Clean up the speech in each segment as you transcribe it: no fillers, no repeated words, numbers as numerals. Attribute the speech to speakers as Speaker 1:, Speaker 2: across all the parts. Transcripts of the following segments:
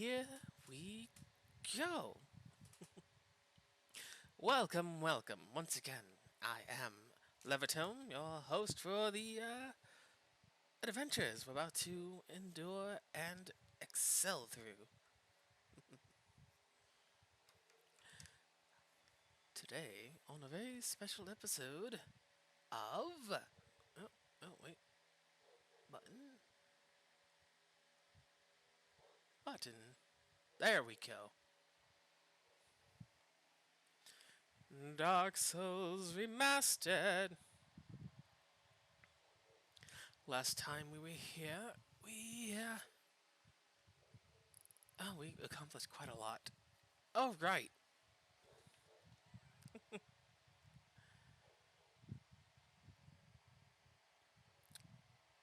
Speaker 1: here we go. Welcome once again. I am Levitone, your host for the adventures we're about to endure and excel through. Today, on a very special episode of. Wait. Button. Button. There we go. Dark Souls Remastered. Last time we were here, we accomplished quite a lot. Oh, right.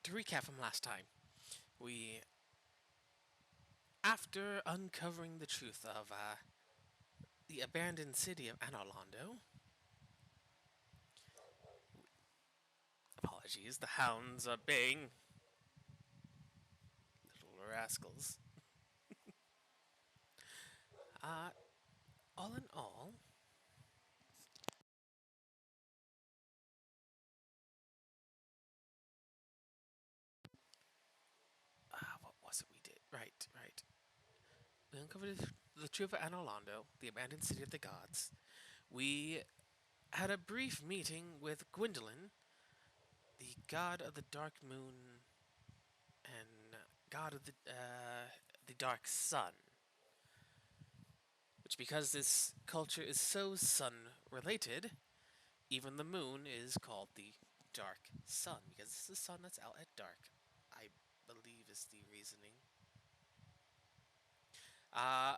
Speaker 1: To recap from last time, we, after uncovering the truth of the abandoned city of Anorlando, apologies, the hounds are baying, little rascals. All in all, what was it we did? Right. We uncovered the truth of Anorlando, the abandoned city of the gods. We had a brief meeting with Gwendolyn, the god of the dark moon and god of the dark sun. Which, because this culture is so sun related, even the moon is called the dark sun, because it's the sun that's out at dark, I believe is the reasoning. Uh,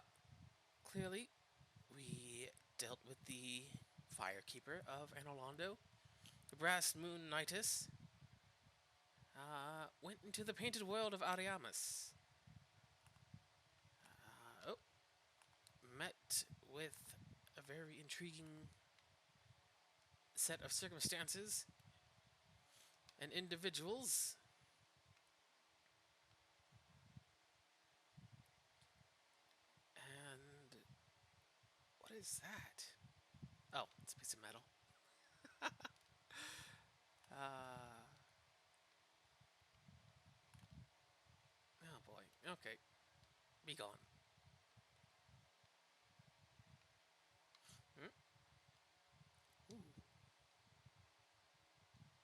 Speaker 1: Clearly, we dealt with the firekeeper of Anorlando, the brass moon Nitus, went into the painted world of Ariamus. Met with a very intriguing set of circumstances and individuals. And what is that? Oh, it's a piece of metal. Oh boy. Okay. Be gone.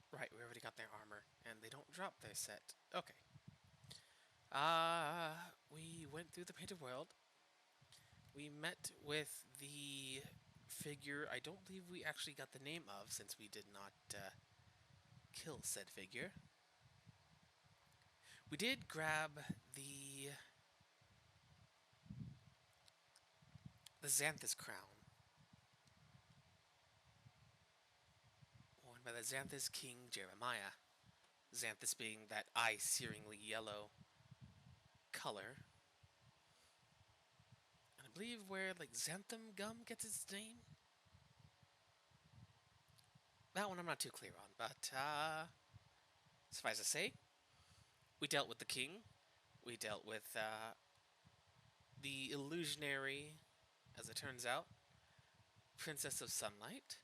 Speaker 1: Right, we already got their armor, and they don't drop their set. Okay. We went through the painted world. We met with the figure I don't believe we actually got the name of, since we did not kill said figure. We did grab the Xanthus crown, worn by the Xanthus King Jeremiah. Xanthus being that eye-searingly yellow color. And I believe where, like, xanthan gum gets its name? That one I'm not too clear on, but, suffice to say, we dealt with the king. We dealt with, the illusionary, as it turns out, Princess of Sunlight.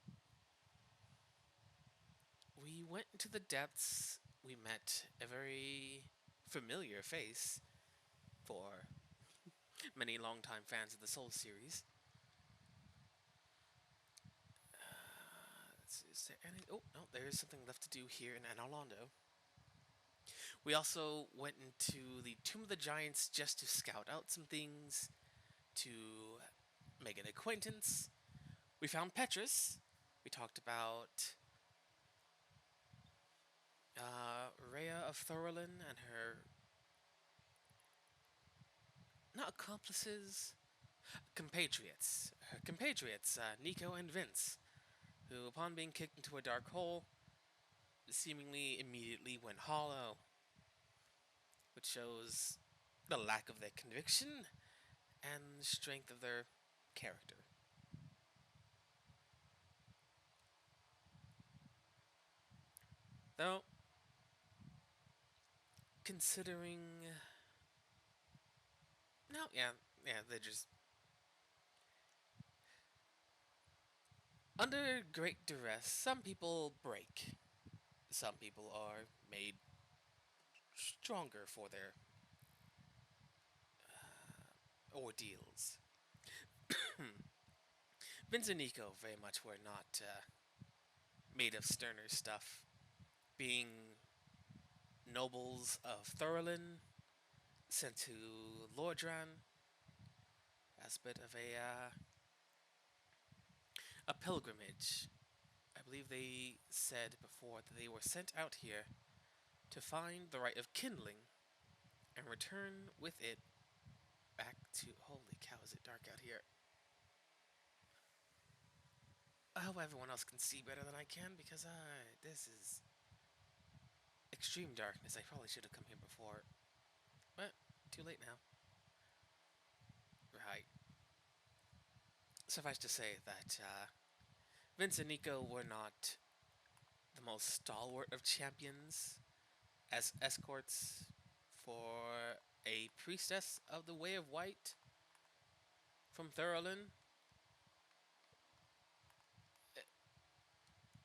Speaker 1: We went into the depths. We met a very familiar face for many longtime fans of the Soul series. Is there any... Oh, no, there is something left to do here in Anorlando. We also went into the Tomb of the Giants just to scout out some things, to make an acquaintance. We found Petrus. We talked about Rhea of Thorolin and her... not accomplices, compatriots. Her compatriots, Nico and Vince, who, upon being kicked into a dark hole, seemingly immediately went hollow, which shows the lack of their conviction and the strength of their character. Though, considering No, yeah, they're just under great duress. Some people break. Some people are made stronger for their ordeals. Vince and Nico very much were not made of sterner stuff. Being nobles of Thurlin, sent to Lordran as a bit of a pilgrimage. I believe they said before that they were sent out here to find the right of kindling and return with it back to. Holy cow, is it dark out here? I hope everyone else can see better than I can because this is extreme darkness. I probably should have come here before, but too late now. Right. Suffice to say that Vince and Nico were not the most stalwart of champions as escorts for a priestess of the Way of White from Thurlin.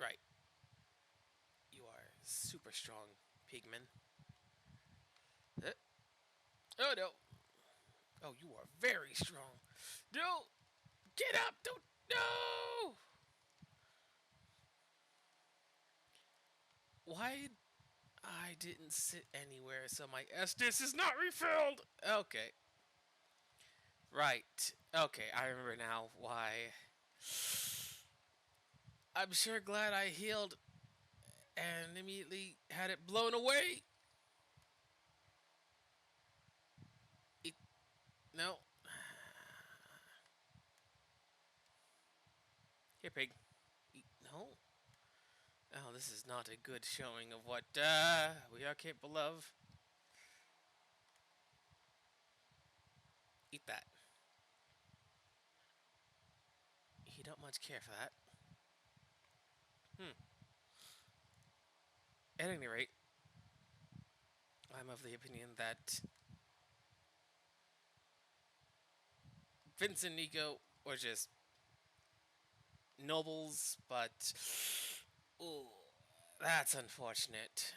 Speaker 1: Right. You are super strong, pigman. Uh, oh no. Oh, you are very strong. No! Get up! Don't. No! Why I didn't sit anywhere so my Estus is not refilled? Okay. Right. Okay, I remember now why. I'm sure glad I healed and immediately had it blown away. It, no. Here, pig. No. Oh, this is not a good showing of what we are capable of. Eat that. You don't much care for that. Hmm. At any rate, I'm of the opinion that Vince and Nico were just nobles, but ooh, that's unfortunate.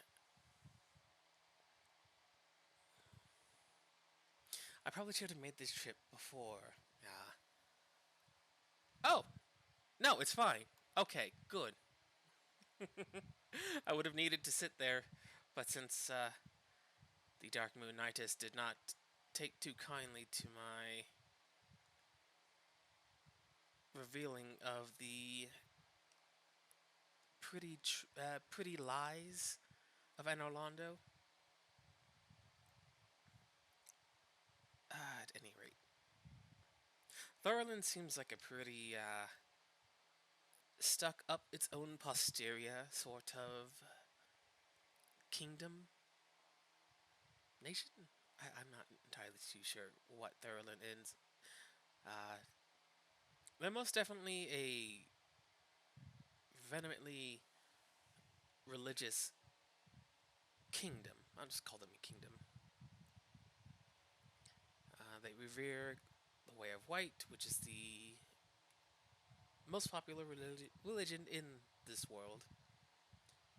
Speaker 1: I probably should have made this trip before. Yeah. Oh no, it's fine. Okay, good. I would have needed to sit there, but since the Dark Moon Knightis did not take too kindly to my revealing of the pretty lies of Anorlando. At any rate, Thorlin seems like a pretty stuck up its own posterior sort of kingdom nation. I'm not entirely too sure what Thurlin is. Uh, they're most definitely a vehemently religious kingdom. I'll just call them a kingdom. They revere the Way of White, which is the most popular religion in this world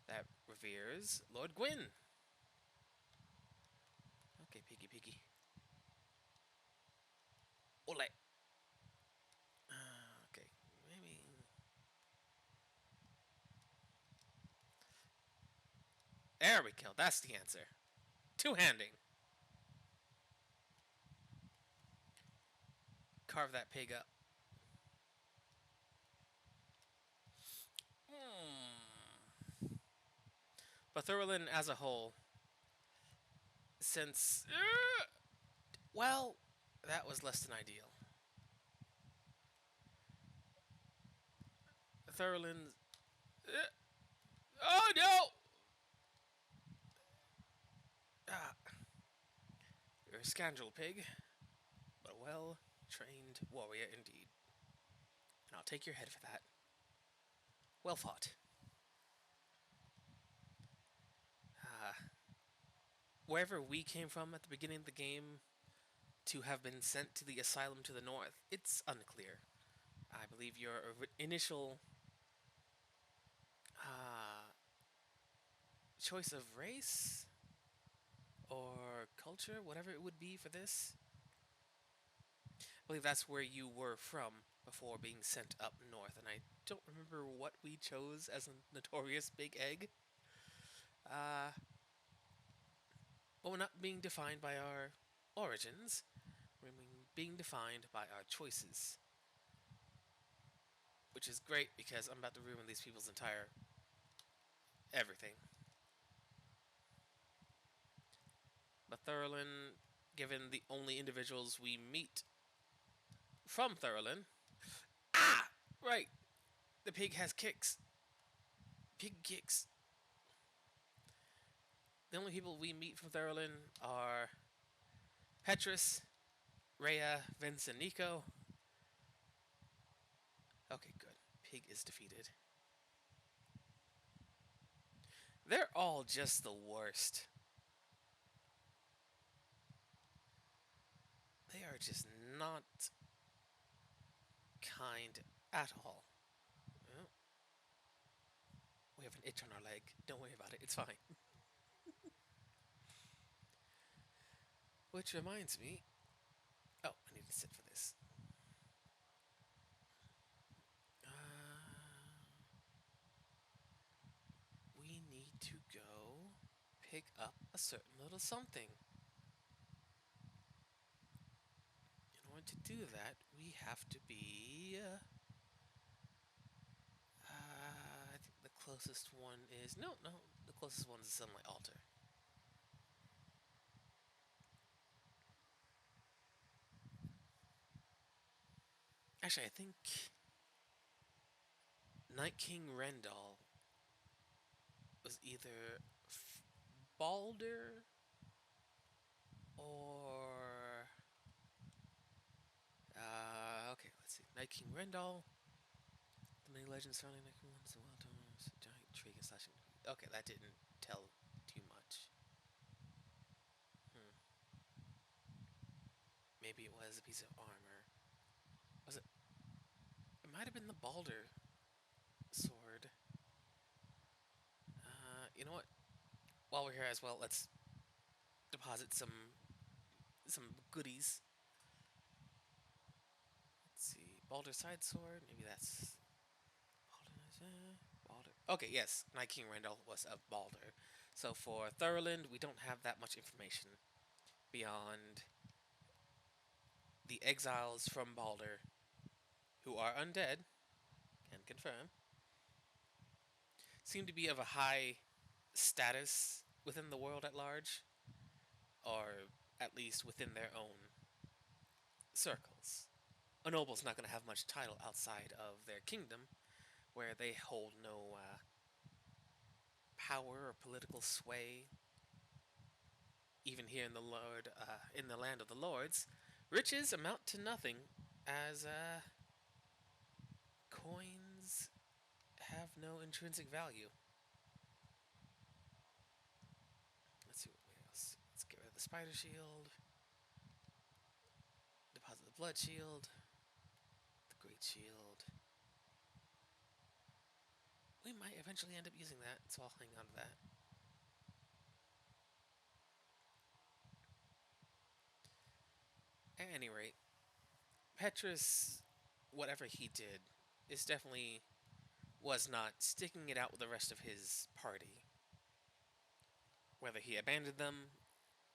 Speaker 1: that reveres Lord Gwyn. Okay, piggy piggy. Ole. Okay, maybe. There we go. That's the answer. Two-handing. Carve that pig up. But Thurlin as a whole, since well, that was less than ideal. Thurlin's. Oh no! Ah, you're a scoundrel, pig, but a well-trained warrior indeed. And I'll take your head for that. Well fought. Wherever we came from at the beginning of the game, to have been sent to the asylum to the north, it's unclear. I believe your initial uh, choice of race or culture, whatever it would be for this, I believe that's where you were from before being sent up north, and I don't remember what we chose as a notorious big egg. Uh, but we're not being defined by our origins, we're being defined by our choices. Which is great because I'm about to ruin these people's entire everything. But Thurlin, given the only individuals we meet from Thurlin. Ah! Right! The pig has kicks. Pig kicks. The only people we meet from Thurlin are Petrus, Rhea, Vince, and Nico. Okay, good. Pig is defeated. They're all just the worst. They are just not kind at all. Well, we have an itch on our leg. Don't worry about it. It's fine. Which reminds me. Oh, I need to sit for this. We need to go pick up a certain little something. In order to do that, we have to be. I think the closest one is. No, no. The closest one is the Sunlight Altar. Actually, I think Night King Rendall was either Balder or. Okay, let's see. Night King Rendall. The many legends surrounding Night King ones, the wild tones, giant tree and slashing. Okay, that didn't tell too much. Hmm. Maybe it was a piece of armor. Was it? It might have been the Balder sword. You know what? While we're here as well, let's deposit some goodies. Let's see, Balder side sword. Maybe that's Balder. Okay, yes, Night King Randall was of Balder. So for Thurland, we don't have that much information beyond the exiles from Balder, who are undead, can confirm, seem to be of a high status within the world at large, or at least within their own circles. A noble's not going to have much title outside of their kingdom, where they hold no power or political sway. Even here in in the land of the lords, riches amount to nothing, as coins have no intrinsic value. Let's see what else. Let's get rid of the spider shield. Deposit the blood shield. The great shield. We might eventually end up using that, so I'll hang on to that. At any rate, Petrus, whatever he did, is definitely was not sticking it out with the rest of his party. Whether he abandoned them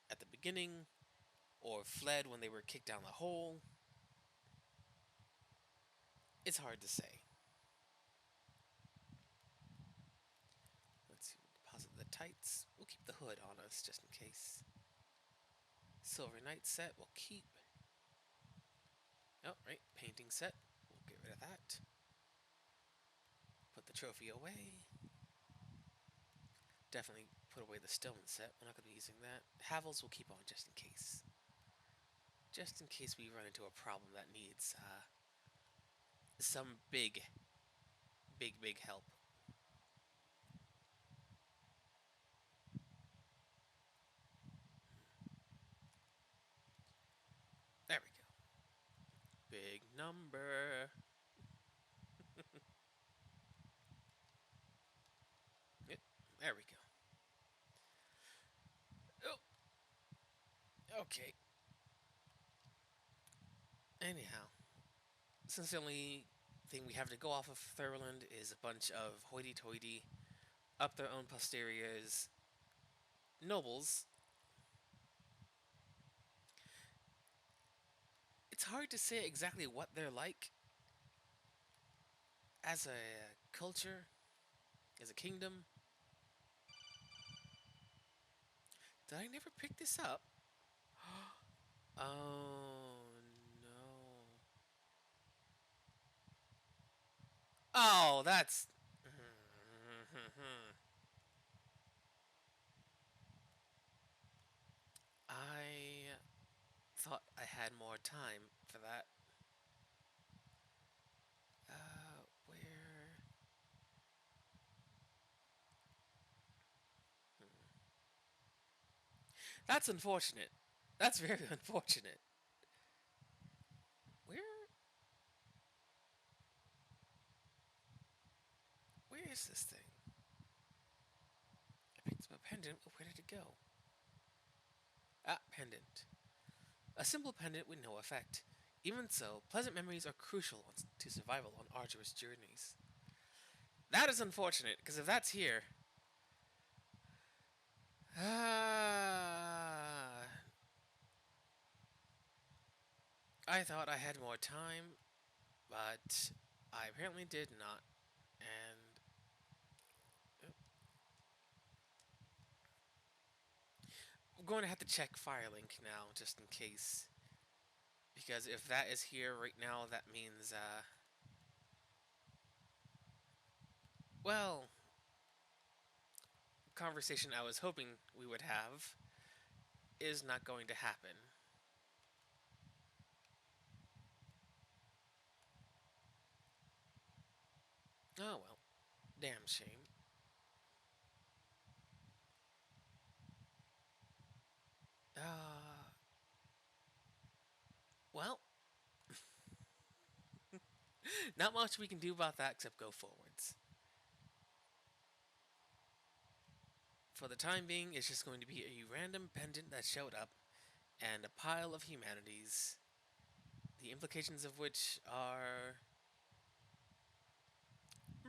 Speaker 1: at the beginning or fled when they were kicked down the hole, it's hard to say. Let's see, deposit the tights. We'll keep the hood on us just in case. Silver Knight set, we'll keep. Oh, right, painting set. We'll get rid of that. Put the trophy away. Definitely put away the stone set. We're not going to be using that. Havels we'll keep on just in case. Just in case we run into a problem that needs some big help. number. Yep, there we go. Oh, okay. Anyhow, since the only thing we have to go off of Thurland is a bunch of hoity-toity, up their own posteriors nobles, it's hard to say exactly what they're like as a culture, as a kingdom. Did I never pick this up? Oh no. Oh, that's. I thought I had more time for that. Where? That's unfortunate. That's very unfortunate. Where? Where is this thing? I picked up a pendant. Where did it go? Ah, pendant. A simple pendant with no effect. Even so, pleasant memories are crucial to survival on arduous journeys. That is unfortunate, because if that's here. Ah. I thought I had more time, but I apparently did not. And I'm going to have to check Firelink now, just in case. Because if that is here right now, that means, well, conversation I was hoping we would have is not going to happen. Oh well, damn shame. Uh, well, not much we can do about that except go forwards. For the time being, it's just going to be a random pendant that showed up and a pile of humanities, the implications of which are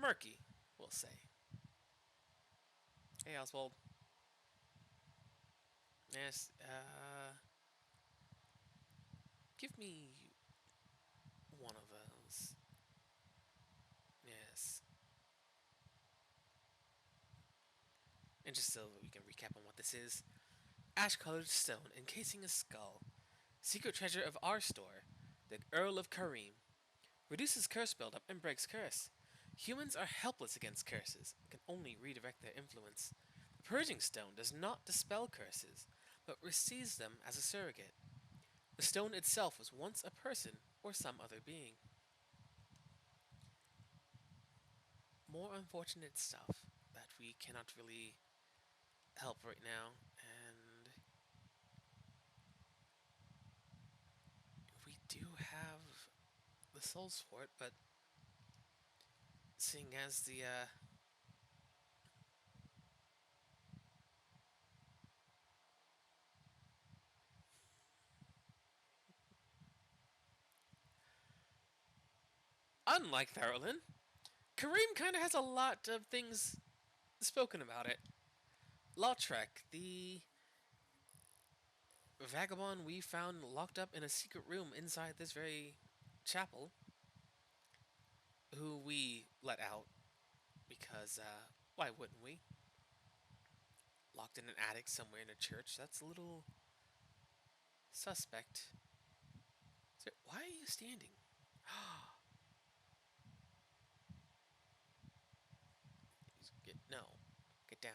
Speaker 1: murky, we'll say. Hey, Oswald. Yes, give me one of those. Yes. And just so that we can recap on what this is, ash-colored stone encasing a skull. Secret treasure of our store, the Earl of Kareem. Reduces curse buildup and breaks curse. Humans are helpless against curses, can only redirect their influence. The Purging Stone does not dispel curses, but receives them as a surrogate. The stone itself was once a person or some other being. More unfortunate stuff that we cannot really help right now, and we do have the souls for it, but seeing as the unlike Thurlin, Kareem kind of has a lot of things spoken about it. Lautrec, the vagabond we found locked up in a secret room inside this very chapel, who we let out because, why wouldn't we? Locked in an attic somewhere in a church. That's a little suspect. So, why are you standing? No. Get down.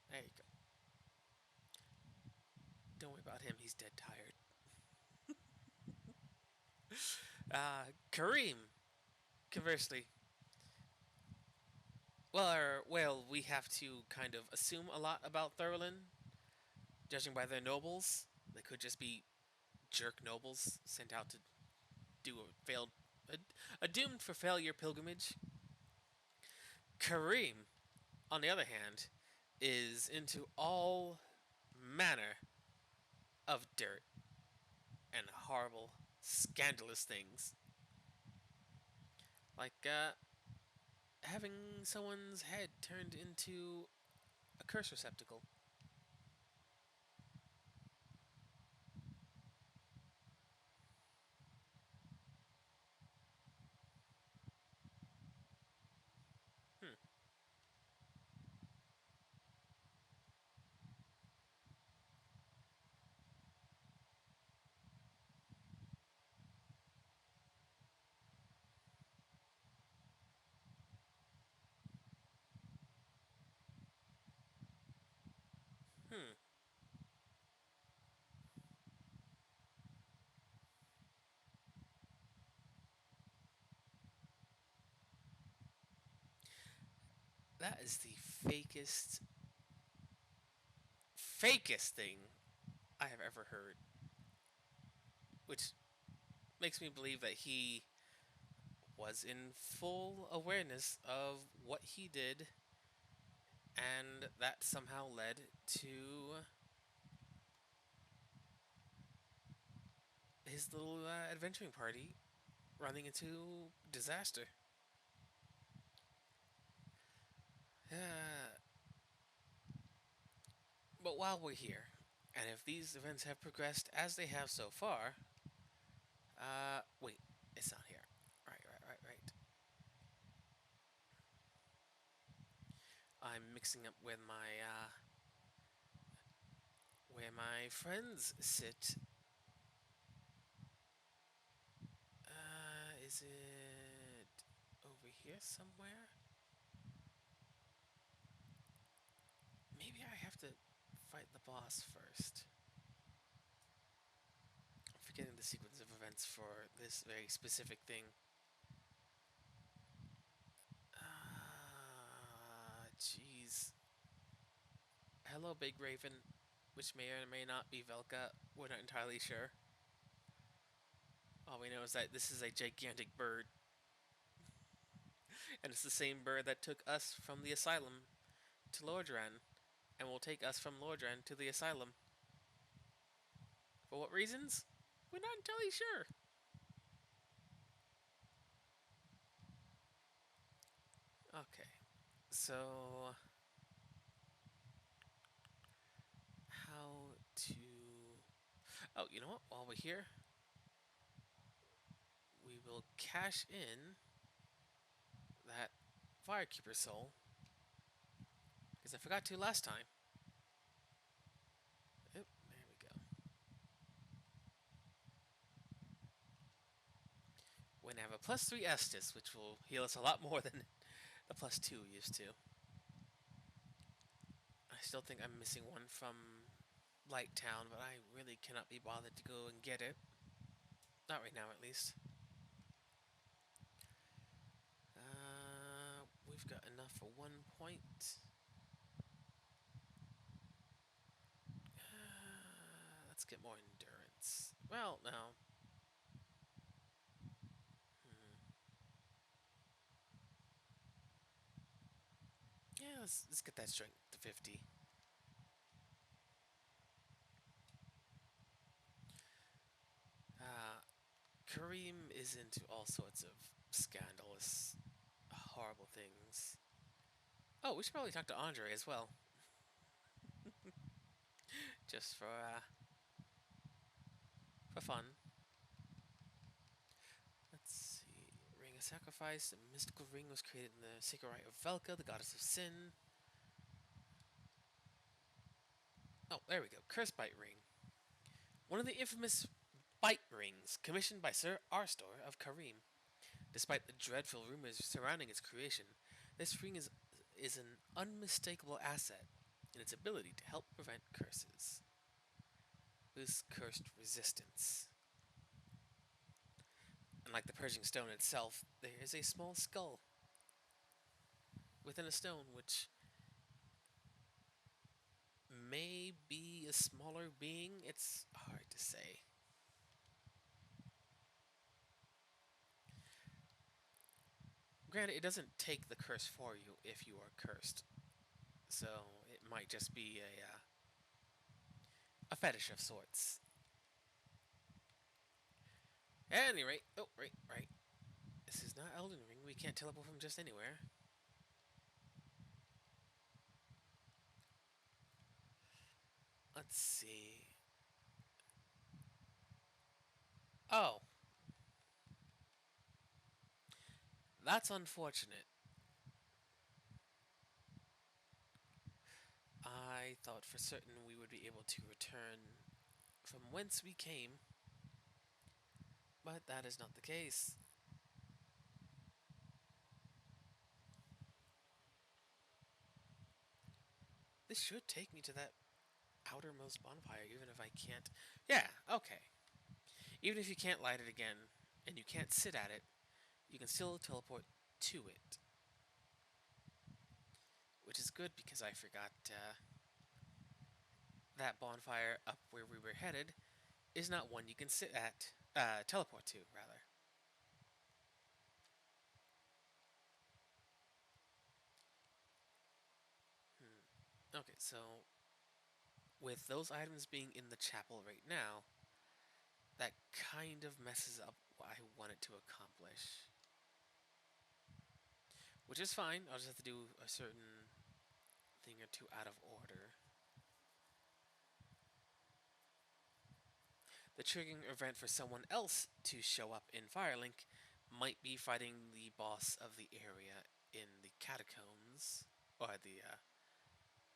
Speaker 1: There you go. Don't worry about him. He's dead tired. Kareem, conversely. Well, we have to kind of assume a lot about Thurlin, judging by their nobles. They could just be jerk nobles sent out to do a, a doomed for failure pilgrimage. Kareem, on the other hand, is into all manner of dirt and horrible, scandalous things, like having someone's head turned into a curse receptacle. Hmm. Hmm. That is the fakest thing I have ever heard. Which makes me believe that he was in full awareness of what he did, and that somehow led to his little adventuring party running into disaster. Uh, but while we're here, and if these events have progressed as they have so far, wait, it's not here. Right. I'm mixing up with my, where my friends sit. Is it over here somewhere? Maybe I have to fight the boss first. I'm forgetting the sequence of events for this very specific thing. Jeez. Hello, Big Raven, which may or may not be Velka. We're not entirely sure. All we know is that this is a gigantic bird, and it's the same bird that took us from the asylum to Lordran, and will take us from Lordran to the asylum. For what reasons? We're not entirely sure. Okay, so how to... Oh, you know what? While we're here, we will cash in that Firekeeper soul, because I forgot to last time. Oop, there we go. We're gonna have a +3 Estus, which will heal us a lot more than the +2 used to. I still think I'm missing one from Light Town, but I really cannot be bothered to go and get it. Not right now, at least. We've got enough for 1 point. Let's get more endurance. Well, no. Hmm. Yeah, let's get that strength to 50. Uh, Kareem is into all sorts of scandalous, horrible things. Oh, we should probably talk to Andre as well, just for fun. Let's see. Ring of Sacrifice. A mystical ring was created in the sacred rite of Velka, the goddess of sin. Oh, there we go. Curse Bite Ring. One of the infamous bite rings commissioned by Sir Arstor of Kareem. Despite the dreadful rumors surrounding its creation, this ring is an unmistakable asset in its ability to help prevent curses. Boosts cursed resistance. And like the purging stone itself, there is a small skull within a stone which may be a smaller being. It's hard to say. Granted, it doesn't take the curse for you if you are cursed, so it might just be a fetish of sorts. At any rate, oh right. This is not Elden Ring. We can't teleport from just anywhere. Let's see. Oh, that's unfortunate. I thought for certain we would be able to return from whence we came, but that is not the case. This should take me to that outermost bonfire, even if I can't. Yeah, okay. Even if you can't light it again, and you can't sit at it, you can still teleport to it. Which is good because I forgot that bonfire up where we were headed is not one you can sit at. Teleport to, rather. Okay, so with those items being in the chapel right now, that kind of messes up what I wanted to accomplish. Which is fine, I'll just have to do a certain thing or two out of order. The triggering event for someone else to show up in Firelink might be fighting the boss of the area in the catacombs, or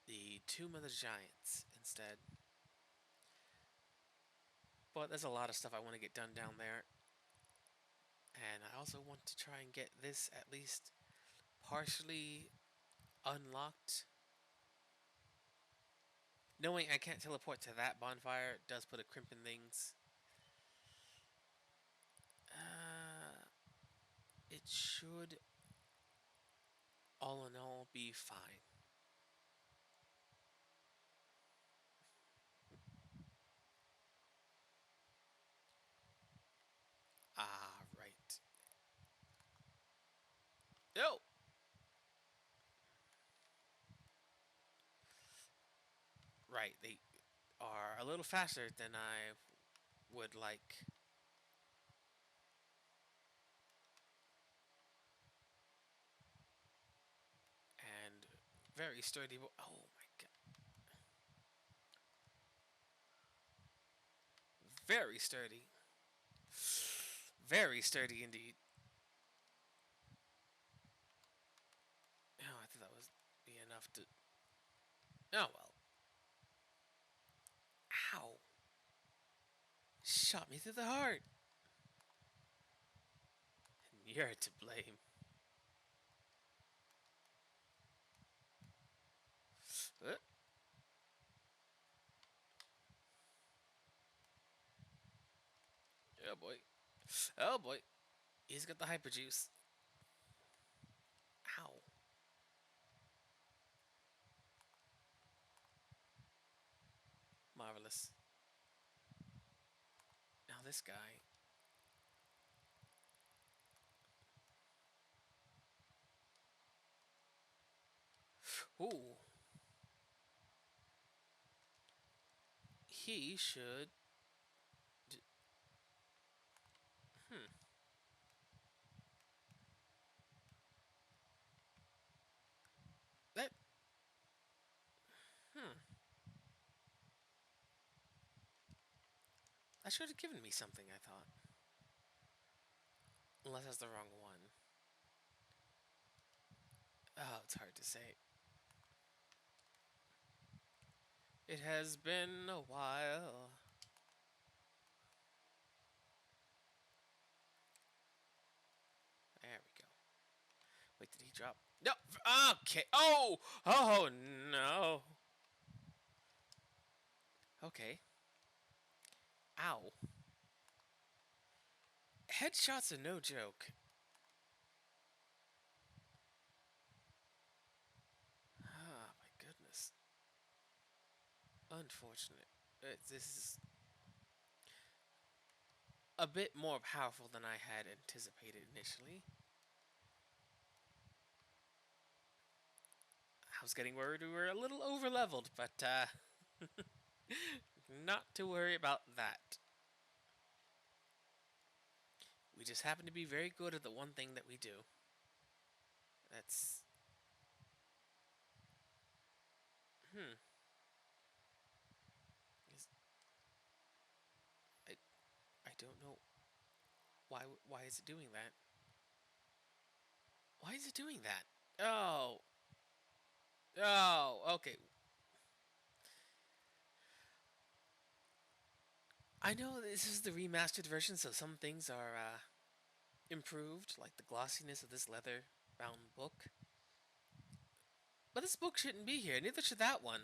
Speaker 1: the Tomb of the Giants instead. But there's a lot of stuff I want to get done down there, and I also want to try and get this at least partially unlocked. Knowing I can't teleport to that bonfire does put a crimp in things. Uh, it should, all in all, be fine. Ah, right. Oh! Right, they are a little faster than I would like. And very sturdy. Oh my god. Very sturdy. Very sturdy indeed. Oh, I thought that was be enough to. Oh well. Ow! Shot me through the heart! And you're to blame. Uh, oh boy. Oh boy. He's got the hyper juice. Ow. Marvelous. Now this guy. Ooh. He should. Hmm. That. Hmm. That should have given me something, I thought. Unless that's the wrong one. Oh, it's hard to say. It has been a while. There we go. Wait, did he drop? No! Okay. Oh! Oh, no. Okay. Ow. Headshots are no joke. Ah, my goodness. Unfortunate. This is a bit more powerful than I had anticipated initially. was getting worried we were a little over leveled, but not to worry about that. We just happen to be very good at the one thing that we do. That's hmm. I I don't know why is it doing that? Why is it doing that? Oh. Oh, okay. I know this is the remastered version, so some things are improved, like the glossiness of this leather bound book. But this book shouldn't be here, neither should that one.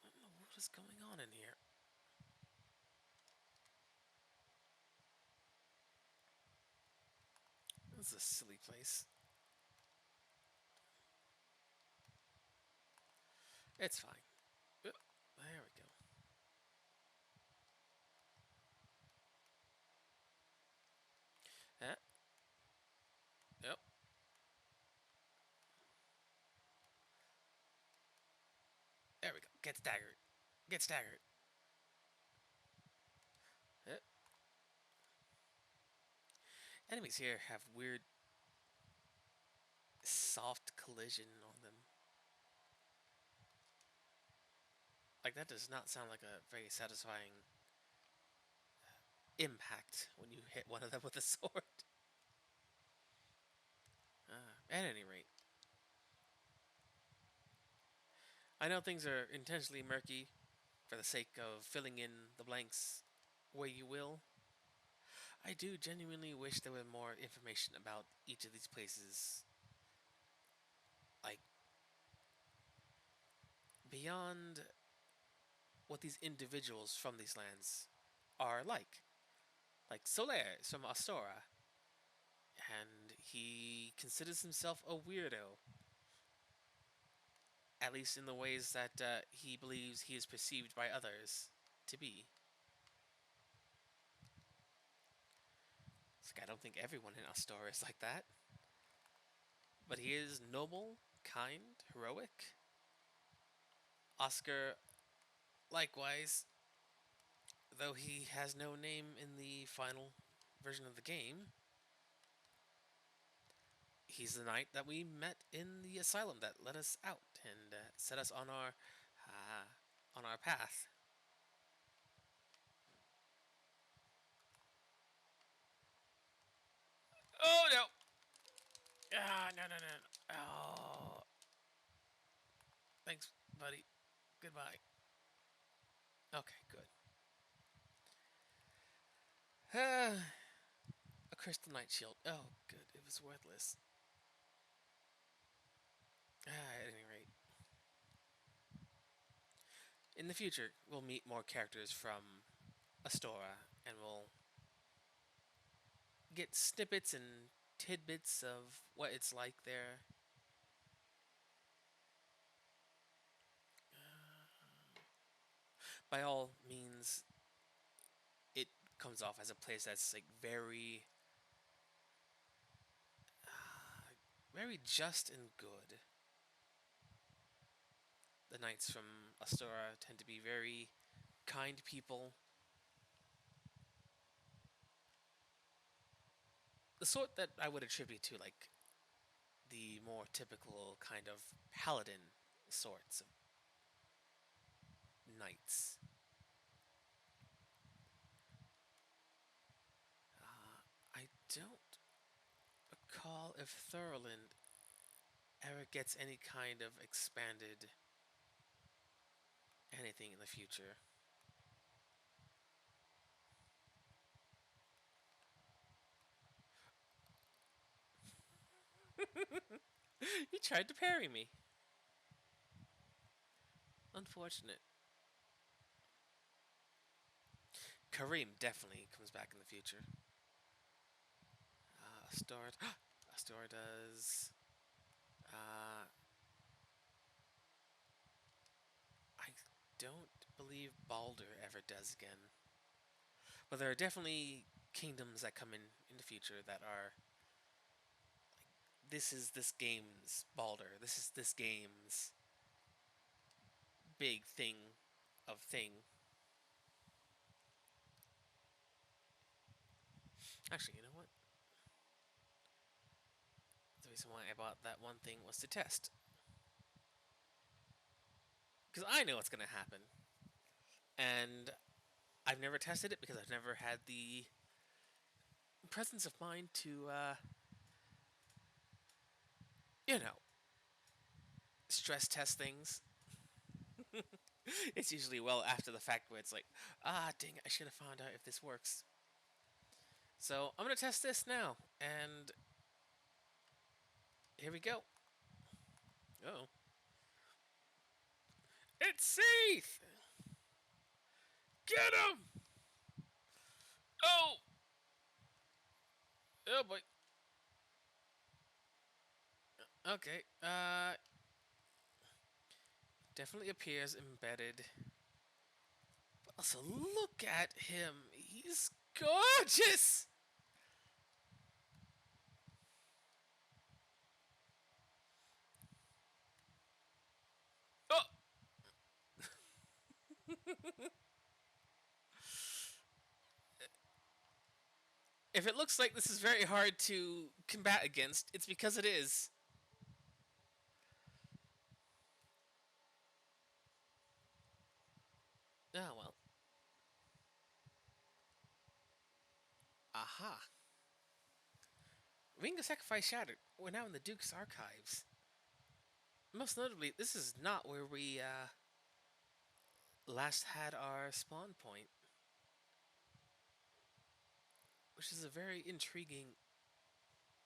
Speaker 1: I don't know what is going on in here. This is a silly place. It's fine. There we go. Yep. There we go. Get staggered. Get staggered. Yep. Enemies here have weird soft collision on them. Like, that does not sound like a very satisfying impact when you hit one of them with a sword. At any rate, I know things are intentionally murky for the sake of filling in the blanks where you will. I do genuinely wish there were more information about each of these places. Like, beyond what these individuals from these lands are like. Like Soler is from Astora, and he considers himself a weirdo. At least in the ways that he believes he is perceived by others to be. It's like, I don't think everyone in Astora is like that. But he is noble, kind, heroic. Oscar, likewise, though he has no name in the final version of the game, he's the knight that we met in the asylum that let us out and set us on our path. Oh no! Ah, no, no, no, no. Oh, thanks, buddy. Goodbye. Okay, good. A crystal knight shield. Oh, good. It was worthless. At any rate, in the future, we'll meet more characters from Astora, and we'll get snippets and tidbits of what it's like there. By all means, it comes off as a place that's like very just and good. The knights from Astora tend to be very kind people. The sort that I would attribute to like the more typical kind of paladin sorts of knights. I don't recall if Thurland ever gets any kind of expanded anything in the future. You tried to parry me. Unfortunate. Kareem definitely comes back in the future. Astora. Astora does. Uh, I don't believe Baldur ever does again. But there are definitely kingdoms that come in the future that are this is this game's Balder. This is this game's big thing of thing. Actually, you know what? The reason why I bought that one thing was to test. Because I know what's going to happen. And I've never tested it because I've never had the presence of mind to, you know, stress test things. It's usually well after the fact where it's like, dang, I should have found out if this works. So I'm going to test this now. And here we go. Oh. It's Seath! Get him! Oh! Oh boy. Okay. Definitely appears embedded. But also, look at him. He's gorgeous! Oh! If it looks like this is very hard to combat against, it's because it is. Oh well. Aha. Ring of Sacrifice shattered. We're now in the Duke's archives. Most notably, this is not where we last had our spawn point, which is a very intriguing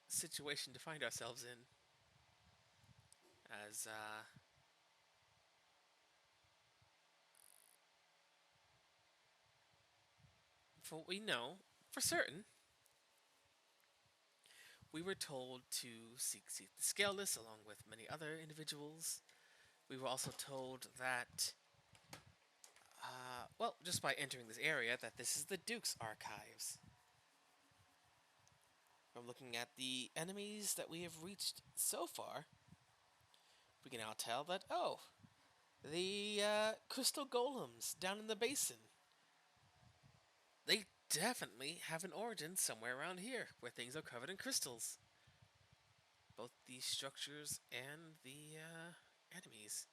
Speaker 1: situation to find ourselves in. As for what we know for certain, we were told to seek the Scaleless along with many other individuals. We were also told that, well, just by entering this area, that this is the Duke's archives. From looking at the enemies that we have reached so far, we can now tell that, oh, the crystal golems down in the basin. They definitely have an origin somewhere around here, where things are covered in crystals. Both the structures and the enemies.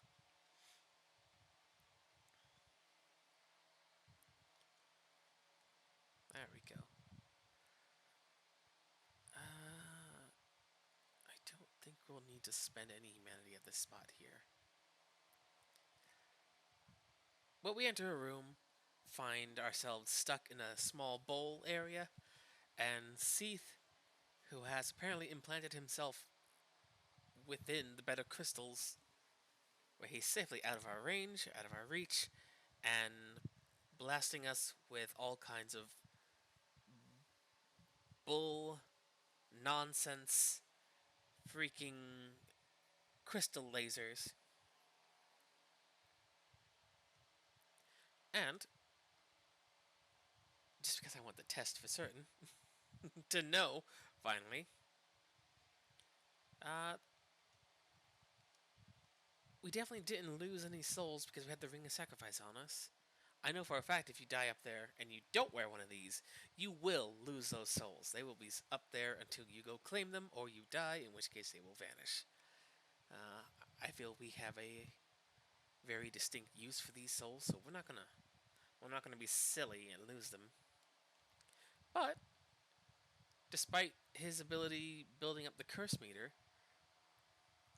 Speaker 1: There we go. I don't think we'll need to spend any humanity at this spot here. But we enter a room, find ourselves stuck in a small bowl area, and Seath, who has apparently implanted himself within the bed of crystals, where he's safely out of our range, out of our reach, and blasting us with all kinds of bull, nonsense, freaking crystal lasers. And, just because I want the test for certain, to know, finally, we definitely didn't lose any souls because we had the Ring of Sacrifice on us. I know for a fact if you die up there and you don't wear one of these, you will lose those souls. They will be up there until you go claim them or you die, in which case they will vanish. I feel we have a very distinct use for these souls, so we're not gonna be silly and lose them. But despite his ability building up the curse meter,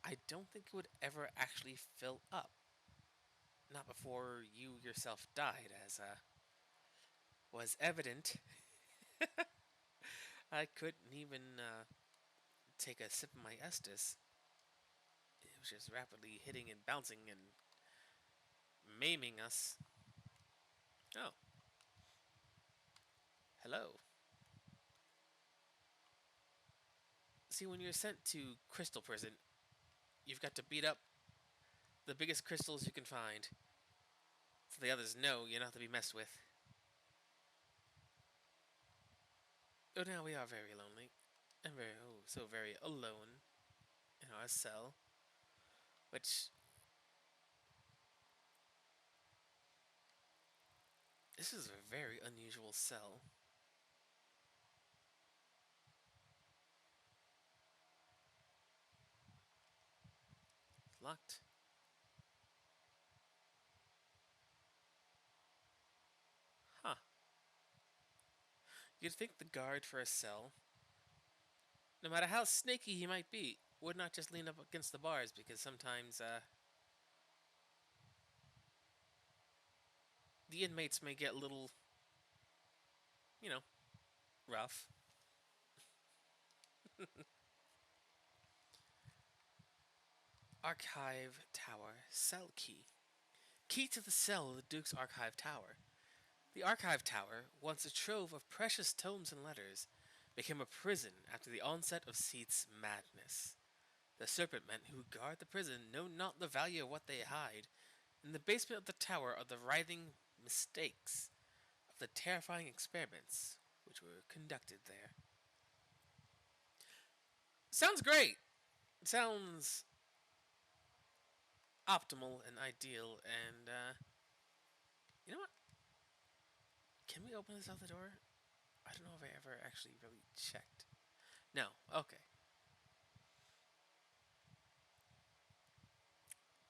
Speaker 1: I don't think it would ever actually fill up. Not before you yourself died, as was evident. I couldn't even take a sip of my Estus. It was just rapidly hitting and bouncing and maiming us. Oh. Hello. See, when you're sent to Crystal Prison, you've got to beat up the biggest crystals you can find, so the others know you're not to be messed with. Oh, now we are very lonely. And very, so very alone. a cell, which this is a very unusual cell. Locked. Huh. You'd think the guard for a cell, no matter how snaky he might be, would not just lean up against the bars because sometimes the inmates may get a little, you know, rough. Archive Tower Cell Key. Key to the cell of the Duke's Archive Tower. The Archive Tower, once a trove of precious tomes and letters, became a prison after the onset of Seath's madness. The serpent men who guard the prison know not the value of what they hide. In the basement of the tower are the writhing mistakes of the terrifying experiments which were conducted there. Sounds great! Sounds optimal and ideal, and, you know what? Can we open this other door? I don't know if I ever actually really checked. No, okay.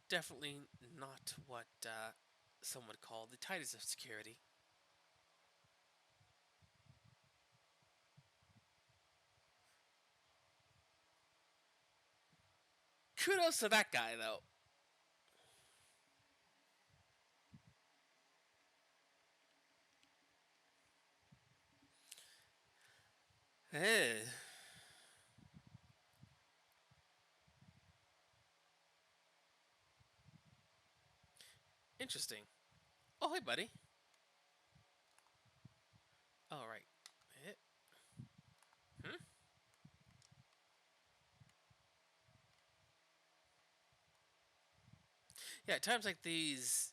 Speaker 1: Definitely not what some would call the tightest of security. Kudos to that guy, though. Eh, interesting. Oh, hey, buddy. All right. Eh, hmm? Yeah, times like these,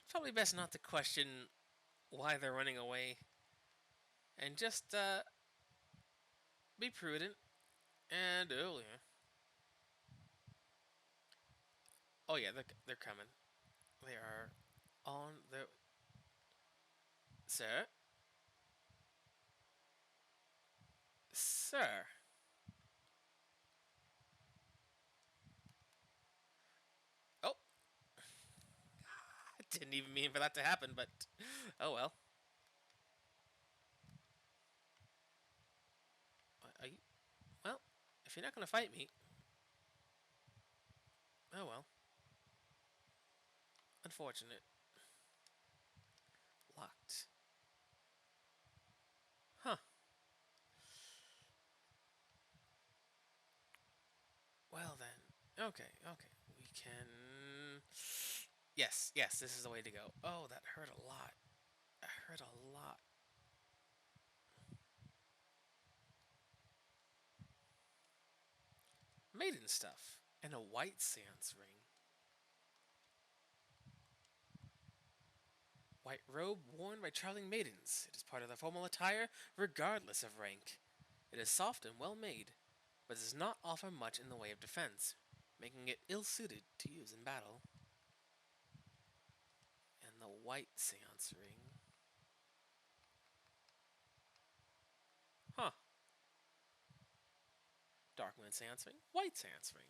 Speaker 1: probably best not to question why they're running away, and just be prudent. And oh yeah, oh yeah, they're coming. They are on the sir, sir. Oh, I didn't even mean for that to happen, but oh well. Are you? Well, if you're not gonna fight me, oh well. Unfortunate. Locked. Huh. Well then. Okay, okay. We can. Yes, yes, this is the way to go. Oh, that hurt a lot. That hurt a lot. Maiden stuff. And a white seance ring. White robe worn by traveling maidens. It is part of their formal attire, regardless of rank. It is soft and well made, but does not offer much in the way of defense, making it ill suited to use in battle. And the white seance ring. Huh. Dark Moon seance ring. White seance ring.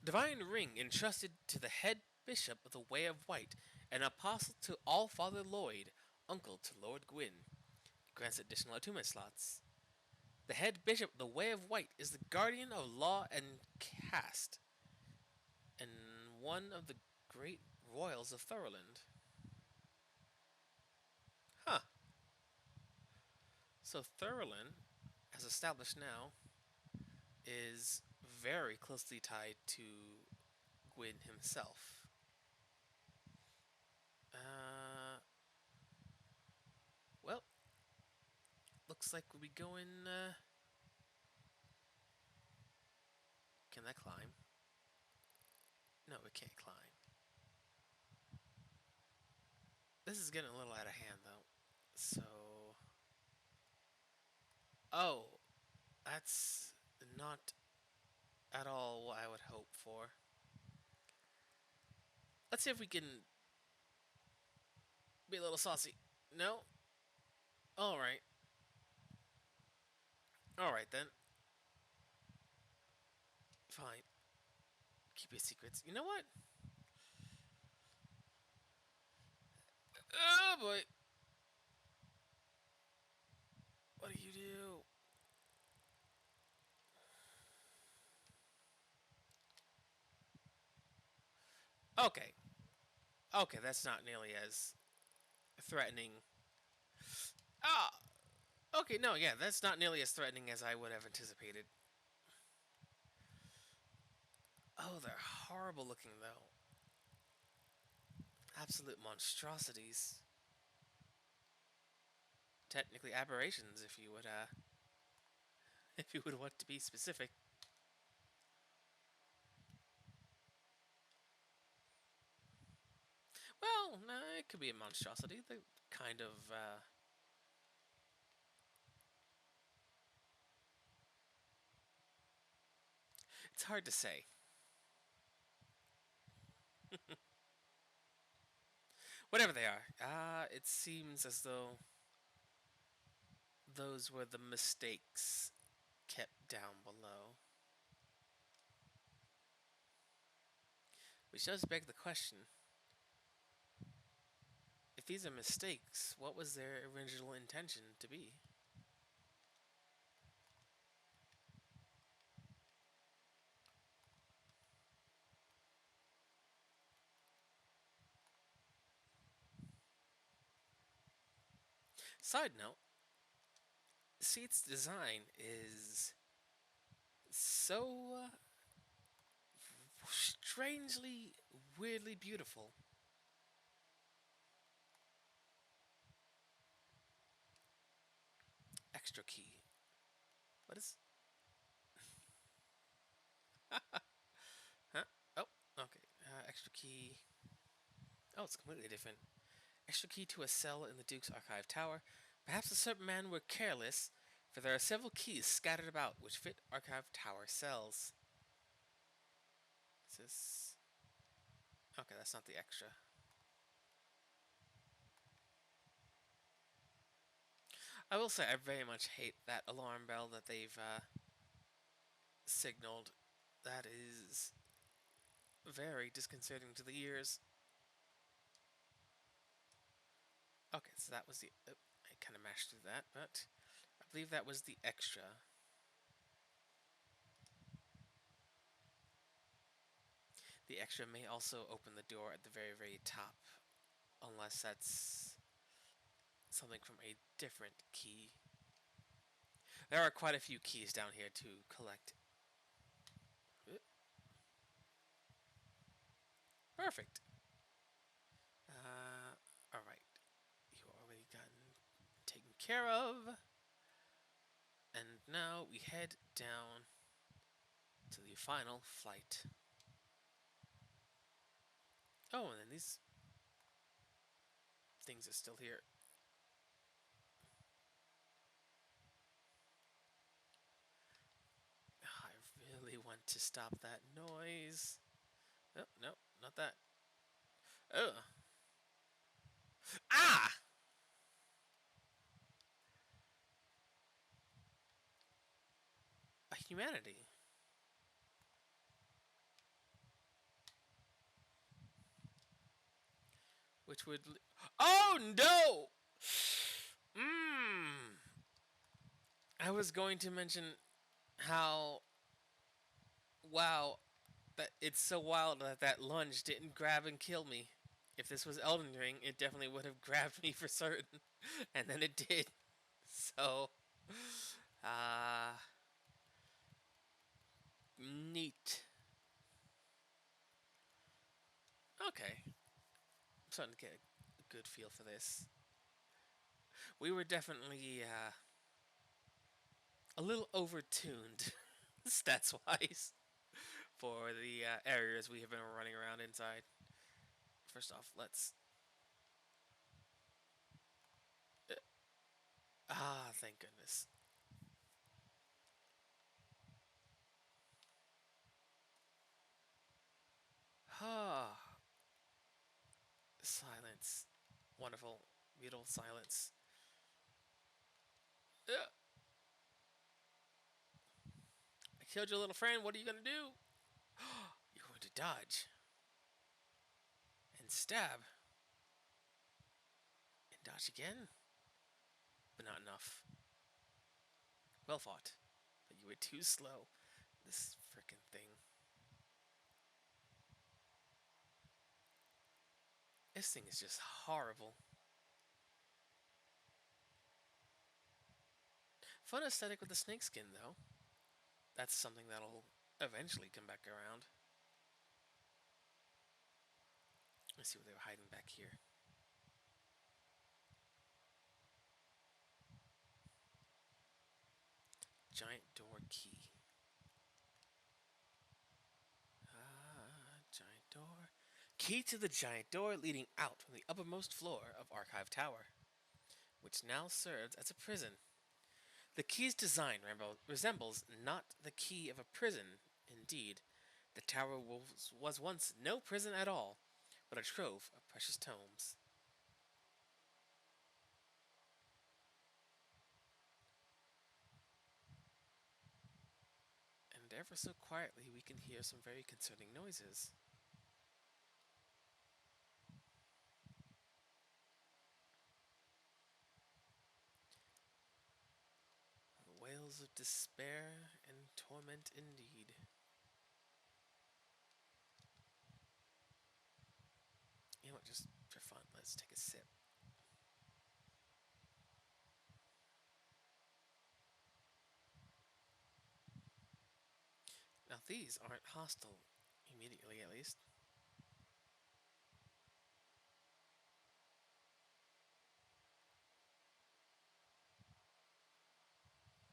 Speaker 1: Divine ring entrusted to the head bishop of the Way of White, an apostle to All-Father Lloyd, uncle to Lord Gwyn. It grants additional attunement slots. The head bishop of the Way of White is the guardian of law and caste, and one of the great royals of Thoroland. Huh. So Thoroland, as established now, is very closely tied to Gwyn himself. Uh, well, looks like we'll be going. Can that climb? No, it can't climb. This is getting a little out of hand, though. So. Oh. That's not at all what I would hope for. Let's see if we can be a little saucy. No? Alright. Alright then. Fine. Keep your secrets. You know what? Oh boy. What do you do? Okay. Okay, that's not nearly as threatening. Ah! Okay, no, yeah, that's not nearly as threatening as I would have anticipated. Oh, they're horrible looking, though. Absolute monstrosities. Technically aberrations, if you would, if you would want to be specific. Well, no, it could be a monstrosity. The kind of, it's hard to say. Whatever they are, it seems as though those were the mistakes kept down below. Which does beg the question, if these are mistakes, what was their original intention to be? Side note, Seat's design is so strangely, weirdly beautiful. Extra key. What is... Huh? Oh, okay. Extra key. Oh, it's completely different. Extra key to a cell in the Duke's Archive Tower. Perhaps the certain man were careless, for there are several keys scattered about which fit Archive Tower cells. Is this... Okay, that's not the extra. I will say I very much hate that alarm bell that they've signaled. That is very disconcerting to the ears. Okay, so that was the... I kind of mashed through that, but I believe that was the extra. The extra may also open the door at the very, very top, unless that's something from a different key. There are quite a few keys down here to collect. Perfect. Alright. You already gotten taken care of. And now we head down to the final flight. Oh, and then these things are still here. I really want to stop that noise. Oh, no, not that. Ugh. Ah! A humanity. Which would... Oh, no! Mmm. I was going to mention how... Wow, that it's so wild that that lunge didn't grab and kill me. If this was Elden Ring, it definitely would have grabbed me for certain. And then it did. So... Uh... Neat. Okay. I'm starting to get a good feel for this. We were definitely, a little overtuned, stats-wise, for the areas we have been running around inside. First off, let's... thank goodness. Ah, silence. Wonderful, beautiful silence. Ugh. I killed your little friend. What are you gonna do? You're going to dodge and stab and dodge again, but not enough. Well fought, but you were too slow. This frickin' thing. This thing is just horrible. Fun aesthetic with the snakeskin, though. That's something that'll eventually come back around. Let's see what they were hiding back here. Giant door key. Giant door. Key to the giant door leading out from the uppermost floor of Archive Tower, which now serves as a prison. The key's design resembles not the key of a prison. Indeed, the tower was once no prison at all, but a trove of precious tomes. And ever so quietly, we can hear some very concerning noises. Wails of despair and torment indeed. You know what, just for fun, let's take a sip. Now these aren't hostile, immediately at least.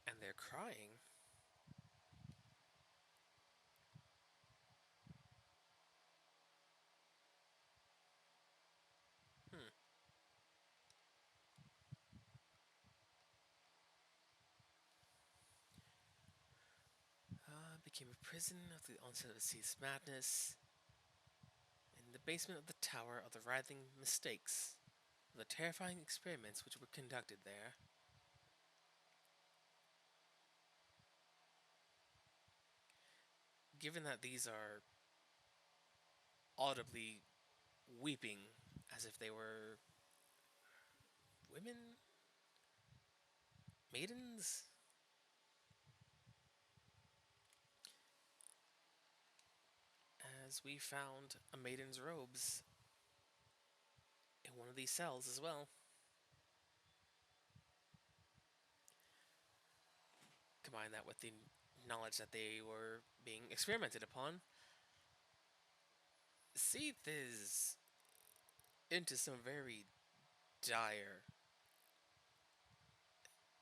Speaker 1: And they're crying. Hmm. Became a prison of the onset of the sea's madness. In the basement of the tower are the writhing mistakes of the terrifying experiments which were conducted there. Given that these are audibly weeping as if they were women, maidens, as we found a maiden's robes in one of these cells as well. Combine that with the knowledge that they were being experimented upon. Seath is into some very dire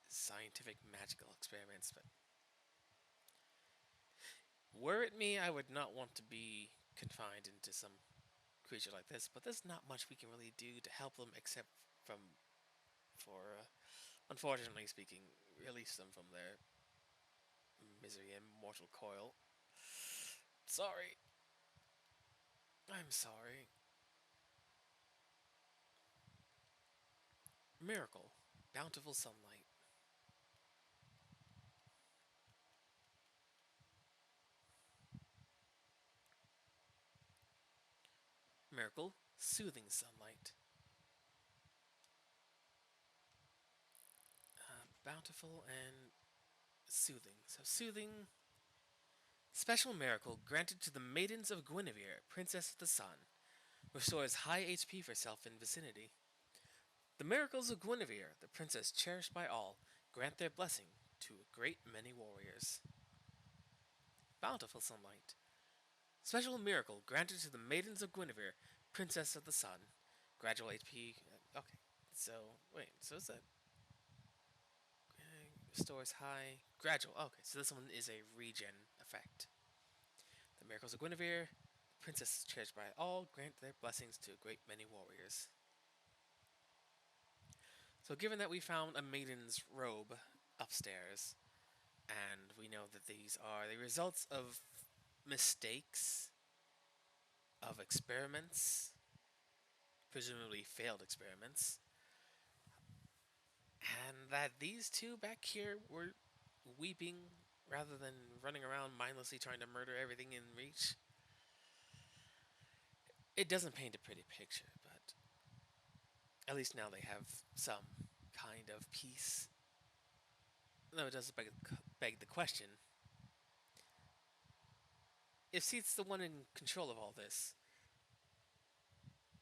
Speaker 1: scientific magical experiments, but were it me, I would not want to be confined into some creature like this, but there's not much we can really do to help them except unfortunately speaking, release them from their misery and mortal coil. Sorry. I'm sorry. Miracle. Bountiful sunlight. Miracle. Soothing sunlight. Bountiful and soothing. So soothing. Special miracle granted to the maidens of Guinevere, Princess of the Sun. Restores high HP for self in vicinity. The miracles of Guinevere, the princess cherished by all, grant their blessing to a great many warriors. Bountiful sunlight. Special miracle granted to the maidens of Guinevere, Princess of the Sun. Gradual HP. Okay, so wait, so is that restores high gradual? Okay, so this one is a regen effect. The miracles of Guinevere, Princess cherished by all, grant their blessings to a great many warriors. So, given that we found a maiden's robe upstairs, and we know that these are the results of mistakes of experiments, presumably failed experiments, and that these two back here were weeping rather than running around mindlessly trying to murder everything in reach. It doesn't paint a pretty picture, but at least now they have some kind of peace. Though it does beg the question, if Seat's the one in control of all this,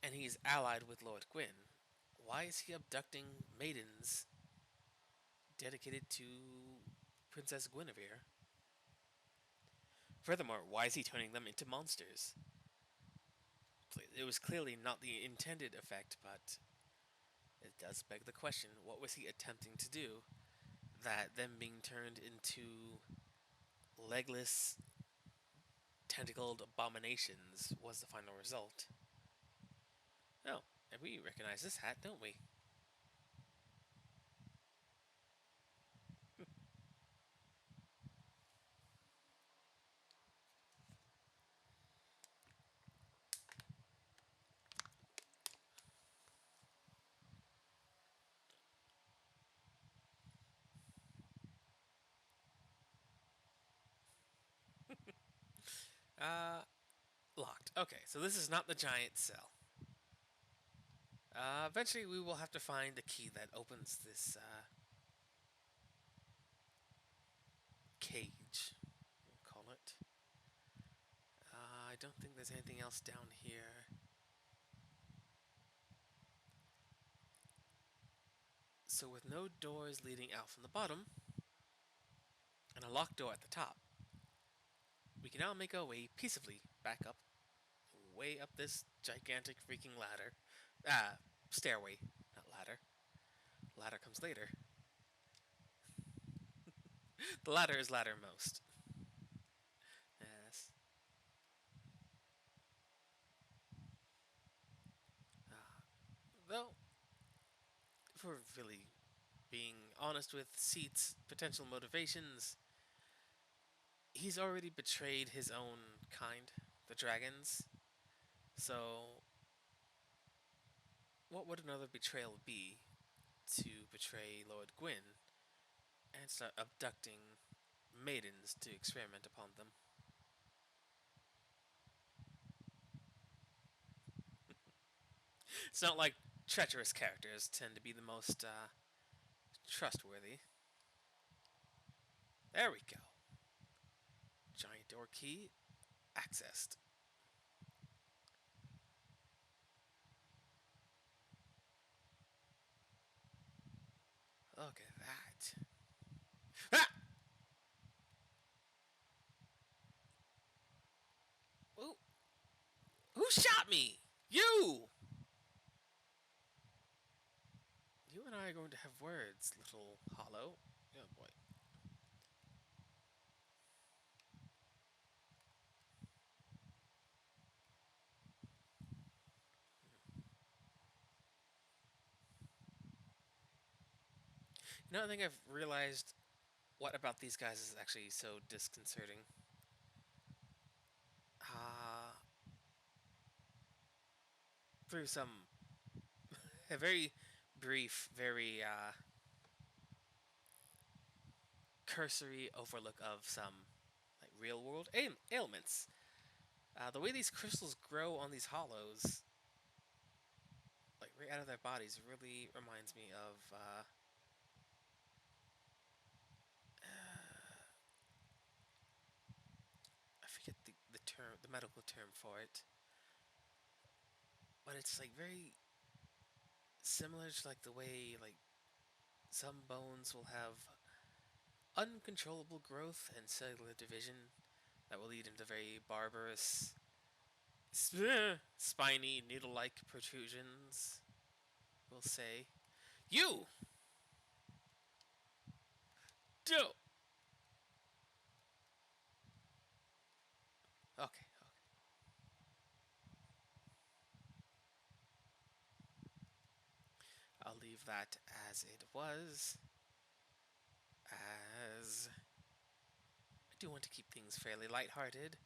Speaker 1: and he's allied with Lord Gwyn, why is he abducting maidens dedicated to Princess Guinevere? Furthermore, why is he turning them into monsters? It was clearly not the intended effect, but it does beg the question, what was he attempting to do that them being turned into legless, tentacled abominations was the final result? Oh, and we recognize this hat, don't we? Uh, Locked. Okay, so this is not the giant cell. Eventually, we will have to find the key that opens this cage, we'll call it. I don't think there's anything else down here. So, with no doors leading out from the bottom, and a locked door at the top, we can now make our way peaceably back up, way up this gigantic freaking ladder. Stairway, not ladder. Ladder comes later. The ladder is laddermost. Yes. Though, if we're really being honest with Seat's potential motivations, he's already betrayed his own kind, the dragons. So, what would another betrayal be to betray Lord Gwyn and start abducting maidens to experiment upon them? It's not like treacherous characters tend to be the most trustworthy. There we go. Giant door key accessed. Look at that. Ah! Who, who shot me? You! You and I are going to have words, little hollow. Oh boy. You know, I think I've realized what about these guys is actually so disconcerting. Uh, Through some a very brief, very cursory overlook of some like real world ailments. The way these crystals grow on these hollows, like right out of their bodies, really reminds me of I forget the term, the medical term for it, but it's like very similar to like the way like some bones will have uncontrollable growth and cellular division that will lead into very barbarous, spiny, needle-like protrusions. We'll say, you do. Okay, I'll leave that as it was, as I do want to keep things fairly lighthearted.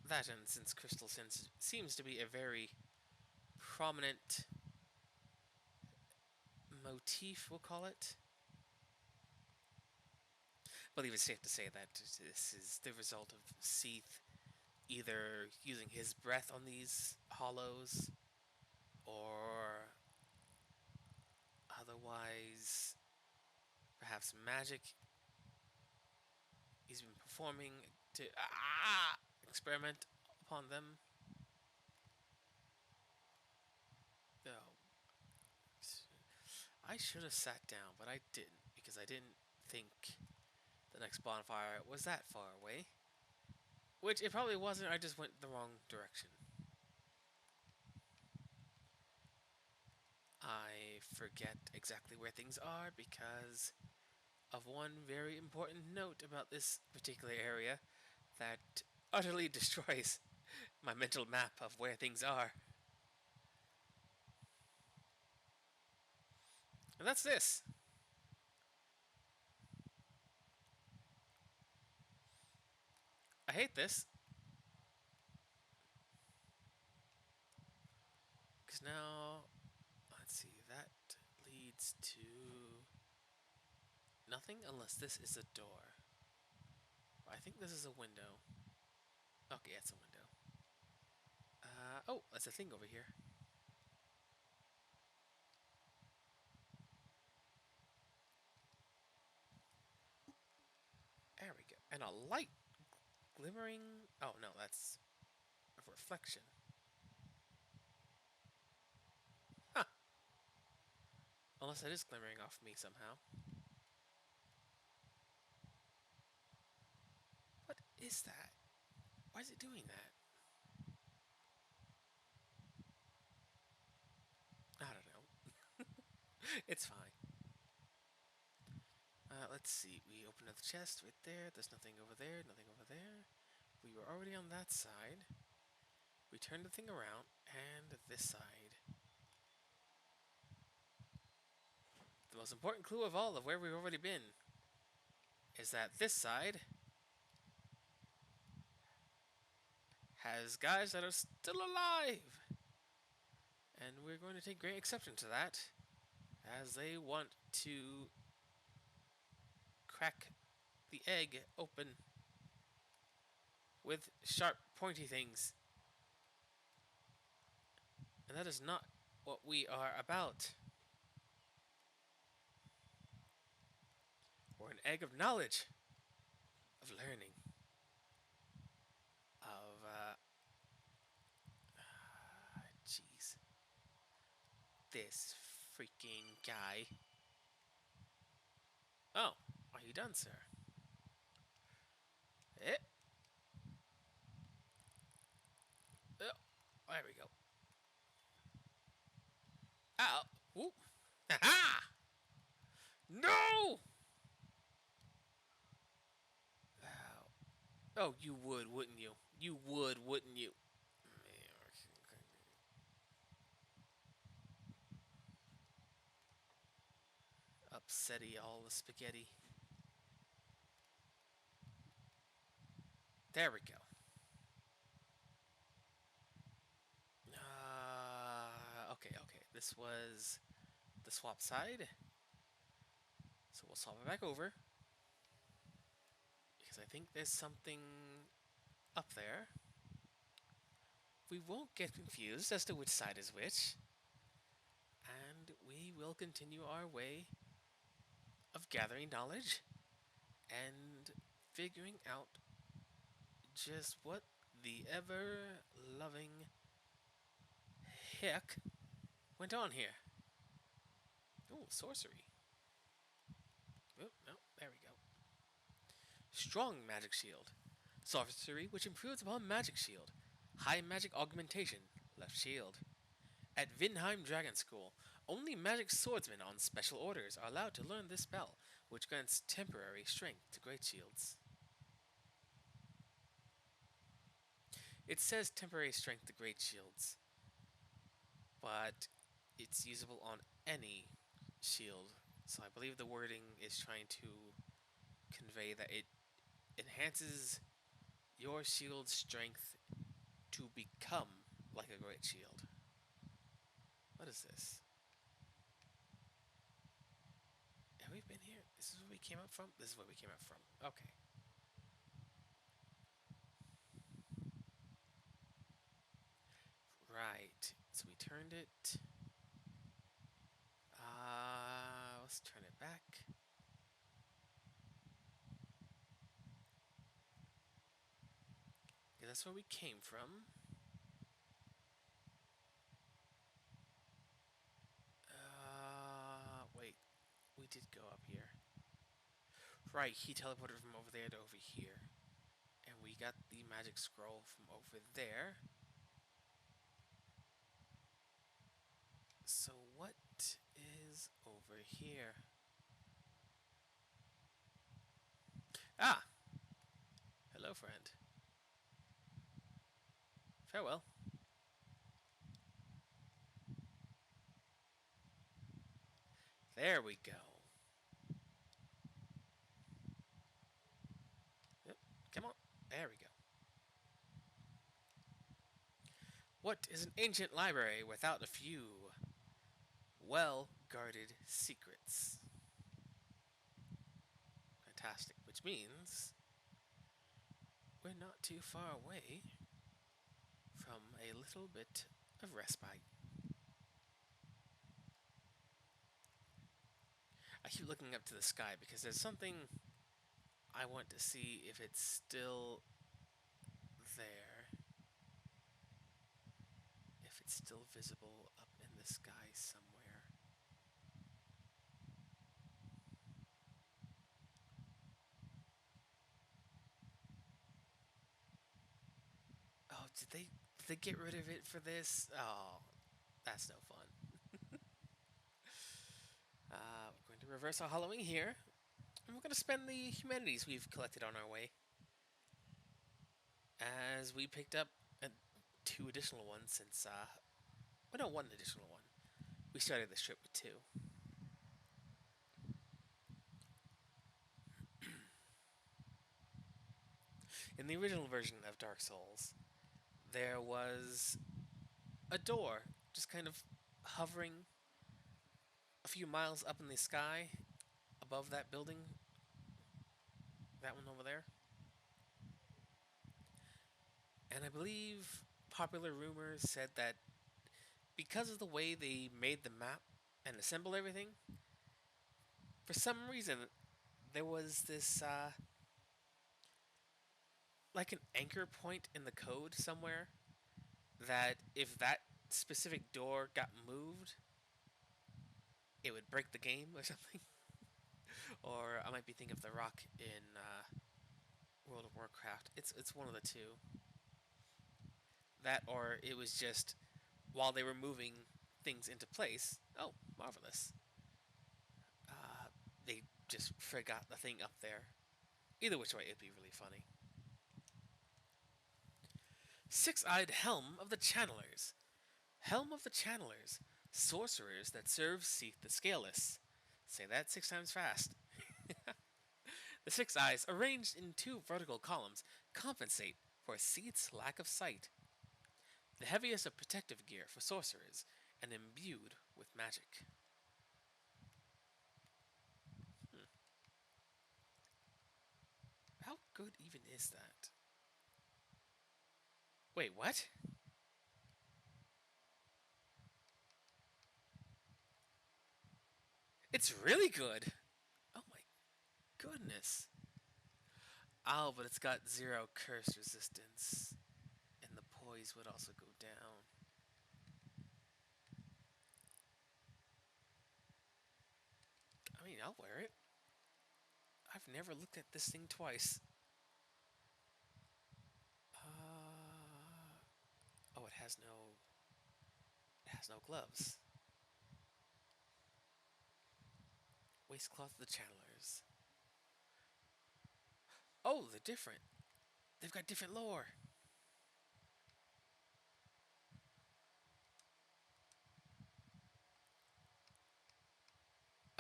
Speaker 1: That, and since crystal seems to be a very prominent motif, we'll call it, I believe it's safe to say that this is the result of Seath either using his breath on these hollows or otherwise perhaps magic he's been performing to experiment upon them. Oh, I should have sat down, but I didn't because I didn't think the next bonfire was that far away. Which it probably wasn't, I just went the wrong direction. I forget exactly where things are because of one very important note about this particular area that utterly destroys my mental map of where things are. And that's this. I hate this. Because now, let's see, that leads to nothing unless this is a door. I think this is a window. Okay, it's a window. Oh, there's a thing over here. There we go. And a light glimmering. Oh, no, that's a reflection. Huh. Unless it is glimmering off me somehow. What is that? Why is it doing that? I don't know. It's fine. Let's see. We open up the chest right there. There's nothing over there. Nothing over there. We were already on that side. We turned the thing around, and this side. The most important clue of all of where we've already been is that this side has guys that are still alive. And we're going to take great exception to that, as they want to crack the egg open with sharp, pointy things. And that is not what we are about. We're an egg of knowledge, of learning, of, jeez. This freaking guy. Oh, are you done, sir? Eh? Oh, there we go. Ow. Whoop. Ha! No! Ow. Oh, you would, wouldn't you? You would, wouldn't you? Upsetty all the spaghetti. There we go. Okay. This was the swap side. So we'll swap it back over. Because I think there's something up there. We won't get confused as to which side is which. And we will continue our way of gathering knowledge and figuring out just what the ever-loving heck went on here. Ooh, sorcery. Oh, no, there we go. Strong magic shield. Sorcery which improves upon magic shield. High magic augmentation. Left shield. At Vinheim Dragon School, only magic swordsmen on special orders are allowed to learn this spell, which grants temporary strength to great shields. It says temporary strength to great shields, but it's usable on any shield. So I believe the wording is trying to convey that it enhances your shield's strength to become like a great shield. What is this? Have we been here? This is where we came up from? This is where we came up from. Okay. Right. So we turned it. Let's turn it back. Okay, that's where we came from. Wait. We did go up here. Right, he teleported from over there to over here. And we got the magic scroll from over there. So what is over here? Ah! Hello, friend. Farewell. There we go. Yep, come on. There we go. What is an ancient library without a few well-guarded secrets? Fantastic, which means we're not too far away from a little bit of respite. I keep looking up to the sky because there's something I want to see if it's still there. If it's still visible up in the sky somewhere. Oh, did they get rid of it for this? Oh, that's no fun. We're going to reverse our hollowing here, and we're going to spend the humanities we've collected on our way. As we picked up two additional ones since, well, no, one additional one. We started this trip with two. In the original version of Dark Souls, there was a door just kind of hovering a few miles up in the sky above that building. That one over there. And I believe popular rumors said that because of the way they made the map and assembled everything, for some reason, there was this, like an anchor point in the code somewhere that if that specific door got moved, it would break the game or something. Or I might be thinking of the rock in World of Warcraft. It's one of the two. That or it was just while they were moving things into place. Oh, marvelous. Uh, they just forgot the thing up there. Either which way, it'd be really funny. Six-eyed Helm of the Channelers. Helm of the Channelers. Sorcerers that serve Seath the Scaleless. Say that 6 times fast. The six eyes, arranged in two vertical columns, compensate for Seath's lack of sight. The heaviest of protective gear for sorcerers, and imbued with magic. How good even is that? Wait, what? It's really good! Oh my goodness. Oh, but it's got 0 curse resistance. And the poise would also go down. I mean, I'll wear it. I've never looked at this thing twice. Oh, it has no... It has no gloves. Waistcloth of the Channelers. Oh, they're different. They've got different lore.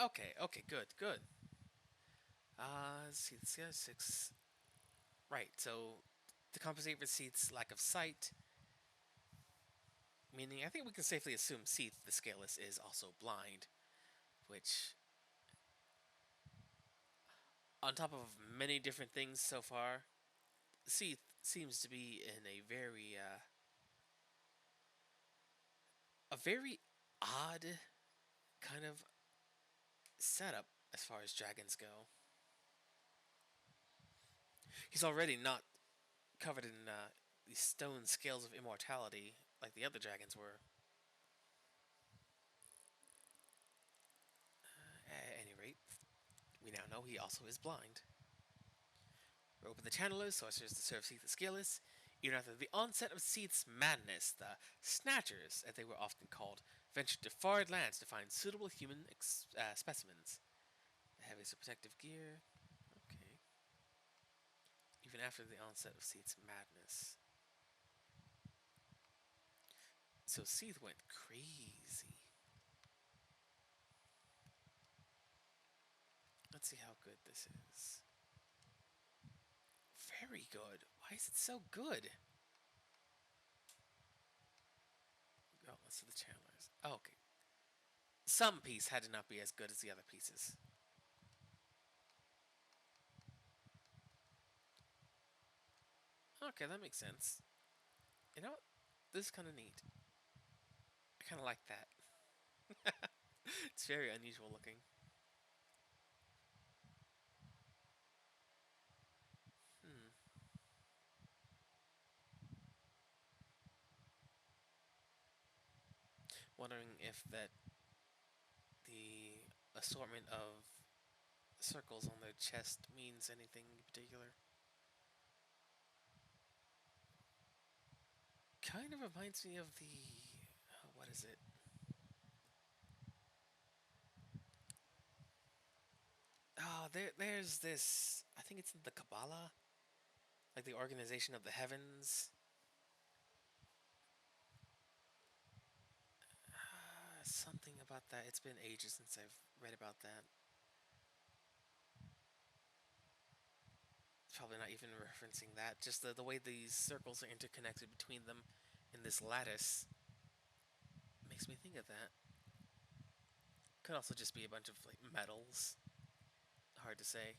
Speaker 1: Okay, good. Let's see, let's get 6. Right, so To compensate for Seath's lack of sight, meaning I think we can safely assume Seath, the Scaleless, is also blind, which, on top of many different things so far, Seath seems to be in a very odd kind of setup as far as dragons go. He's already not covered in these stone scales of immortality like the other dragons were. At any rate, we now know he also is blind. Rope of the Channelers, sorcerers to serve Seath the Scaleless. Even after the onset of Seath's madness, the Snatchers, as they were often called, ventured to far lands to find suitable human specimens. The heaviest protective gear. Okay. Even after the onset of Seath's madness. So Seath went crazy. Let's see how good this is. Very good. Why is it so good? Oh, let's see the channelers. Oh, okay. Some piece had to not be as good as the other pieces. Okay, that makes sense. You know what? This is kind of neat. I kind of like that. It's very unusual looking. Hmm. Wondering if that the assortment of circles on their chest means anything in particular. Kind of reminds me of the what is it? Oh, there's this. I think it's in the Kabbalah, like the organization of the heavens. Something about that. It's been ages since I've read about that. Probably not even referencing that. Just the way these circles are interconnected between them in this lattice makes me think of that. Could also just be a bunch of like metals. Hard to say.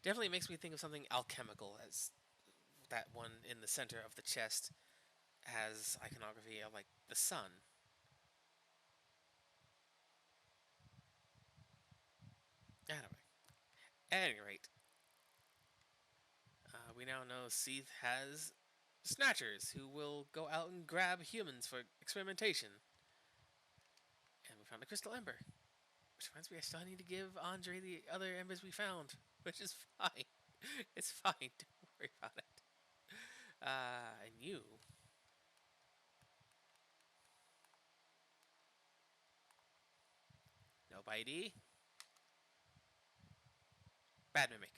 Speaker 1: Definitely makes me think of something alchemical, as that one in the center of the chest has iconography of like the sun. Anyway, at any rate, we now know Seath has snatchers who will go out and grab humans for experimentation. And we found a crystal ember. Which reminds me, I still need to give Andre the other embers we found, which is fine. It's fine. Don't worry about it. And you. Nobody. Bad mimic.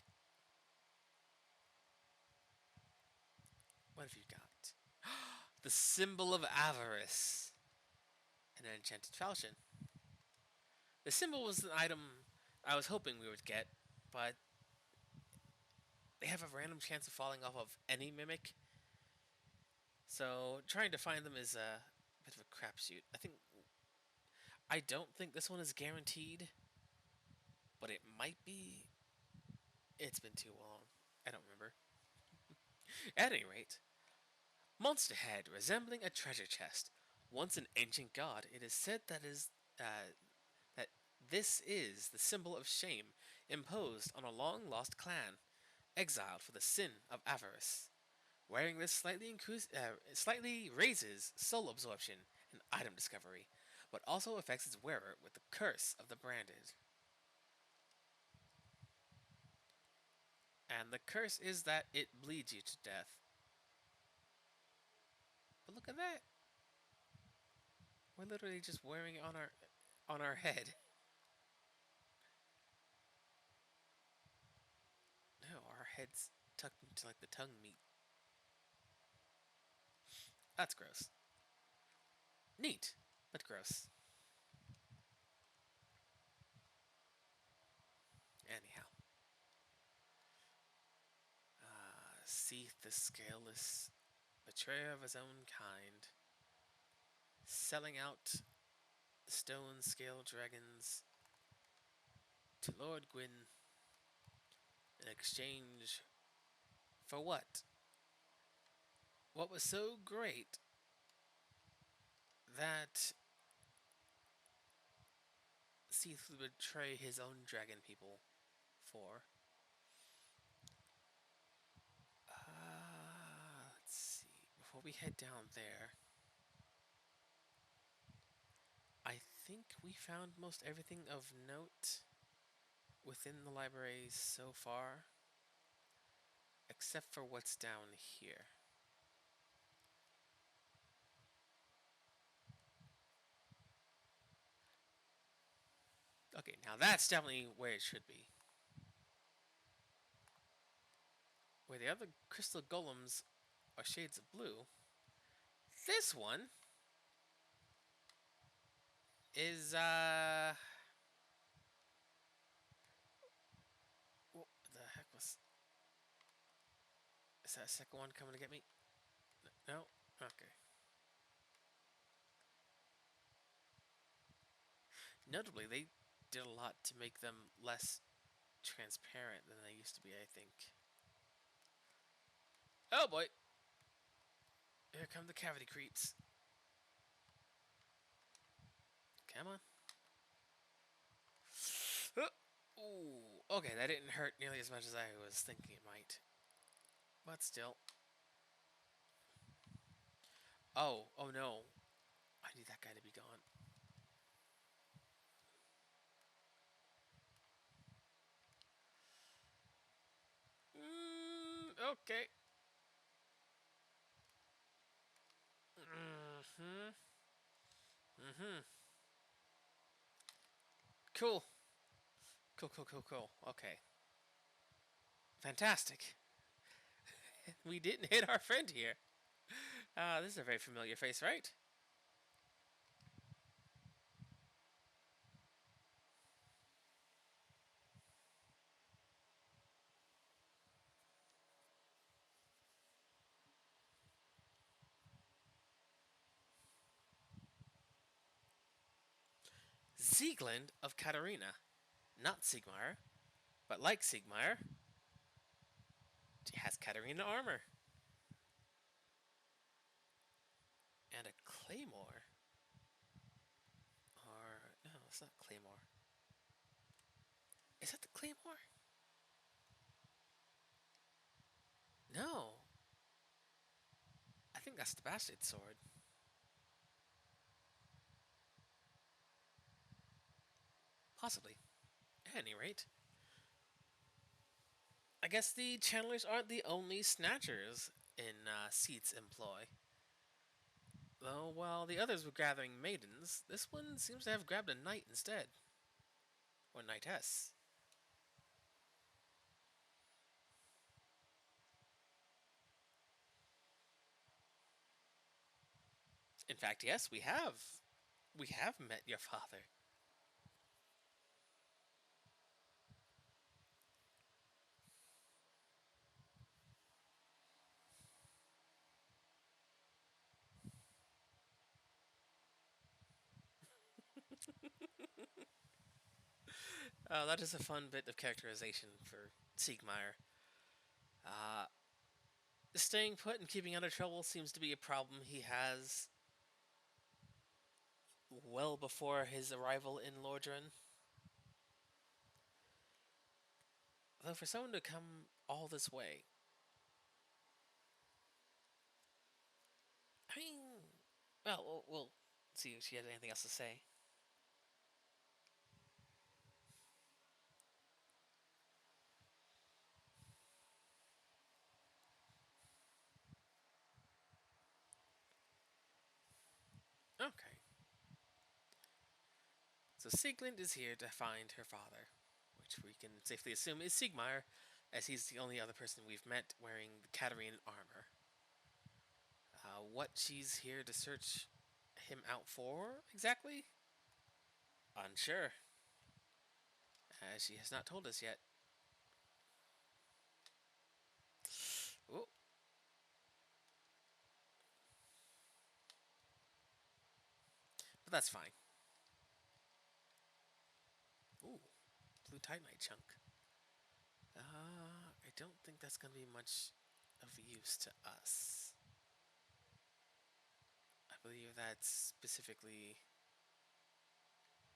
Speaker 1: What have you got? The symbol of avarice. And an enchanted falchion. The symbol was an item I was hoping we would get, but they have a random chance of falling off of any mimic. So trying to find them is a bit of a crapshoot. I don't think this one is guaranteed, but it might be. It's been too long. I don't remember. At any rate, monster head resembling a treasure chest. Once an ancient god, it is said that this is the symbol of shame imposed on a long lost clan, exiled for the sin of avarice. Wearing this slightly raises soul absorption and item discovery, but also affects its wearer with the curse of the branded. And the curse is that it bleeds you to death. But look at that. We're literally just wearing it on our head. No, our heads tucked into like the tongue meat. That's gross. Neat, but gross. Anyhow. Seath the Scaleless, betrayer of his own kind, selling out stone scale dragons to Lord Gwyn in exchange for what? What was so great that Seath would betray his own dragon people for? Let's see. Before we head down there, I think we found most everything of note within the library so far, except for what's down here. Okay, now that's definitely where it should be. Where the other crystal golems are shades of blue, this one is, what the heck was... Is that a second one coming to get me? No? Okay. Notably, they did a lot to make them less transparent than they used to be, I think. Oh boy! Here come the cavity creeps. Come on. Ooh, okay, that didn't hurt nearly as much as I was thinking it might. But still. Oh no. I need that guy to be gone. Okay. Cool. Cool. Okay. Fantastic. We didn't hit our friend here. This is a very familiar face, right? Sieglind of Katarina. Not Sigmar, but like Sigmar, she has Katarina armor. And a claymore. Or, no, it's not claymore. Is that the claymore? No. I think that's the bastard sword. Possibly. At any rate, I guess the channelers aren't the only snatchers in Seat's employ. Though while the others were gathering maidens, this one seems to have grabbed a knight instead. Or knightess. In fact, yes, we have. We have met your father. That is a fun bit of characterization for Siegmeyer. Uh, Staying put and keeping out of trouble seems to be a problem he has well before his arrival in Lordran. Though for someone to come all this way, I mean, well, we'll see if she has anything else to say. Okay. So Sieglind is here to find her father, which we can safely assume is Siegmeyer, as he's the only other person we've met wearing the Katarine armor. What she's here to search him out for, exactly? Unsure, as she has not told us yet. Ooh, that's fine. Ooh, blue titanite chunk. I don't think that's gonna be much of use to us. I believe that's specifically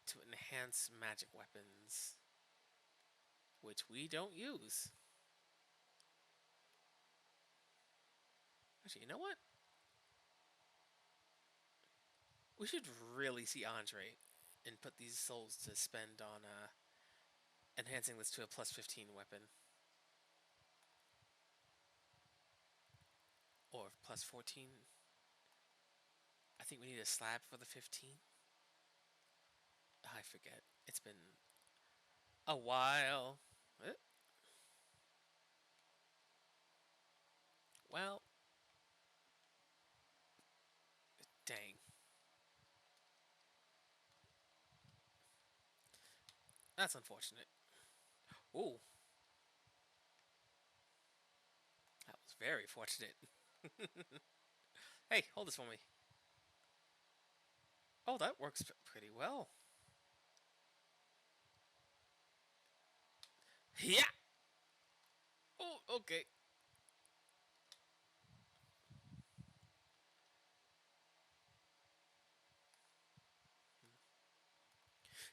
Speaker 1: to enhance magic weapons, which we don't use. Actually, you know what? We should really see Andre and put these souls to spend on enhancing this to a plus 15 weapon. Or plus 14. I think we need a slab for the 15. I forget. It's been a while. Well, dang. That's unfortunate. Ooh, that was very fortunate. Hey, hold this for me. Oh, that works pretty well. Yeah! Oh, okay.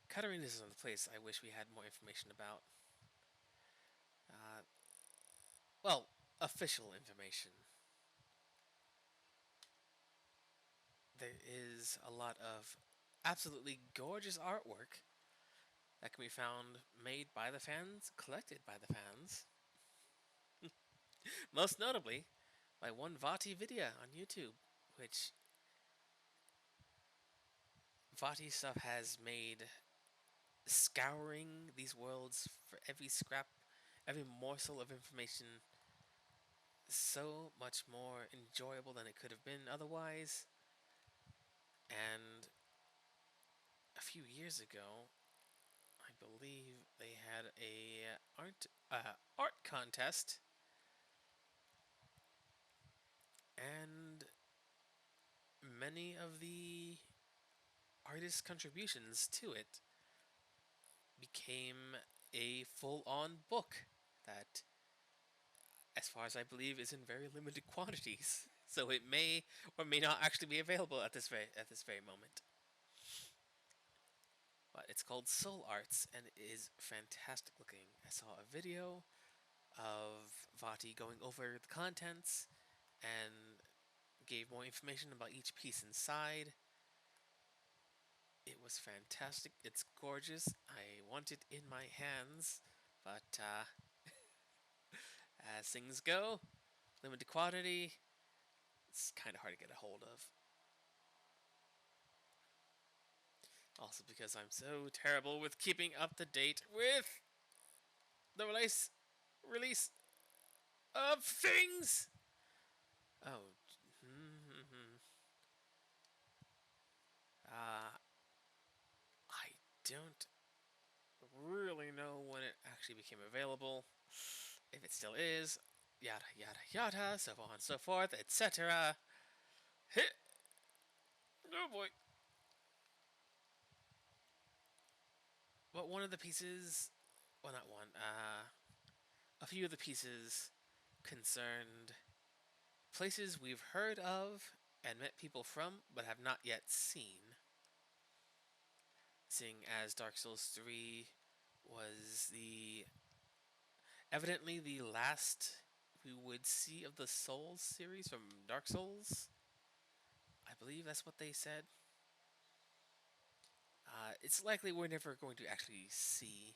Speaker 1: Katarina is another place I wish we had more information about. Uh, well, official information. There is a lot of absolutely gorgeous artwork that can be found made by the fans, collected by the fans. Most notably, by one Vati video on YouTube, which Vati stuff has made scouring these worlds for every scrap, every morsel of information so much more enjoyable than it could have been otherwise. And a few years ago, I believe they had a art contest, and many of the artists' contributions to it became a full-on book that, as far as I believe, is in very limited quantities. So it may or may not actually be available at this very moment. But it's called Soul Arts, and it is fantastic looking. I saw a video of Vati going over the contents and gave more information about each piece inside. It was fantastic. It's gorgeous. I want it in my hands, but as things go, limited quantity, it's kind of hard to get a hold of. Also because I'm so terrible with keeping up to date with the release of things. Oh, I don't really know when it actually became available. If it still is, yada yada yada, so on and so forth, etc. Oh boy. But one of the pieces, well, not one, a few of the pieces concerned places we've heard of and met people from, but have not yet seen. Seeing as Dark Souls 3 was evidently the last we would see of the Souls series from Dark Souls. I believe that's what they said. It's likely we're never going to actually see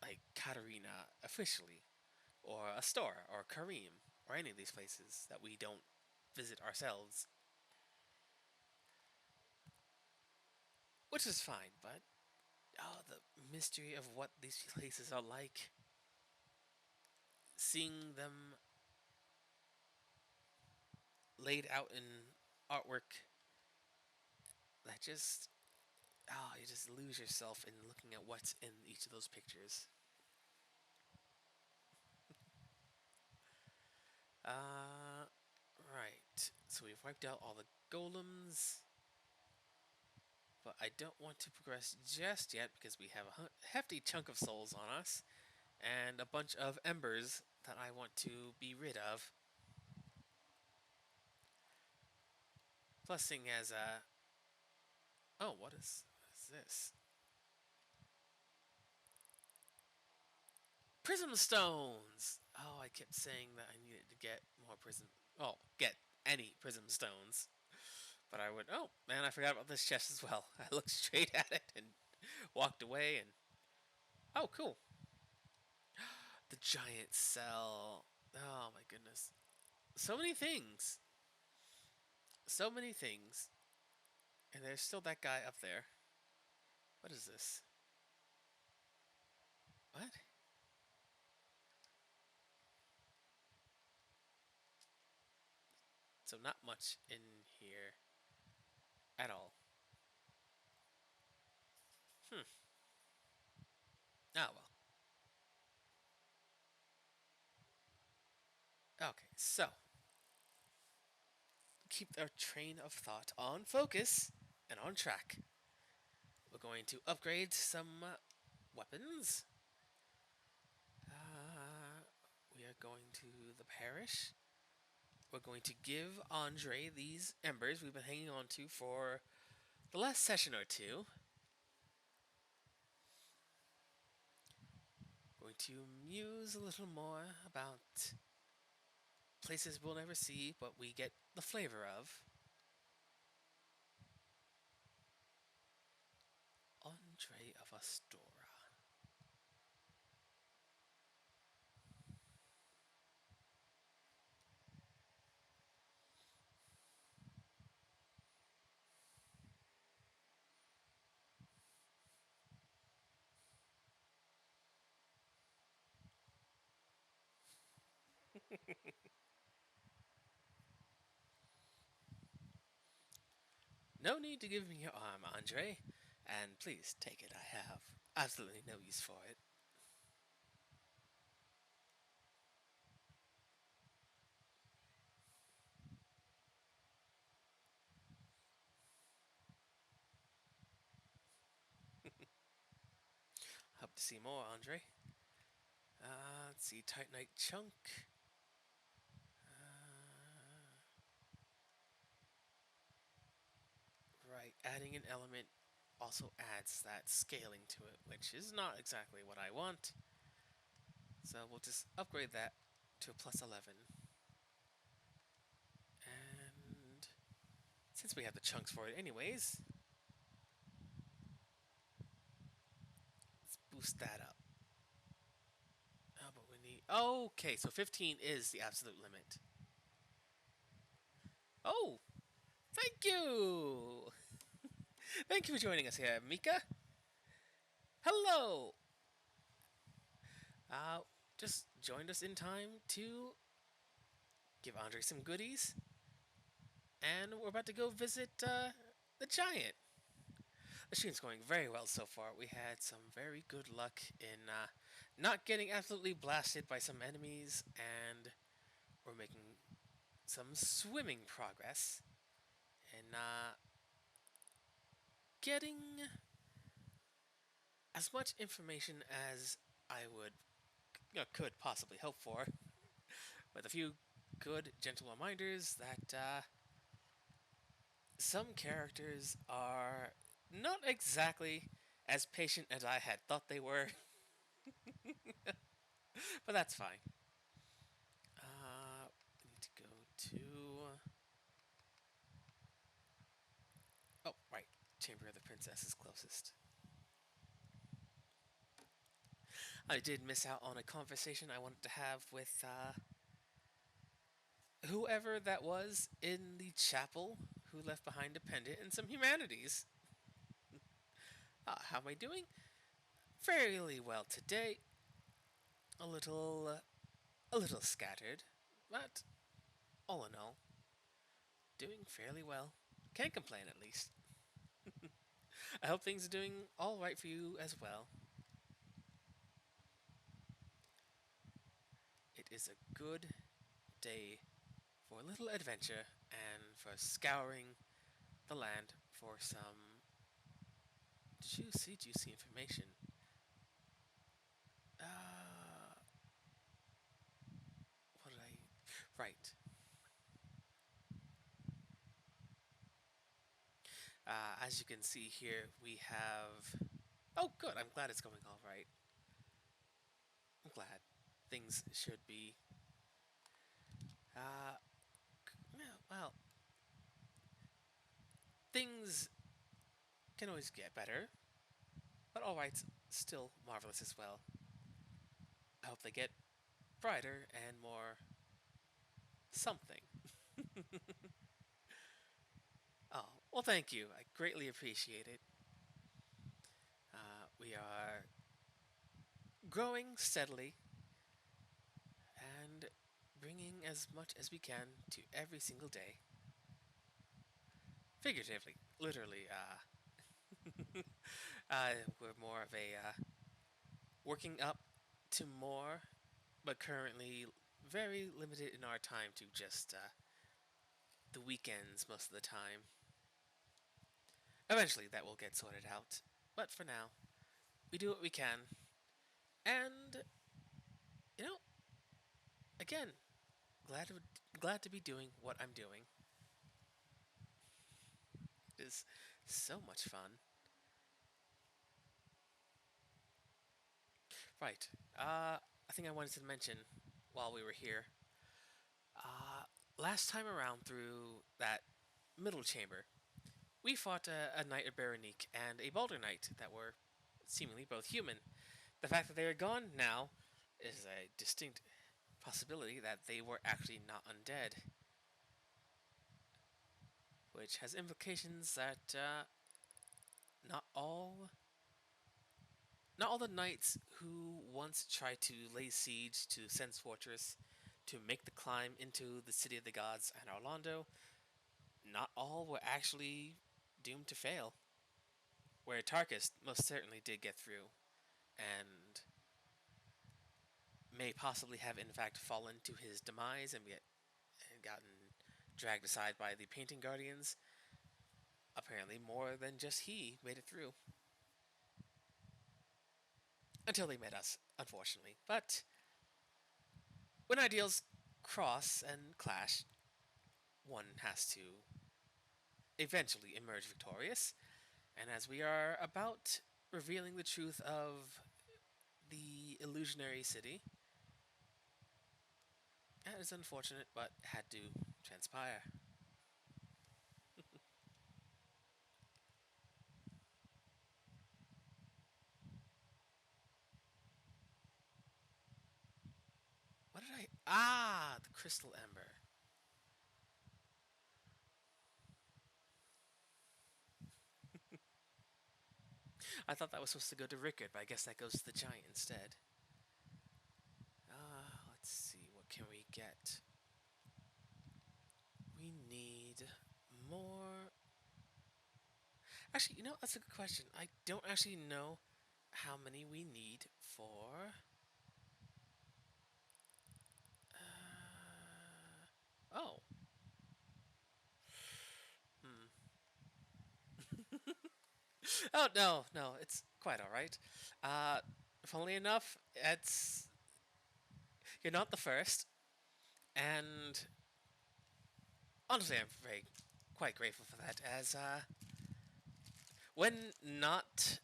Speaker 1: like Katarina officially, or a store, or Kareem, or any of these places that we don't visit ourselves. Which is fine, but oh, the mystery of what these places are like. Seeing them laid out in artwork that just, oh, you just lose yourself in looking at what's in each of those pictures. Right. So we've wiped out all the golems. But I don't want to progress just yet because we have a hefty chunk of souls on us and a bunch of embers that I want to be rid of. Plus, seeing as oh, what is this? Prism stones. Oh, I kept saying that I needed to get more prism. Oh, get any prism stones. But I would. Oh man, I forgot about this chest as well. I looked straight at it and walked away. And oh, cool. The giant cell. Oh my goodness. So many things. So many things. And there's still that guy up there. What is this? What? So not much in here at all. Hmm. Oh well. Okay, so keep our train of thought on focus and on track. We're going to upgrade some weapons. We are going to the parish. We're going to give Andre these embers we've been hanging on to for the last session or two. Going to muse a little more about places we'll never see, but we get the flavor of. Andre of Astora. No need to give me your arm, Andre. And please take it, I have absolutely no use for it. Hope to see more, Andre. Let's see, Titanite Chunk. Right, adding an element also adds that scaling to it, which is not exactly what I want. So we'll just upgrade that to a plus 11. And since we have the chunks for it anyways, let's boost that up. Oh, but we need... Okay, so 15 is the absolute limit. Oh, thank you! Thank you for joining us here, Mika. Hello! Uh, just joined us in time to give Andre some goodies. And we're about to go visit the giant. The stream's going very well so far. We had some very good luck in not getting absolutely blasted by some enemies, and we're making some swimming progress and getting as much information as I would could possibly hope for, with a few good gentle reminders that some characters are not exactly as patient as I had thought they were, but that's fine. We need to go to... Oh, right. Chamber of the Princess is closest. I did miss out on a conversation I wanted to have with whoever that was in the chapel who left behind a pendant and some humanities. How am I doing? Fairly well today. A little scattered, but all in all, doing fairly well. Can't complain, at least. I hope things are doing all right for you as well. It is a good day for a little adventure and for scouring the land for some juicy information. Uh, what did I? Right. As you can see here, we have. Oh, good. I'm glad it's going all right. I'm glad. Things should be. Uh, yeah, well, things can always get better, but all right's still marvelous as well. I hope they get brighter and more something. Oh, well, thank you. I greatly appreciate it. We are growing steadily and bringing as much as we can to every single day. Figuratively, literally, we're more of a working up to more, but currently very limited in our time to just the weekends most of the time. Eventually, that will get sorted out, but for now, we do what we can, and you know, again, glad to, glad to be doing what I'm doing. It is so much fun. Right. I think I wanted to mention while we were here. Uh, Last time around through that middle chamber, we fought a knight of Berenique and a Balder knight that were seemingly both human. The fact that they are gone now is a distinct possibility that they were actually not undead, which has implications that not all not all the knights who once tried to lay siege to Sen's fortress to make the climb into the city of the gods and Orlando, not all were actually doomed to fail. Where Tarkus most certainly did get through, and may possibly have in fact fallen to his demise and gotten dragged aside by the painting guardians. Apparently, more than just he made it through. Until they met us, unfortunately. But when ideals cross and clash, one has to eventually emerge victorious. And as we are about revealing the truth of the illusionary city, that is unfortunate, but had to transpire. What did I. Ah! The Crystal Ember. I thought that was supposed to go to Rickard, but I guess that goes to the giant instead. Let's see. What can we get? We need more. Actually, that's a good question. I don't actually know how many we need for. Oh. Hmm. Oh, no, no, it's quite alright. Funnily enough, it's. You're not the first, and honestly, I'm quite grateful for that, as, when not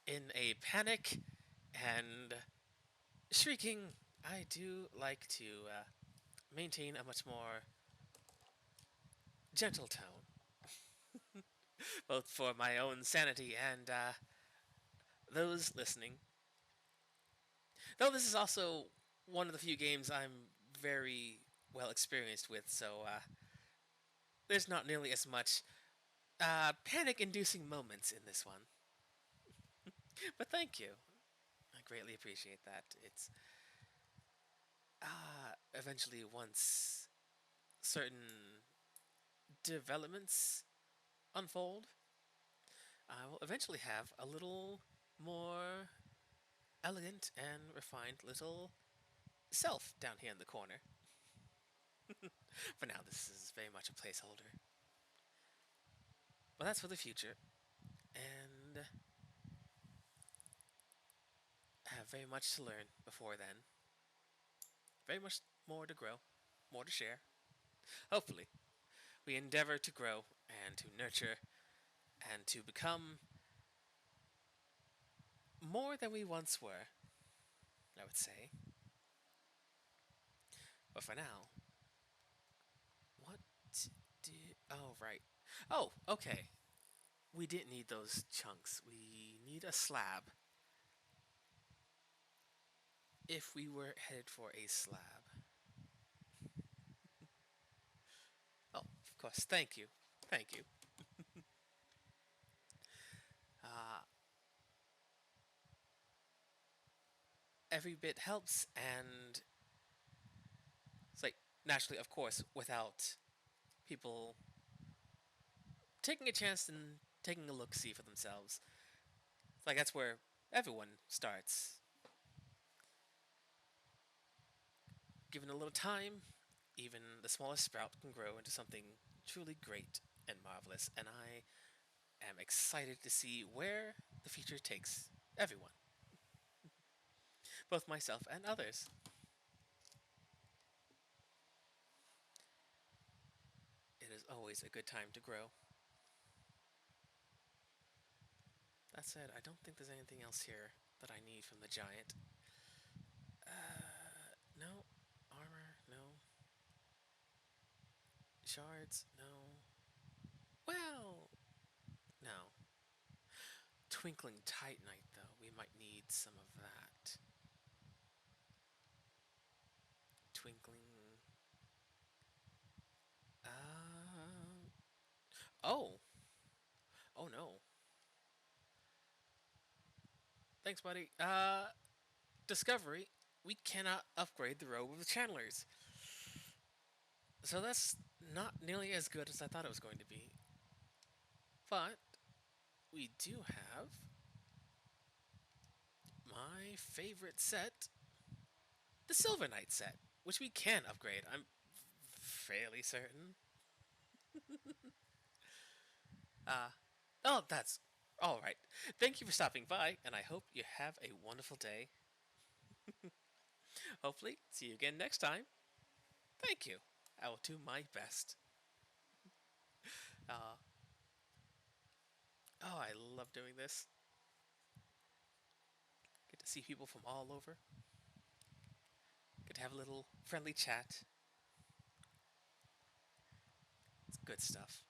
Speaker 1: in a panic and shrieking, I do like to maintain a much more gentle tone, both for my own sanity and those listening. Though this is also one of the few games I'm very well experienced with, so there's not nearly as much panic inducing moments in this one. But thank you. I greatly appreciate that. It's eventually, once certain developments unfold, I will eventually have a little more elegant and refined little self down here in the corner. For now, this is very much a placeholder. But that's for the future. And have very much to learn before then. Very much more to grow, more to share. Hopefully, we endeavor to grow and to nurture and to become more than we once were, I would say. But for now, what did. Oh, right. Oh, okay. We didn't need those chunks. We need a slab if we were headed for a slab. Oh, of course. Thank you. Thank you. Uh, every bit helps, and it's like, naturally, of course, without people taking a chance and taking a look see for themselves. It's like that's where everyone starts. Given a little time, even the smallest sprout can grow into something truly great and marvelous, and I am excited to see where the future takes everyone, both myself and others. It is always a good time to grow. That said, I don't think there's anything else here that I need from the giant. No. Armor, no. Shards, no. Well, no. Twinkling Titanite, though. We might need some of that. Twinkling. Um. Oh. Oh no. Thanks, buddy. Discovery. We cannot upgrade the robe of the channelers. So that's not nearly as good as I thought it was going to be. But we do have my favorite set, the Silver Knight set, which we can upgrade. I'm fairly certain. Uh, oh, that's all right. Thank you for stopping by, and I hope you have a wonderful day. Hopefully, see you again next time. Thank you. I will do my best. Uh, oh, I love doing this. Get to see people from all over. Get to have a little friendly chat. It's good stuff.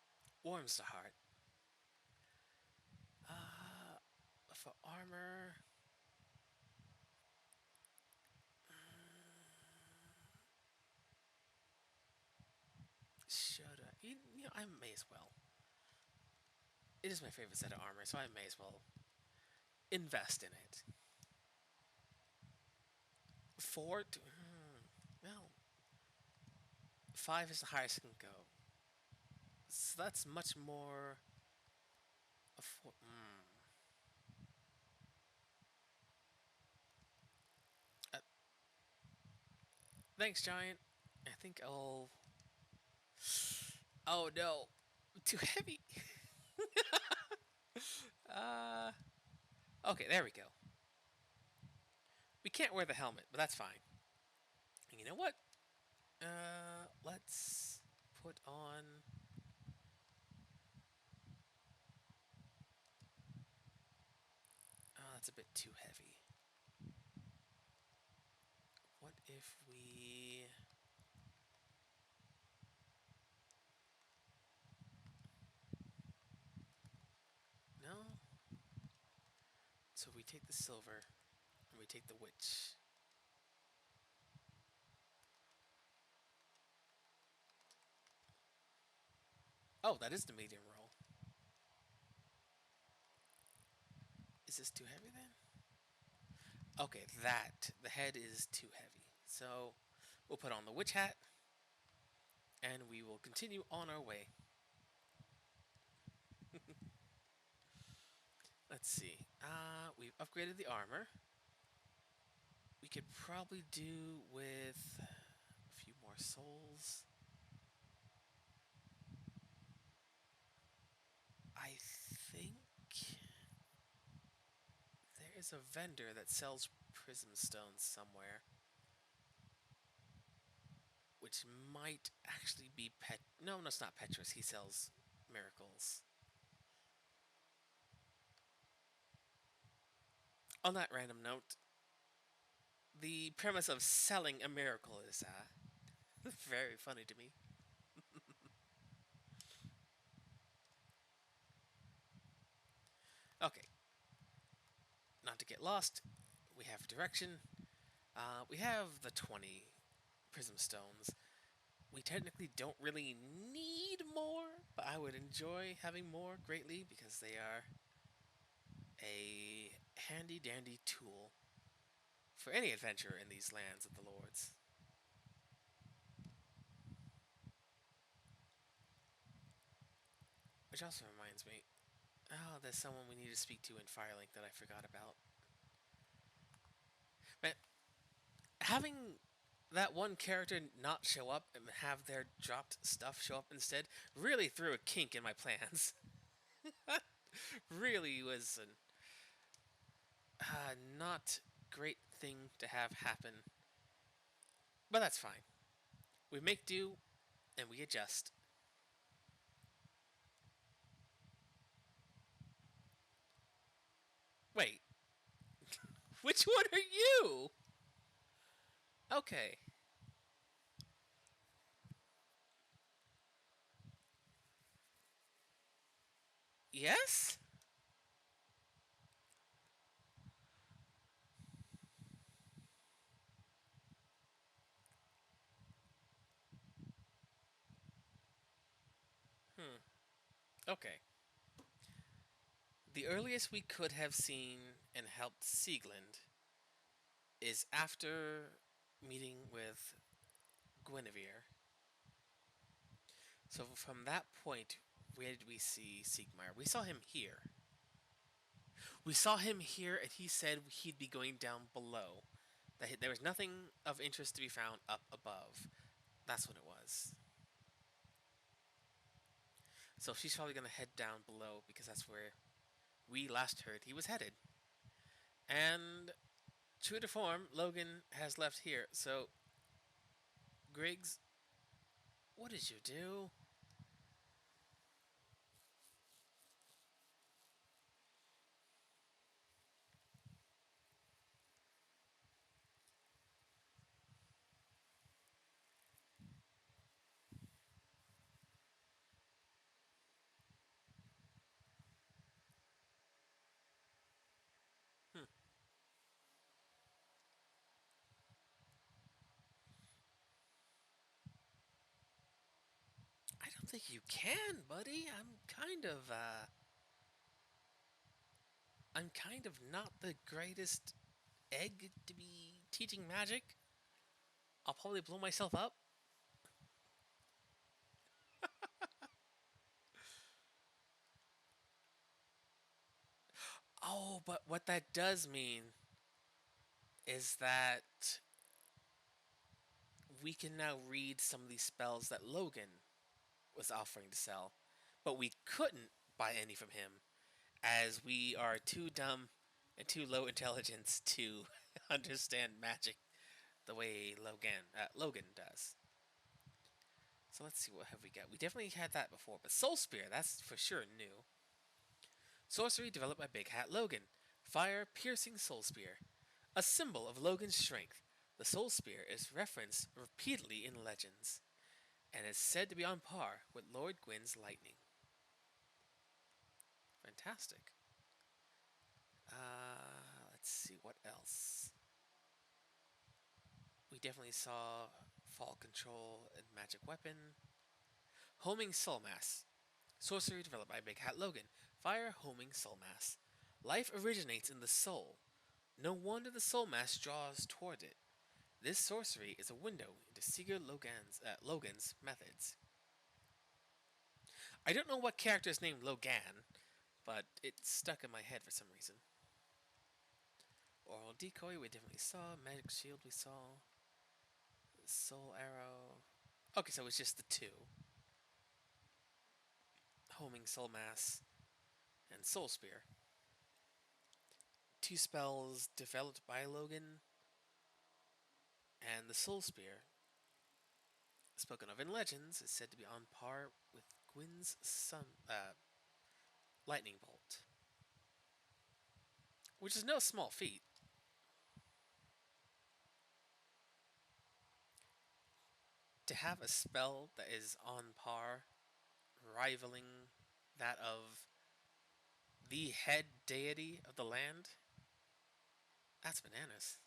Speaker 1: Warms the heart. For armor, should I? I may as well. It is my favorite set of armor, so I may as well invest in it. Four? Well, five is the highest it can go. So that's much more. Uh, thanks, Giant. I think I'll. Oh no, too heavy. Okay, there we go. We can't wear the helmet, but that's fine. And you know what? Let's put on. Oh, that's a bit too heavy. What if we... No? So we take the silver, and we take the witch. Oh, that is the medium roll. Is this too heavy then? Okay, the head is too heavy. So we'll put on the witch hat, and we will continue on our way. Let's see. We've upgraded the armor. We could probably do with a few more souls. I think there is a vendor that sells prism stones somewhere, which might actually be Pet. No, it's not Petrus. He sells miracles. On that random note, the premise of selling a miracle is very funny to me. Okay, not to get lost, we have direction. We have the 20 prism stones. We technically don't really need more, but I would enjoy having more greatly because they are a handy dandy tool for any adventure in these lands of the lords. Which also reminds me, oh, there's someone we need to speak to in Firelink that I forgot about. Man, having that one character not show up and have their dropped stuff show up instead really threw a kink in my plans. Really was an not great thing to have happen. But that's fine. We make do and we adjust. Wait, which one are you? Okay. Yes? Hmm. Okay. The earliest we could have seen and helped Sieglinde is after meeting with Guinevere. So from that point, where did we see Siegmeyer? We saw him here. We saw him here, and he said he'd be going down below. That there was nothing of interest to be found up above. That's what it was. So she's probably going to head down below because that's where we last heard he was headed. And true to form, Logan has left here. So, Griggs, what did you do? Hmm. I don't think you can, buddy. I'm kind of not the greatest egg to be teaching magic. I'll probably blow myself up. Oh, but what that does mean is that we can now read some of these spells that Logan was offering to sell, but we couldn't buy any from him as we are too dumb and too low intelligence to understand magic the way Logan does. So let's see what have we got. We definitely had that before, but Soul Spear, that's for sure new. Sorcery developed by Big Hat Logan. Fire piercing Soul Spear. A symbol of Logan's strength, the Soul Spear is referenced repeatedly in legends, and is said to be on par with Lord Gwyn's lightning. Fantastic. Let's see what else. We definitely saw Fall Control and Magic Weapon. Homing Soul Mass. Sorcery developed by Big Hat Logan. Fire Homing Soul Mass. Life originates in the soul. No wonder the Soul Mass draws toward it. This sorcery is a window into Seeger Logan's methods. I don't know what character is named Logan, but it stuck in my head for some reason. Oral Decoy we definitely saw. Magic Shield we saw. Soul Arrow. Okay, so it's just the two. Homing Soul Mass and Soul Spear. two spells developed by Logan, and the Soul Spear, spoken of in legends, is said to be on par with Gwyn's lightning bolt, which is no small feat. To have a spell that is on par, rivaling that of the head deity of the land, that's bananas.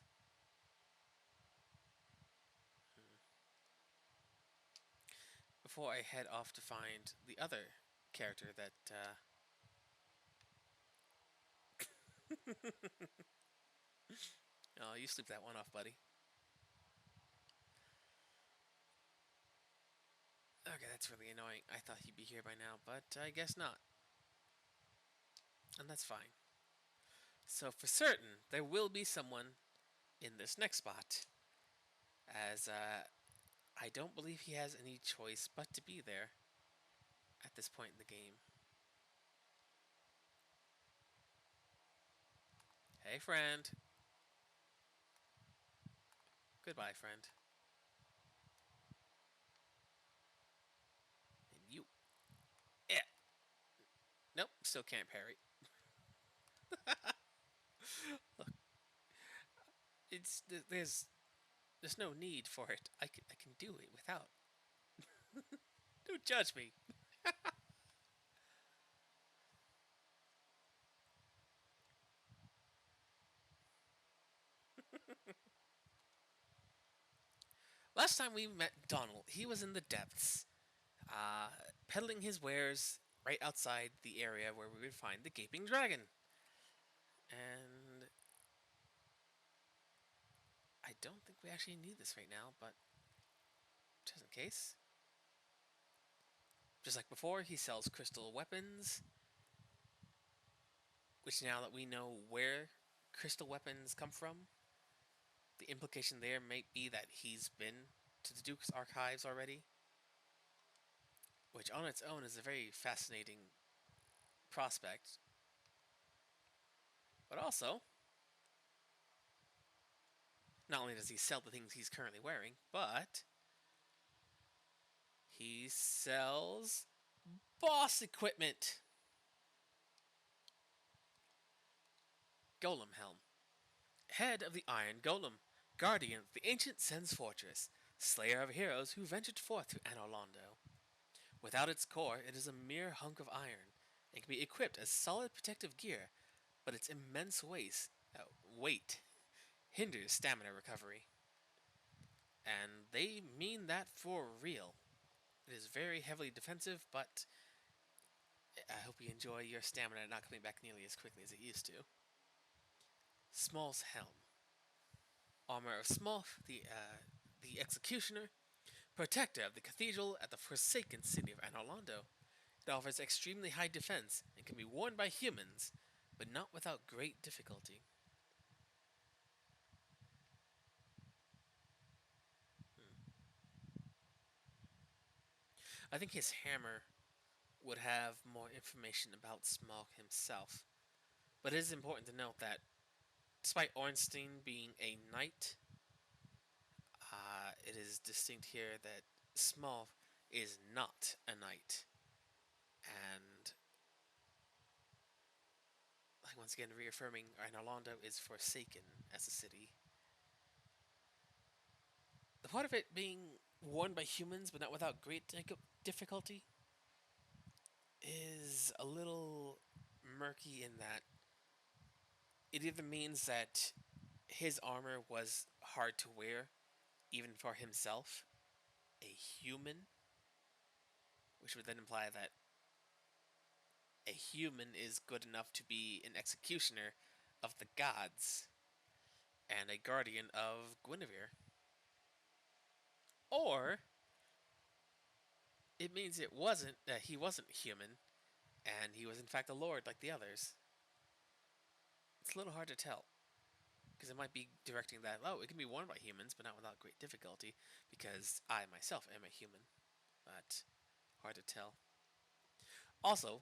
Speaker 1: Before I head off to find the other character that. Oh, you sleep that one off, buddy. Okay, that's really annoying. I thought he'd be here by now, but I guess not. And that's fine. So, for certain, there will be someone in this next spot, as I don't believe he has any choice but to be there at this point in the game. Hey, friend. Goodbye, friend. And you. Yeah. Nope, still can't parry. Look, it's there's no need for it. I can do it without. Don't judge me. Last time we met Donald, he was in the depths, uh, peddling his wares right outside the area where we would find the gaping dragon. And I don't think we actually need this right now, but just in case. Just like before, he sells crystal weapons, which now that we know where crystal weapons come from, the implication there may be that he's been to the Duke's archives already, which on its own is a very fascinating prospect. But also, not only does he sell the things he's currently wearing, but he sells boss equipment. Golem Helm. Head of the Iron Golem, guardian of the ancient Sen's fortress, slayer of heroes who ventured forth to Anor Londo. Without its core, it is a mere hunk of iron, and can be equipped as solid protective gear, but its immense weight hinders stamina recovery. And they mean that for real. It is very heavily defensive, but I hope you enjoy your stamina not coming back nearly as quickly as it used to. Small's Helm. Armor of Small, the Executioner, protector of the cathedral at the forsaken city of Anor Londo. It offers extremely high defense and can be worn by humans, but not without great difficulty. I think his hammer would have more information about Smaug himself, but it is important to note that despite Ornstein being a knight, it is distinct here that Smaug is not a knight. And like once again reaffirming Anor Londo is forsaken as a city. The part of it being worn by humans but not without great difficulty is a little murky in that it either means that his armor was hard to wear, even for himself, a human, which would then imply that a human is good enough to be an executioner of the gods and a guardian of Guinevere. Or it means it wasn't that he wasn't human, and he was in fact a lord like the others. It's a little hard to tell, because it might be directing that, oh, it can be worn by humans, but not without great difficulty, because I myself am a human. But hard to tell. Also,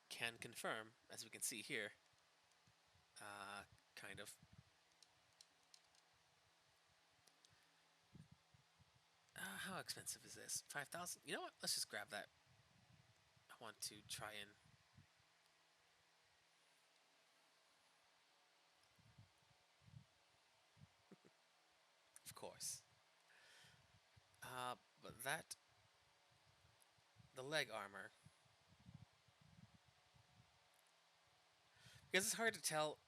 Speaker 1: can confirm, as we can see here, kind of. How expensive is this? 5,000? You know what? Let's just grab that. I want to try and. Of course. But that. The leg armor. Because it's hard to tell,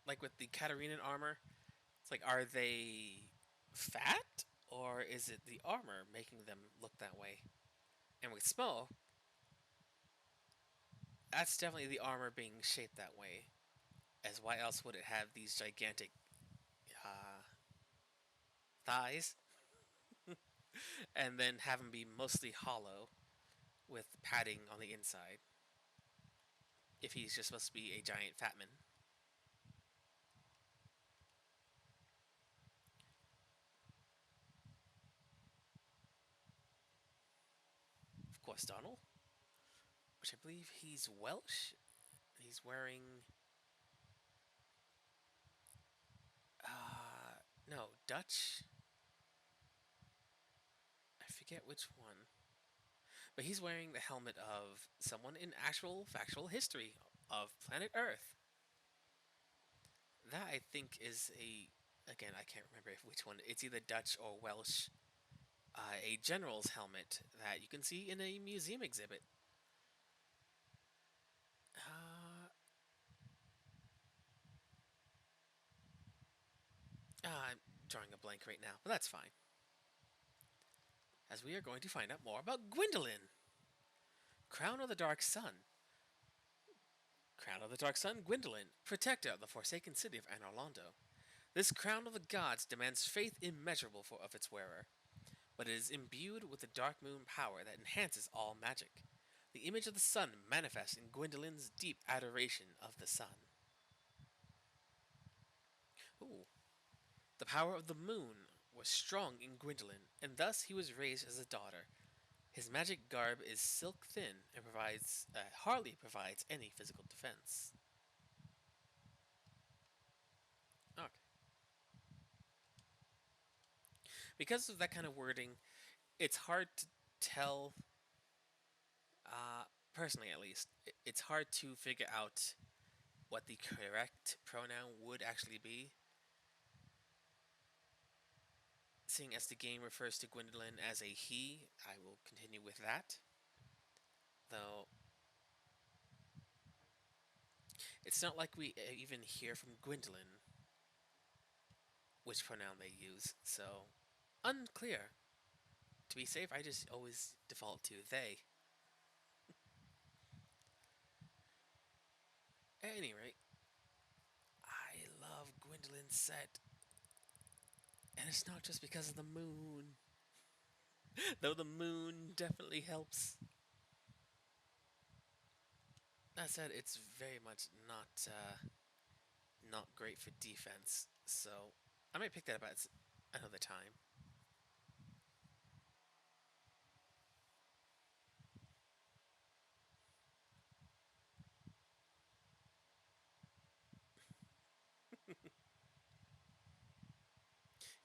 Speaker 1: like with the Katarina armor, it's like, are they fat? Or is it the armor making them look that way? And with Smo, that's definitely the armor being shaped that way. As why else would it have these gigantic uh, thighs and then have them be mostly hollow with padding on the inside? If he's just supposed to be a giant fatman. Of course, Donald, which I believe he's Welsh. He's wearing. No, Dutch. I forget which one. But he's wearing the helmet of someone in actual factual history of planet Earth. That I think is a. Again, I can't remember which one. It's either Dutch or Welsh. A general's helmet that you can see in a museum exhibit. Uh, I'm drawing a blank right now, but that's fine. As we are going to find out more about Gwendolyn, Crown of the Dark Sun. Crown of the Dark Sun, Gwendolyn, protector of the forsaken city of Anorlando. This crown of the gods demands faith immeasurable of its wearer, but it is imbued with the dark moon power that enhances all magic. The image of the sun manifests in Gwendolyn's deep adoration of the sun. Ooh. The power of the moon was strong in Gwendolyn, and thus he was raised as a daughter. His magic garb is silk thin and hardly provides any physical defense. Okay. Because of that kind of wording, it's hard to tell. Personally, at least, it's hard to figure out what the correct pronoun would actually be. Seeing as the game refers to Gwendolyn as a he, I will continue with that. Though, it's not like we even hear from Gwendolyn which pronoun they use, so unclear. To be safe, I just always default to they. At any rate, I love Gwendolyn's set, and it's not just because of the moon. Though the moon definitely helps. That said, it's very much not great for defense, so I might pick that up at another time.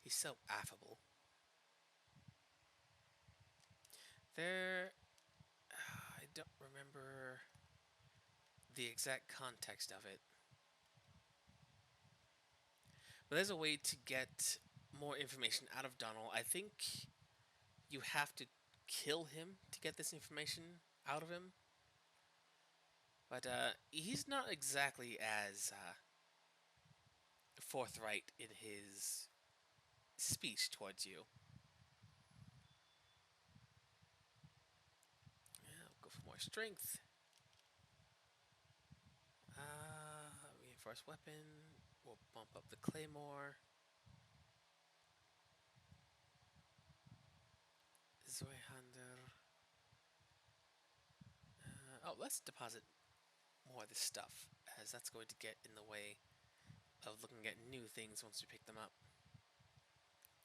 Speaker 1: He's so affable. There, I don't remember the exact context of it, but there's a way to get more information out of Donald. I think you have to kill him to get this information out of him. But he's not exactly as forthright in his speech towards you. Yeah, I'll go for more strength. Reinforced weapon. We'll bump up the claymore. Zweihander. Let's deposit more of this stuff, as that's going to get in the way of looking at new things once we pick them up.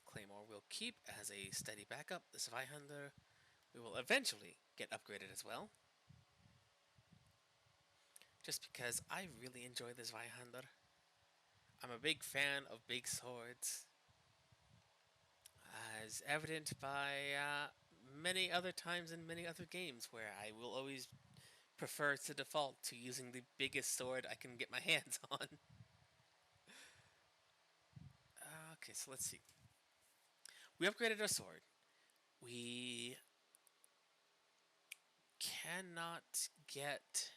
Speaker 1: Claymore we'll keep as a steady backup. The Zweihander we will eventually get upgraded as well. Just because I really enjoy the Zweihander. I'm a big fan of big swords, as evident by many other times in many other games where I will always prefer to default to using the biggest sword I can get my hands on. Okay, so let's see. We upgraded our sword. We cannot get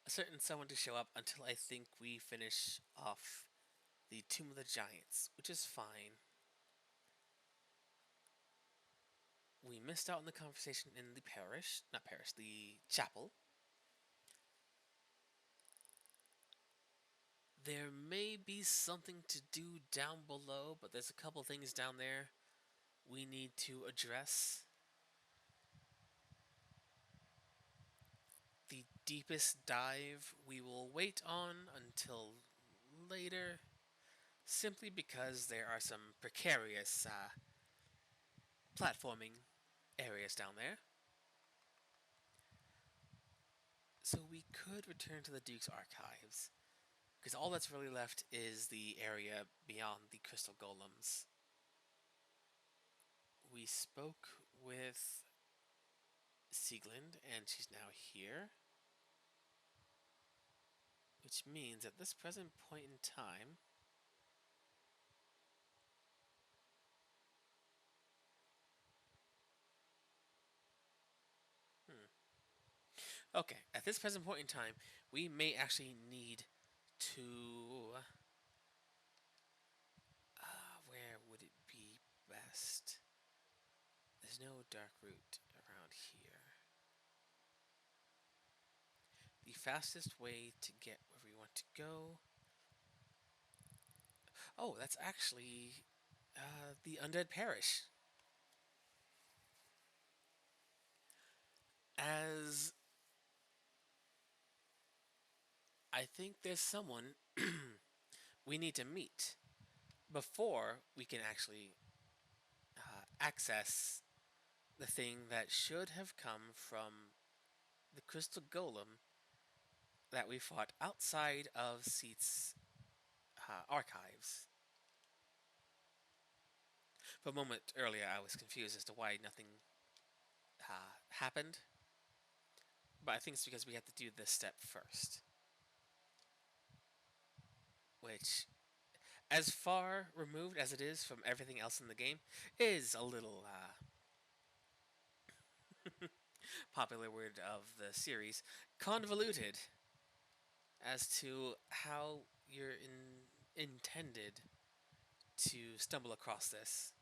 Speaker 1: a certain someone to show up until I think we finish off the Tomb of the Giants, which is fine. We missed out on the conversation in the parish, not parish, the chapel. There may be something to do down below, but there's a couple things down there we need to address. The deepest dive we will wait on until later, simply because there are some precarious platforming areas down there. So we could return to the Duke's archives, because all that's really left is the area beyond the crystal golems. We spoke with Sieglind, and she's now here. Which means at this present point in time, okay, at this present point in time, we may actually need to. Where would it be best? There's no dark route around here. The fastest way to get where we want to go. Oh, that's actually the Undead Parish. As I think there's someone we need to meet before we can actually access the thing that should have come from the crystal golem that we fought outside of Seat's archives. For a moment earlier, I was confused as to why nothing happened, but I think it's because we have to do this step first. Which, as far removed as it is from everything else in the game, is a little popular word of the series, convoluted as to how you're intended to stumble across this.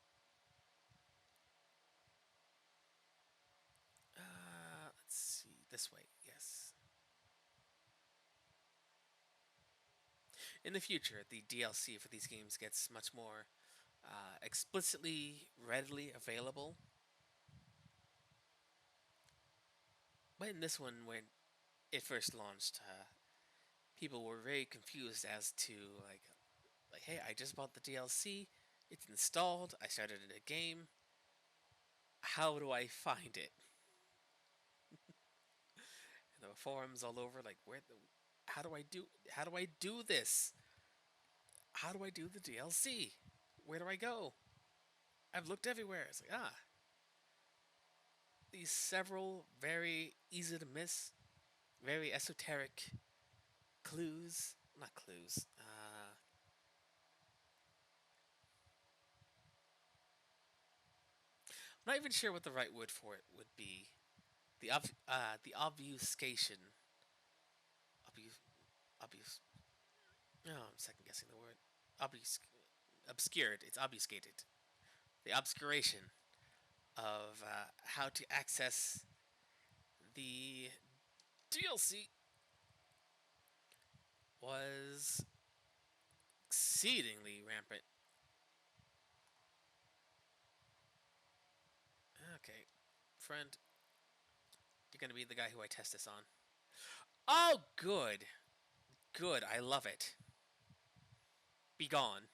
Speaker 1: Let's see. This way, yes. In the future, the DLC for these games gets much more explicitly, readily available. But in this one, when it first launched, people were very confused as to like, hey, I just bought the DLC. It's installed. I started a game. How do I find it? And there were forums all over, like, how do I do this? How do I do the DLC? Where do I go? I've looked everywhere. It's like, these several very easy to miss, very esoteric clues. Not clues. I'm not even sure what the right word for it would be. The obfuscation. Obfus. Obfus. No, I'm second guessing the word. Obscured. It's obfuscated. The obscuration of how to access the DLC was exceedingly rampant. Okay, friend, you're gonna be the guy who I test this on. Oh, good. Good, I love it. Be gone.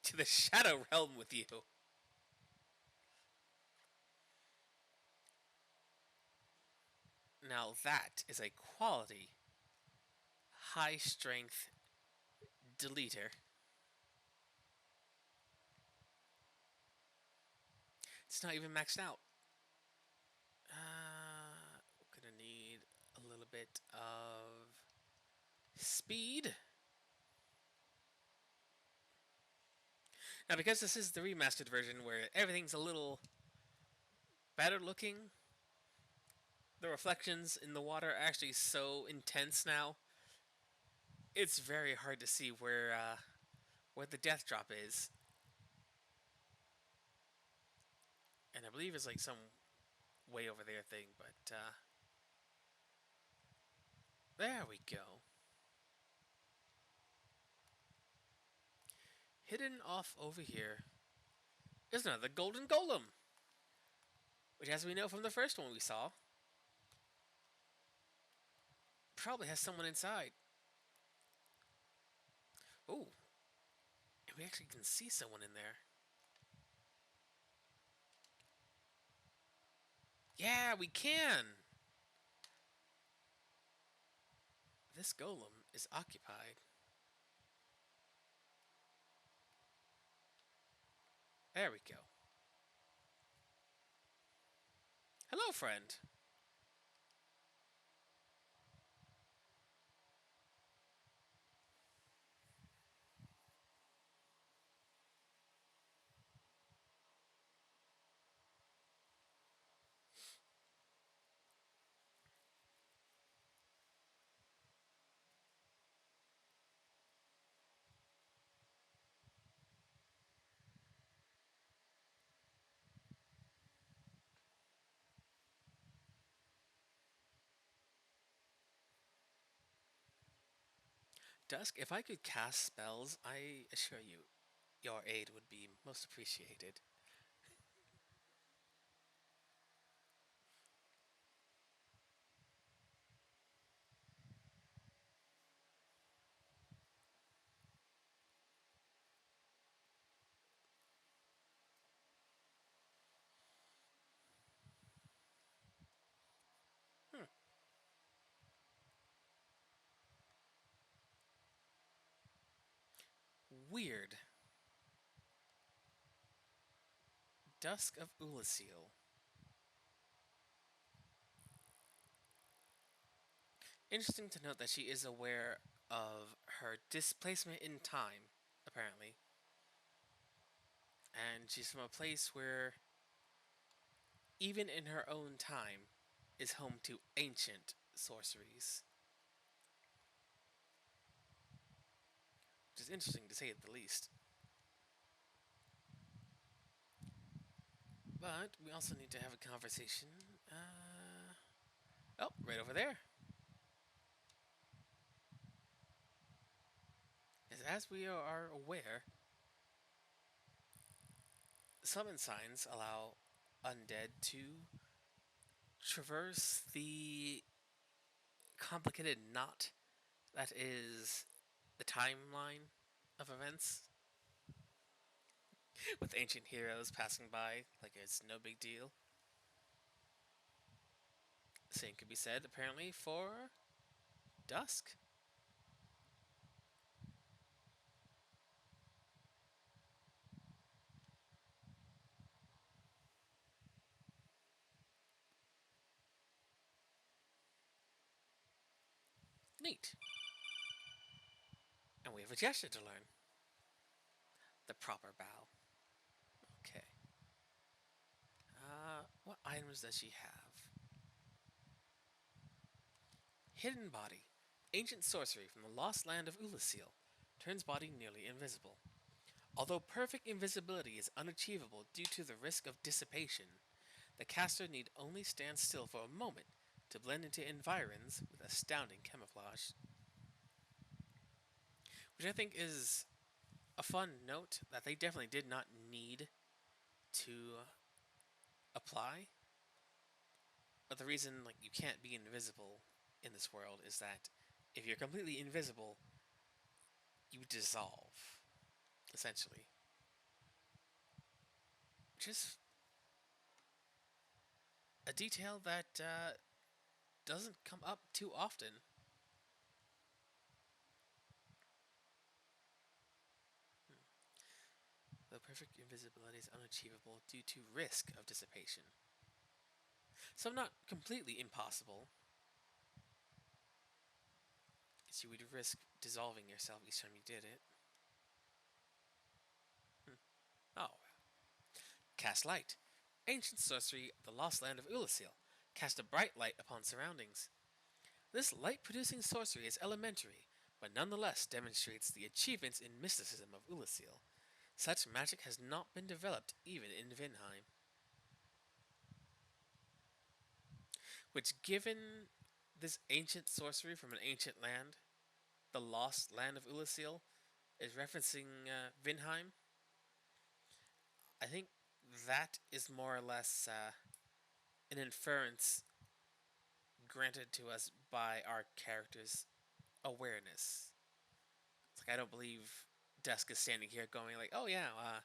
Speaker 1: To the Shadow Realm with you. Now that is a quality, high strength Deleter. It's not even maxed out. We're gonna need a little bit of speed. Now, because this is the remastered version where everything's a little better looking, the reflections in the water are actually so intense now. It's very hard to see where the death drop is, and I believe it's like some way over there thing. But there we go. Hidden off over here is another golden golem, which, as we know from the first one we saw, probably has someone inside. Oh, and we actually can see someone in there. Yeah, we can! This golem is occupied. There we go. Hello, friend. Dusk, if I could cast spells, I assure you, your aid would be most appreciated. Hmm. Weird. Dusk of Ulasil. Interesting to note that she is aware of her displacement in time, apparently. And she's from a place where, even in her own time, is home to ancient sorceries. Which is interesting to say at the least. But we also need to have a conversation. Oh, right over there. As we are aware, summon signs allow undead to traverse the complicated knot that is the timeline of events, with ancient heroes passing by like it's no big deal. Same could be said, apparently, for Dusk. Neat. And we have a gesture to learn. The proper bow. Okay. What items does she have? Hidden Body. Ancient sorcery from the lost land of Ulasil. Turns body nearly invisible. Although perfect invisibility is unachievable due to the risk of dissipation, the caster need only stand still for a moment to blend into environs with astounding camouflage. Which I think is a fun note that they definitely did not need to apply. But the reason you can't be invisible in this world is that if you're completely invisible, you dissolve, essentially. Which is a detail that doesn't come up too often. perfect invisibility is unachievable due to risk of dissipation. So not completely impossible, because you would risk dissolving yourself each time you did it. Oh. Cast light. Ancient sorcery, the lost land of Ulasil. Cast a bright light upon surroundings. This light-producing sorcery is elementary, but nonetheless demonstrates the achievements in mysticism of Ulasil. Such magic has not been developed even in Vinheim. Which, given this ancient sorcery from an ancient land, the lost land of Ulasil, is referencing Vinheim, I think that is more or less an inference granted to us by our character's awareness. It's like I don't believe Dusk is standing here going like, "Oh yeah,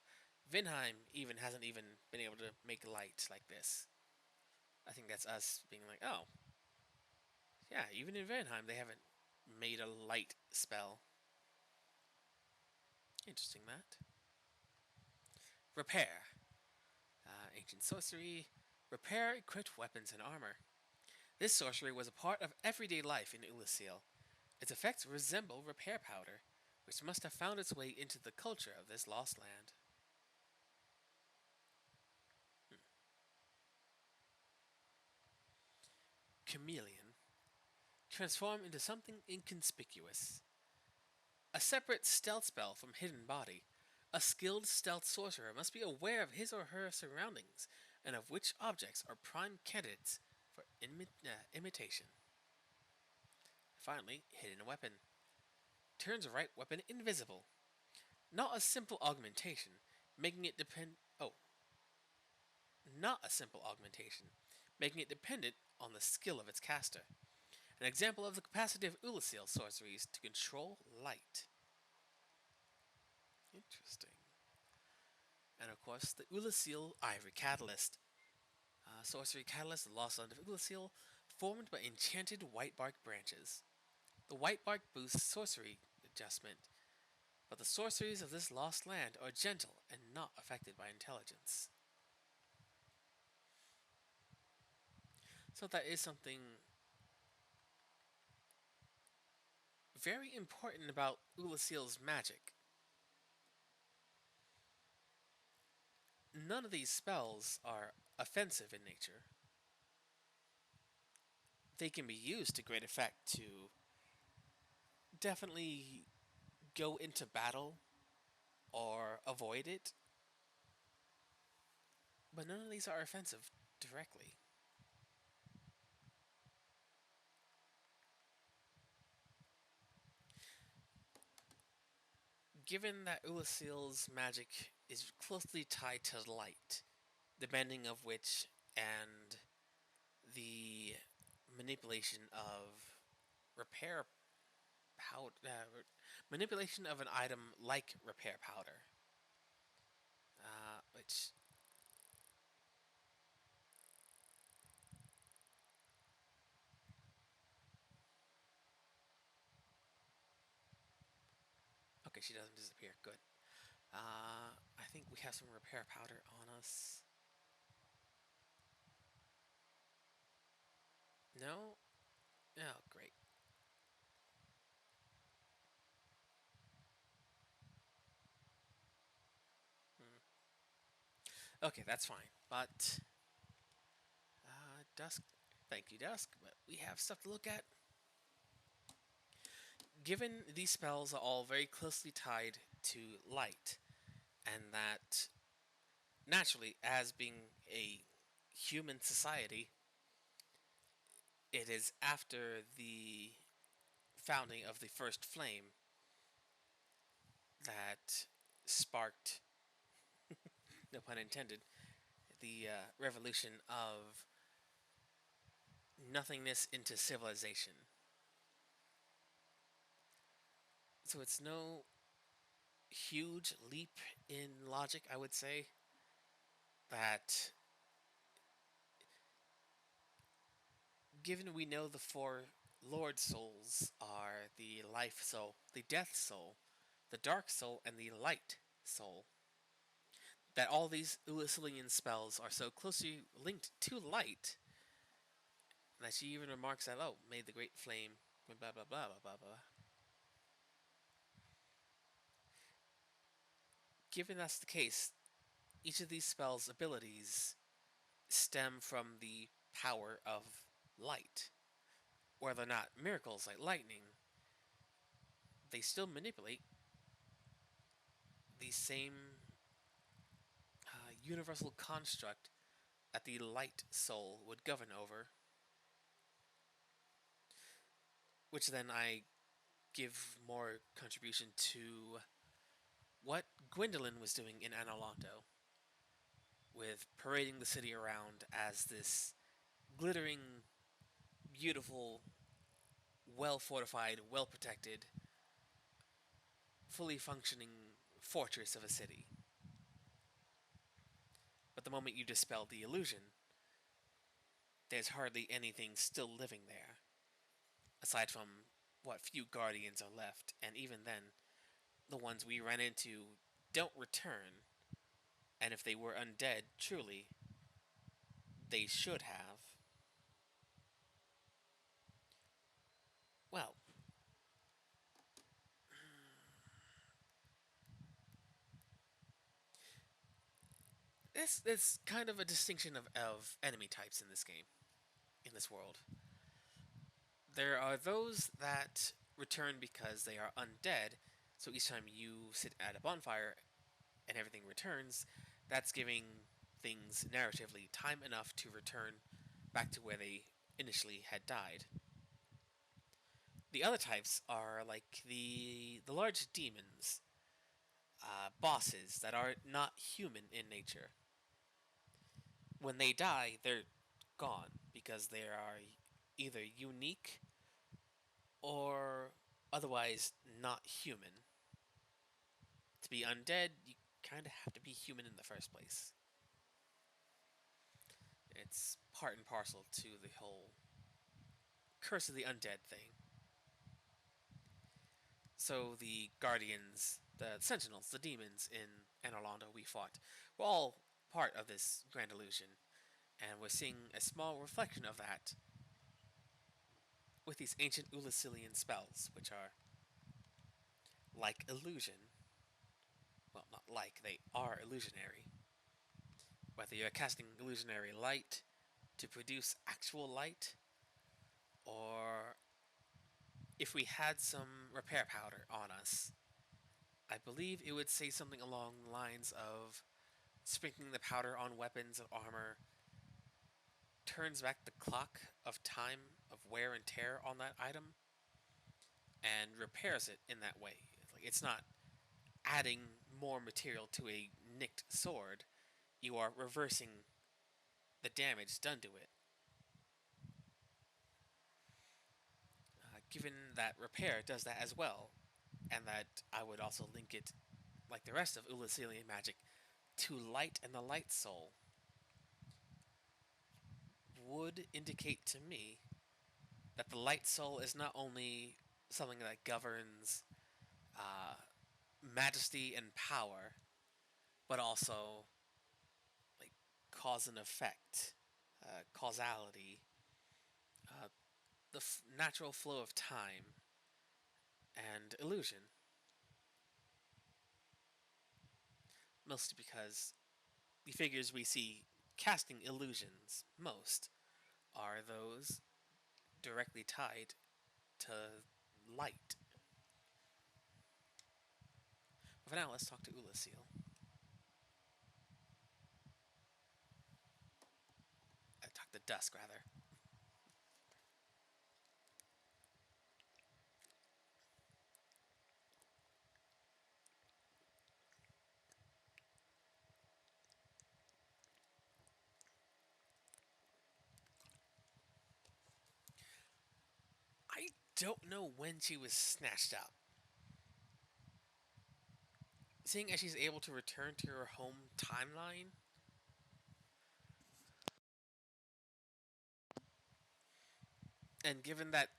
Speaker 1: Vinheim even hasn't even been able to make light like this." I think that's us being like, "Oh, yeah, even in Vinheim they haven't made a light spell." Interesting that. Repair. Ancient sorcery. Repair equipped weapons and armor. This sorcery was a part of everyday life in Ulasil. Its effects resemble repair powder, which must have found its way into the culture of this lost land. Chameleon. Transform into something inconspicuous. A separate stealth spell from Hidden Body. A skilled stealth sorcerer must be aware of his or her surroundings and of which objects are prime candidates for imitation. Finally, Hidden Weapon. Turns a right weapon invisible. Not a simple augmentation, making it depend. Oh, not a simple augmentation, making it dependent on the skill of its caster. An example of the capacity of Ulasil sorceries to control light. Interesting. And of course, the Ulasil Ivory Catalyst. Sorcery Catalyst, the Lost Land of Ulasil, formed by enchanted white bark branches. The white bark boosts sorcery adjustment, but the sorceries of this lost land are gentle and not affected by intelligence. So that is something very important about Ulasil's magic. None of these spells are offensive in nature. They can be used to great effect to definitely go into battle or avoid it, but none of these are offensive directly. Given that Ulasil's magic is closely tied to light, the bending of which and the manipulation of repair powder, manipulation of an item like repair powder, which okay, she doesn't disappear. Good. I think we have some repair powder on us. No? Oh, great. Okay, that's fine. But, Dusk, thank you, Dusk, but we have stuff to look at. Given these spells are all very closely tied to light, and that naturally, as being a human society, it is after the founding of the first flame that sparked, no pun intended, the revolution of nothingness into civilization. So it's no huge leap in logic, I would say, that given we know the four Lord Souls are the life soul, the death soul, the dark soul, and the light soul, that all these Ulyssilian spells are so closely linked to light that she even remarks that, oh, may the great flame, blah blah blah blah blah blah. Given that's the case, each of these spells' abilities stem from the power of light. Whether or not miracles like lightning, they still manipulate the same universal construct that the light soul would govern over, which then I give more contribution to what Gwendolyn was doing in Analanto, with parading the city around as this glittering, beautiful, well fortified, well protected, fully functioning fortress of a city. But the moment you dispel the illusion, there's hardly anything still living there, aside from what few guardians are left, and even then, the ones we ran into don't return, and if they were undead, truly, they should have. Well, it's kind of a distinction of enemy types in this game, in this world. There are those that return because they are undead, so each time you sit at a bonfire and everything returns, that's giving things narratively time enough to return back to where they initially had died. The other types are like the large demons, bosses that are not human in nature. When they die, they're gone because they are either unique or otherwise not human. To be undead, you kind of have to be human in the first place. It's part and parcel to the whole curse of the undead thing. So the guardians, the sentinels, the demons in Anorlando we fought were all part of this grand illusion, and we're seeing a small reflection of that with these ancient Ulyssilian spells, which are like illusion. Well, not like, they are illusionary. Whether you're casting illusionary light to produce actual light, or if we had some repair powder on us, I believe it would say something along the lines of sprinkling the powder on weapons and armor turns back the clock of time of wear and tear on that item and repairs it in that way. It's not adding more material to a nicked sword, you are reversing the damage done to it. Given that repair does that as well, and that I would also link it, like the rest of Ulyssilian magic, to light and the light soul, would indicate to me that the light soul is not only something that governs uh, majesty and power, but also like cause and effect, causality, uh, the natural flow of time, and illusion. Mostly because the figures we see casting illusions most are those directly tied to light. But for now, let's talk to Ulasil. Talk to Dusk, rather. I don't know when she was snatched up. Seeing as she's able to return to her home timeline, and given that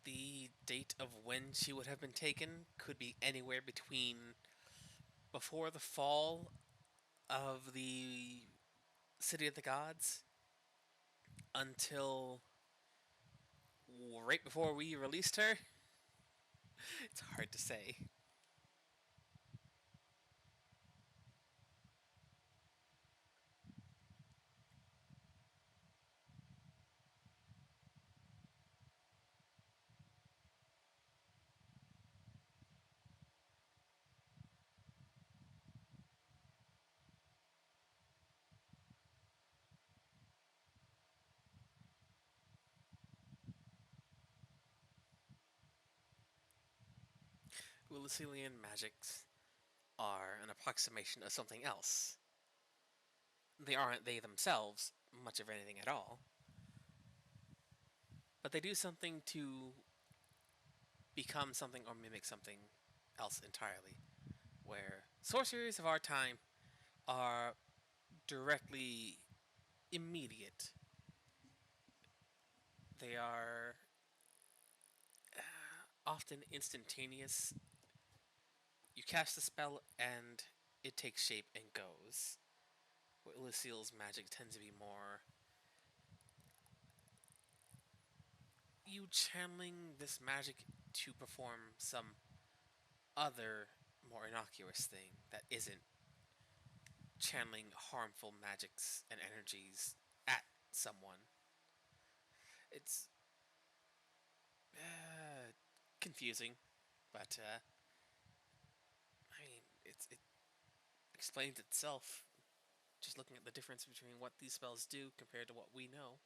Speaker 1: the date of when she would have been taken could be anywhere between before the fall of the City of the Gods until right before we released her. It's hard to say. Lucilian magics are an approximation of something else. They aren't they themselves much of anything at all, but they do something to become something or mimic something else entirely. Where sorceries of our time are directly immediate. They are often instantaneous. You cast a spell and it takes shape and goes. Where Lucille's magic tends to be more you channeling this magic to perform some other more innocuous thing that isn't channeling harmful magics and energies at someone. It's uh, confusing, but I mean, it explains itself just looking at the difference between what these spells do compared to what we know.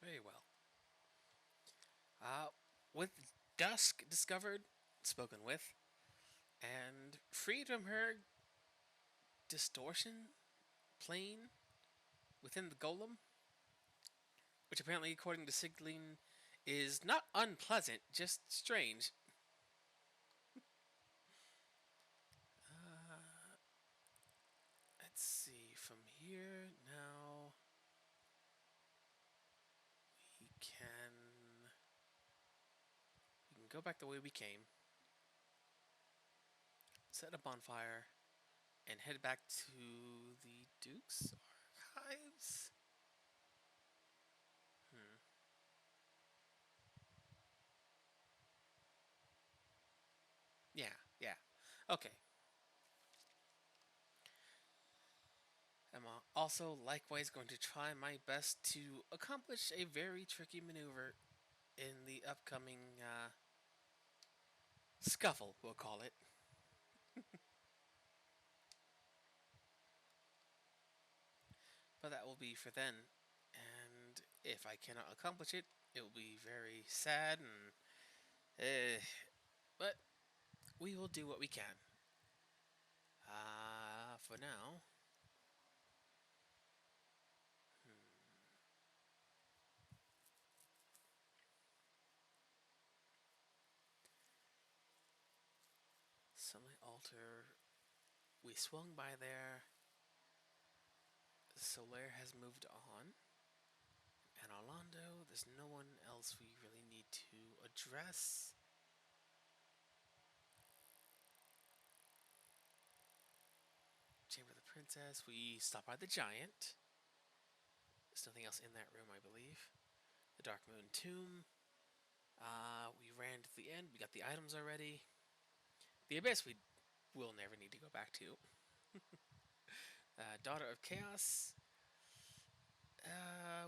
Speaker 1: Very well. Uh, with Dusk discovered, spoken with, and freed from her distortion plane within the golem, which apparently, according to Siglin, is not unpleasant, just strange. Let's see, from here now we can we can go back the way we came, set a bonfire, and head back to the Duke's archives. Hmm. Yeah, yeah. Okay. I'm also likewise going to try my best to accomplish a very tricky maneuver in the upcoming scuffle, we'll call it. But that will be for then. And if I cannot accomplish it, it will be very sad and. But we will do what we can. For now, Sunlight Altar. We swung by there. Solaire has moved on. And Orlando, there's no one else we really need to address. Chamber of the Princess. We stopped by the Giant. There's nothing else in that room, I believe. The Dark Moon Tomb. We ran to the end. We got the items already. The Abyss we will never need to go back to. Daughter of Chaos.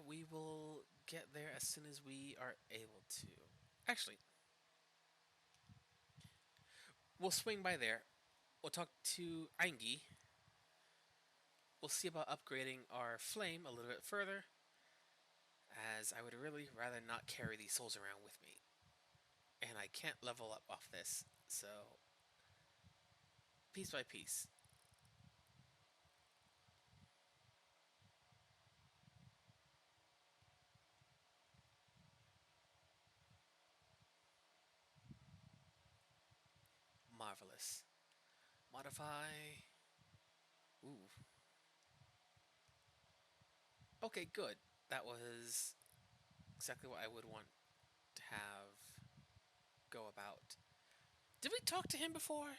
Speaker 1: We will get there as soon as we are able to. Actually, we'll swing by there. We'll talk to Aingi. We'll see about upgrading our flame a little bit further, as I would really rather not carry these souls around with me. and I can't level up off this, so piece by piece. Marvelous. Modify. Ooh. Okay, good. That was exactly what I would want to have go about. Did we talk to him before?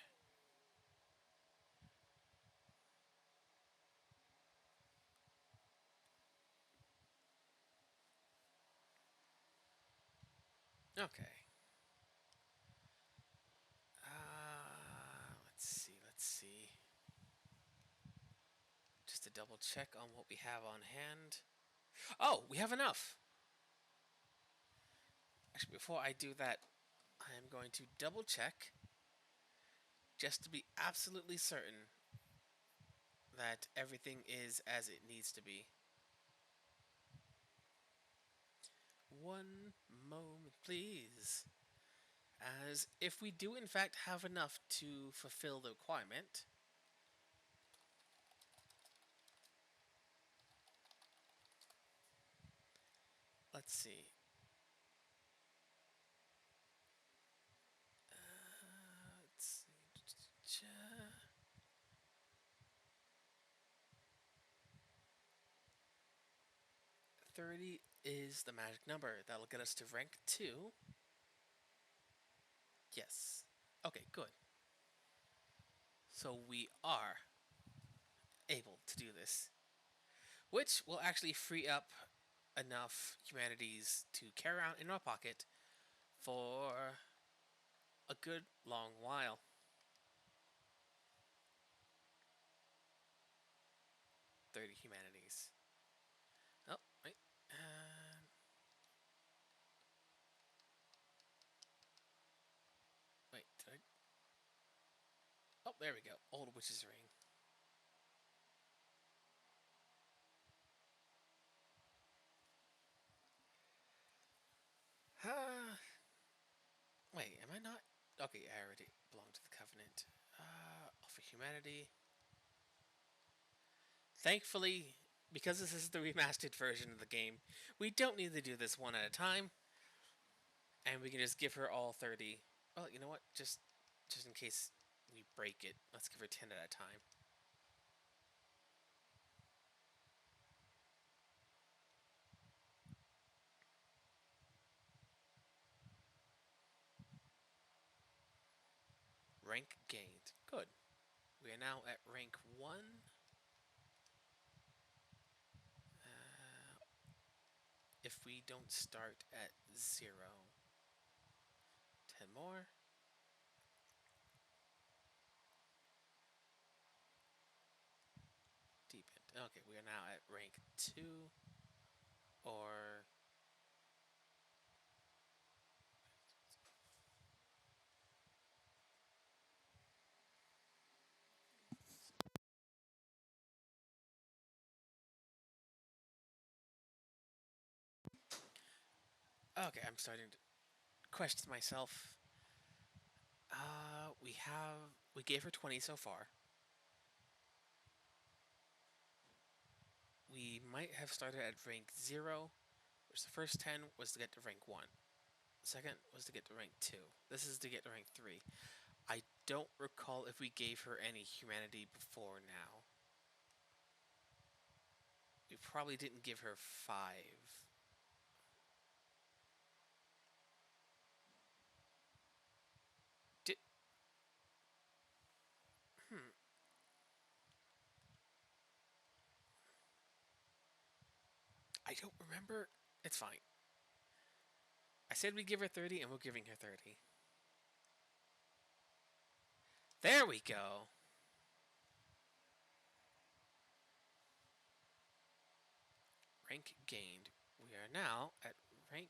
Speaker 1: Okay. Let's see, let's see. Just to double check on what we have on hand. Oh, we have enough! Actually, before I do that, I am going to double check just to be absolutely certain that everything is as it needs to be. One moment, please. As if we do in fact have enough to fulfill the requirement, let's see. Let's see. 30 is the magic number. That'll get us to rank 2. Yes. Okay, good. So we are able to do this, which will actually free up enough humanities to carry around in our pocket for a good long while. 30 humanities. Oh, wait. Wait, did I? Oh, there we go. Old Witch's Ring. Uh, wait, am I not? Okay, I already belong to the Covenant. Offer humanity. Thankfully, because this is the remastered version of the game, we don't need to do this one at a time, and we can just give her all 30. Well, you know what? Just in case we break it, let's give her 10 at a time. Rank gained. Good. We are now at rank 1. If we don't start at 0. 10 more. Deepened. Okay, we are now at rank 2. Or... Okay, I'm starting to question myself. We gave her 20 so far. We might have started at rank 0, which the first 10 was to get to rank 1. The second was to get to rank 2. This is to get to rank 3. I don't recall if we gave her any humanity before now. We probably didn't give her 5. Did... I don't remember. It's fine. I said we'd give her 30, and we're giving her 30. There we go! Rank gained. We are now at rank...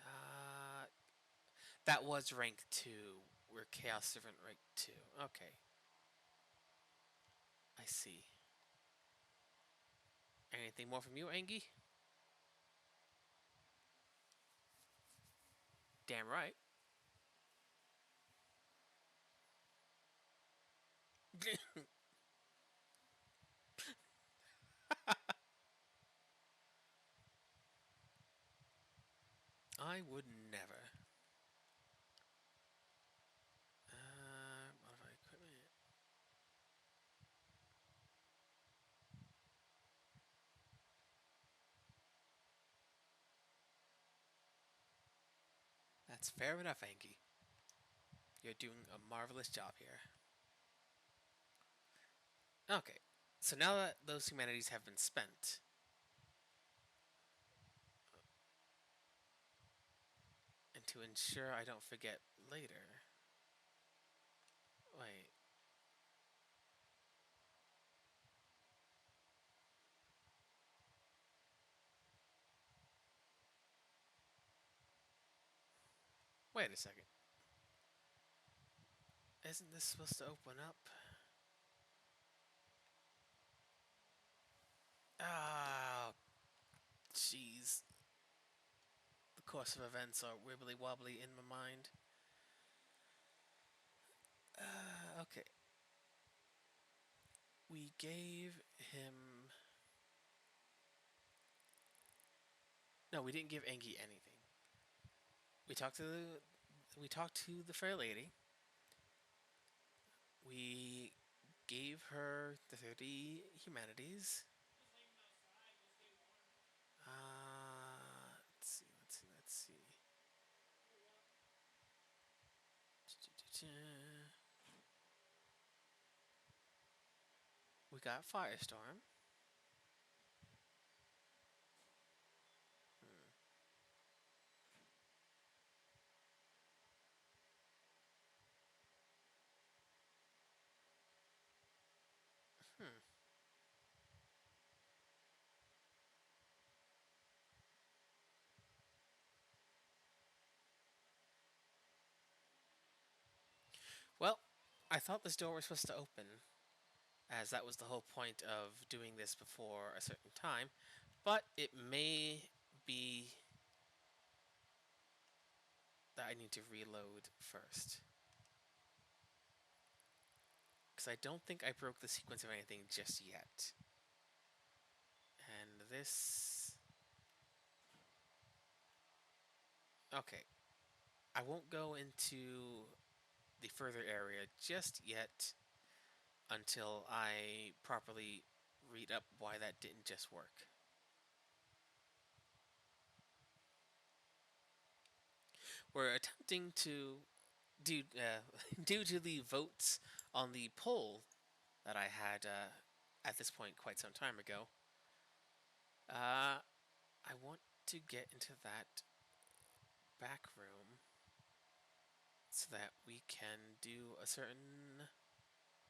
Speaker 1: Uh, that was rank 2. We're Chaos Servant rank 2. Okay. I see. Anything more from you, Angie? Damn right. I would never. Modify equipment. That's fair enough, Angie. You're doing a marvelous job here. Okay, so now that those humanities have been spent, and to ensure I don't forget later. Wait. Wait a second. Isn't this supposed to open up? Ah, jeez. The course of events are wibbly wobbly in my mind. Okay. We gave him. No, we didn't give Angie anything. We talked to the fair lady. We gave her the 30 humanities. Let's see, let's see, let's see. We got Firestorm. Hmm. Well, I thought this door was supposed to open, as that was the whole point of doing this before a certain time, but it may be that I need to reload first. Because I don't think I broke the sequence of anything just yet. And this. Okay. I won't go into the further area just yet until I properly read up why that didn't just work. We're attempting to, due, due to the votes on the poll that I had at this point quite some time ago, I want to get into that back room so that we can do a certain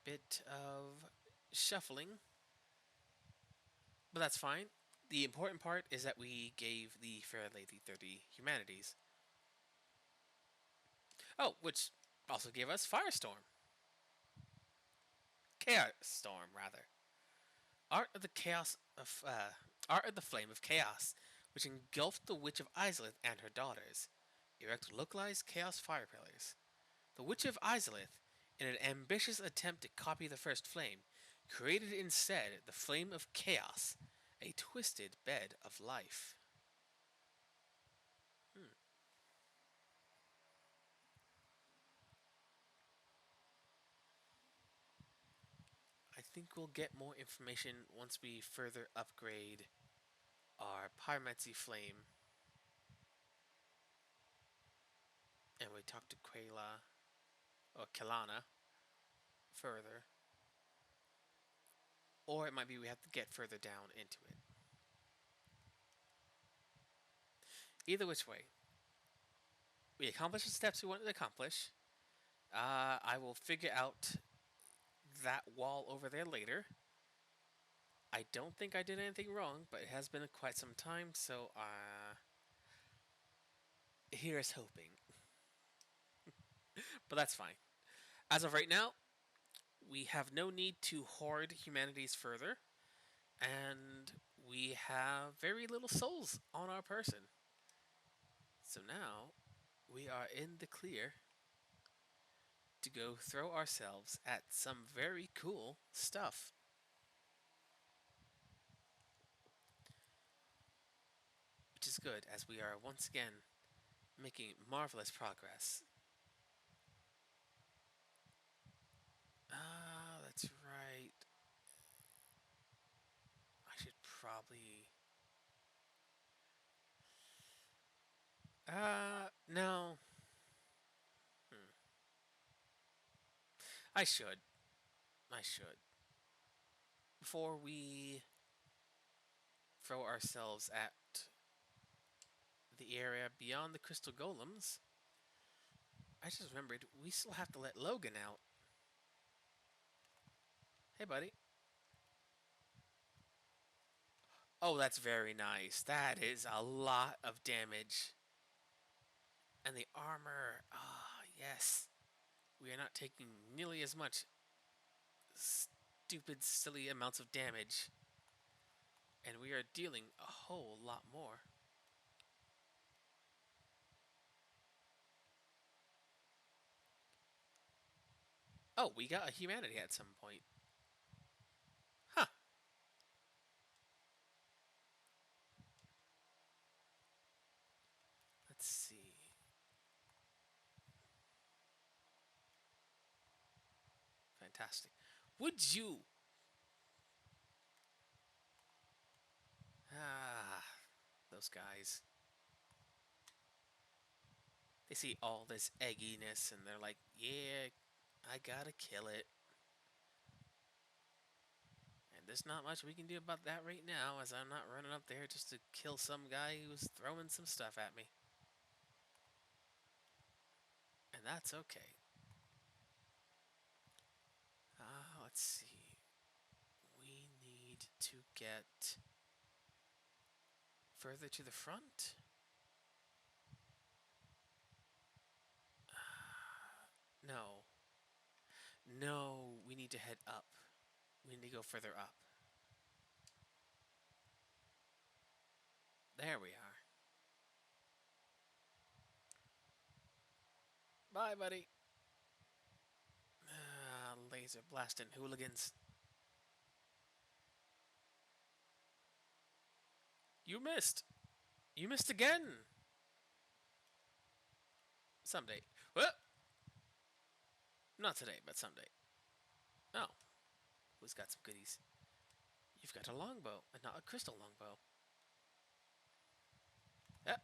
Speaker 1: bit of shuffling. But that's fine. The important part is that we gave the fair lady 30 humanities. Oh, which also gave us Firestorm. Chaos Storm, rather. Art of the Chaos of Art of the Flame of Chaos, which engulfed the Witch of Izalith and her daughters. Erect localized chaos fire pillars. The Witch of Izalith, in an ambitious attempt to copy the first flame, created instead the Flame of Chaos, a twisted bed of life. I think we'll get more information once we further upgrade our Pyromancy Flame. And we talk to Quayla, or Kelana, further. Or it might be we have to get further down into it. Either which way, we accomplished the steps we wanted to accomplish. I will figure out that wall over there later. I don't think I did anything wrong, but it has been quite some time, so here's hoping. But that's fine. As of right now, we have no need to hoard humanities further, and we have very little souls on our person. So now we are in the clear to go throw ourselves at some very cool stuff. Which is good, as we are once again making marvelous progress. Ah, that's right. I should probably. No. Hmm. I should. I should. Before we throw ourselves at the area beyond the crystal golems, I just remembered we still have to let Logan out. Hey, buddy. Oh, that's very nice. That is a lot of damage. And the armor. Ah, yes. We are not taking nearly as much stupid, silly amounts of damage. And we are dealing a whole lot more. Oh, we got a humanity at some point. Huh. Let's see. Fantastic. Would you? Ah, those guys. They see all this egginess and they're like, yeah, I gotta kill it. And there's not much we can do about that right now, as I'm not running up there just to kill some guy who's throwing some stuff at me. And that's okay. Let's see. We need to get further to the front. No. No, we need to head up. We need to go further up. There we are. Bye, buddy. Laser blasting hooligans. You missed. You missed again. Someday. Well, not today, but someday. Oh, who's got some goodies? You've got a longbow, and not a crystal longbow. Yeah.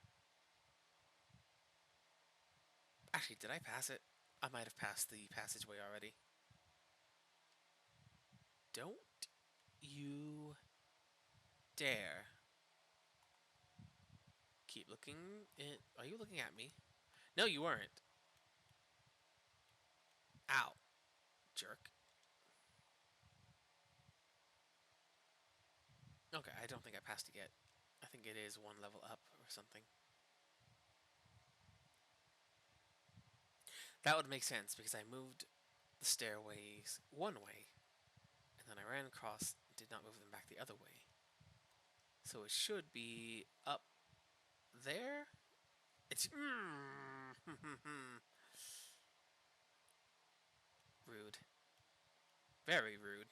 Speaker 1: Actually, did I pass it? I might have passed the passageway already. Don't you dare. Keep looking in. Are you looking at me? No, you weren't. Ow. Jerk. Okay, I don't think I passed it yet. I think it is one level up or something. That would make sense because I moved the stairways one way and then I ran across and did not move them back the other way. So it should be up there. It's rude. Very rude.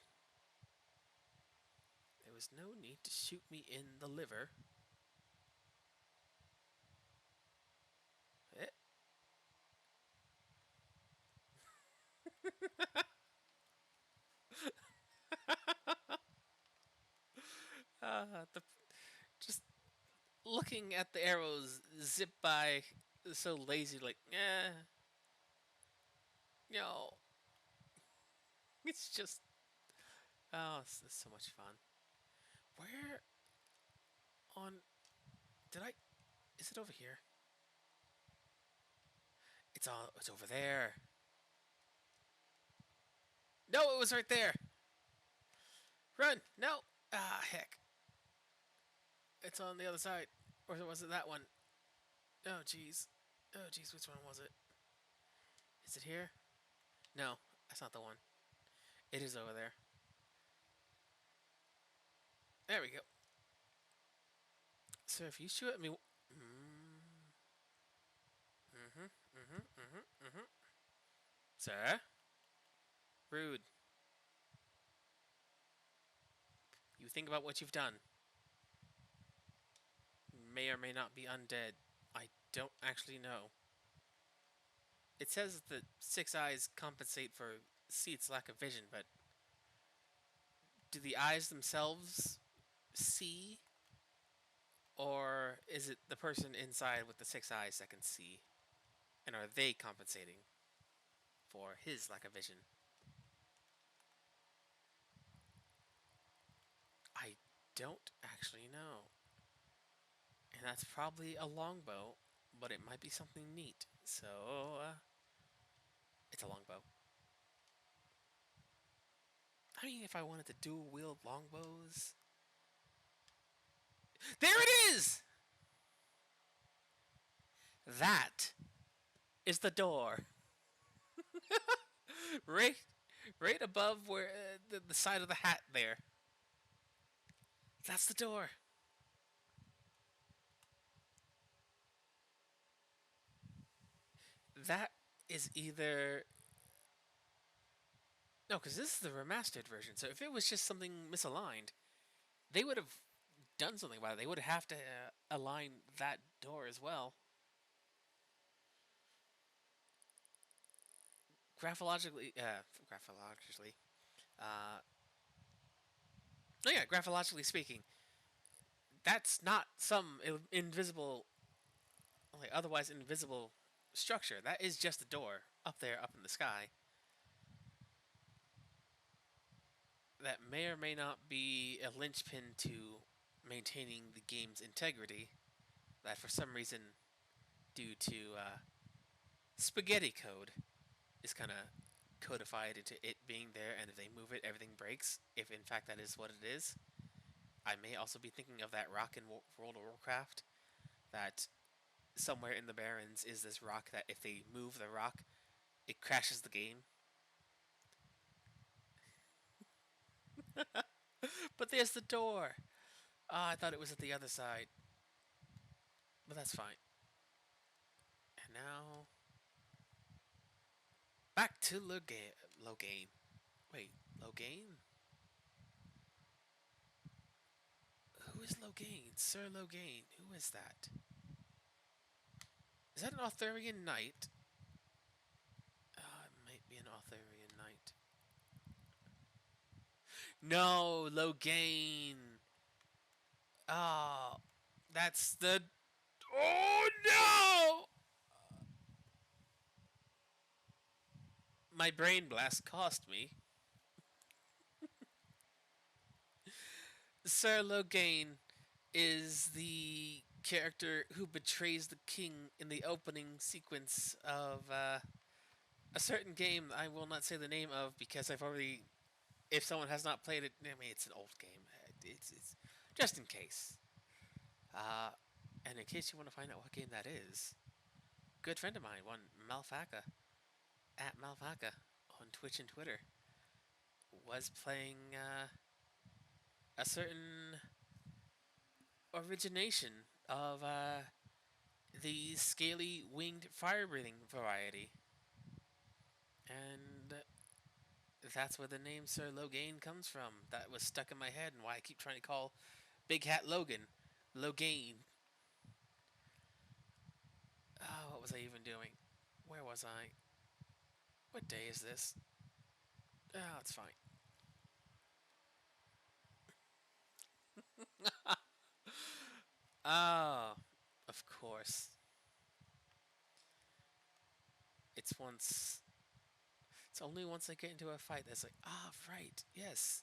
Speaker 1: There was no need to shoot me in the liver. Eh. The, just looking at the arrows zip by so lazy, like, no. It's just, oh, it's so much fun. Where on, did I, is it over here? It's over there. No, it was right there. Run, no. Ah, heck. It's on the other side. Or was it that one? Oh, jeez. Oh, jeez, which one was it? Is it here? No, that's not the one. It is over there. There we go. Sir, if you shoot at me. Mm-hmm. Sir? Rude. You think about what you've done. May or may not be undead. I don't actually know. It says that six eyes compensate for Seat's lack of vision, but do the eyes themselves see? Or is it the person inside with the six eyes that can see? And are they compensating for his lack of vision? I don't actually know. And that's probably a longbow, but it might be something neat. So, it's a longbow. I mean, if I wanted to dual wield longbows. There it is! That is the door. right, right above where the side of the hat there. That's the door. That is either no, because this is the remastered version. So if it was just something misaligned, they would have done something about it. They would have to align that door as well. Graphologically, uh, oh yeah, graphologically speaking, that's not some invisible, like otherwise invisible structure. That is just a door up there, up in the sky. That may or may not be a linchpin to maintaining the game's integrity. That for some reason, due to spaghetti code, is kind of codified into it being there, and if they move it, everything breaks. If in fact that is what it is, I may also be thinking of that rock in World of Warcraft. That somewhere in the Barrens is this rock that if they move the rock, it crashes the game. But there's the door. Ah, I thought it was at the other side. But that's fine. And now back to Logain. Wait, Logain? Who is Logain? Sir Logain. Who is that? Is that an Arthurian knight? It might be an Arthurian knight. No, Logain. Oh, that's the. Oh no! My brain blast cost me. Sir Logain is the character who betrays the king in the opening sequence of a certain game I will not say the name of because I've already. If someone has not played it, I mean it's an old game. It's just in case. And in case you want to find out what game that is, good friend of mine, one Malfaka, at Malfaka on Twitch and Twitter, was playing a certain origination of the scaly winged fire breathing variety. And that's where the name Sir Logain comes from. That was stuck in my head and why I keep trying to call Big Hat Logan Logain. Oh, what was I even doing? Where was I? What day is this? Oh, it's fine. Oh, of course. It's once. It's only once I get into a fight that's like, right, yes.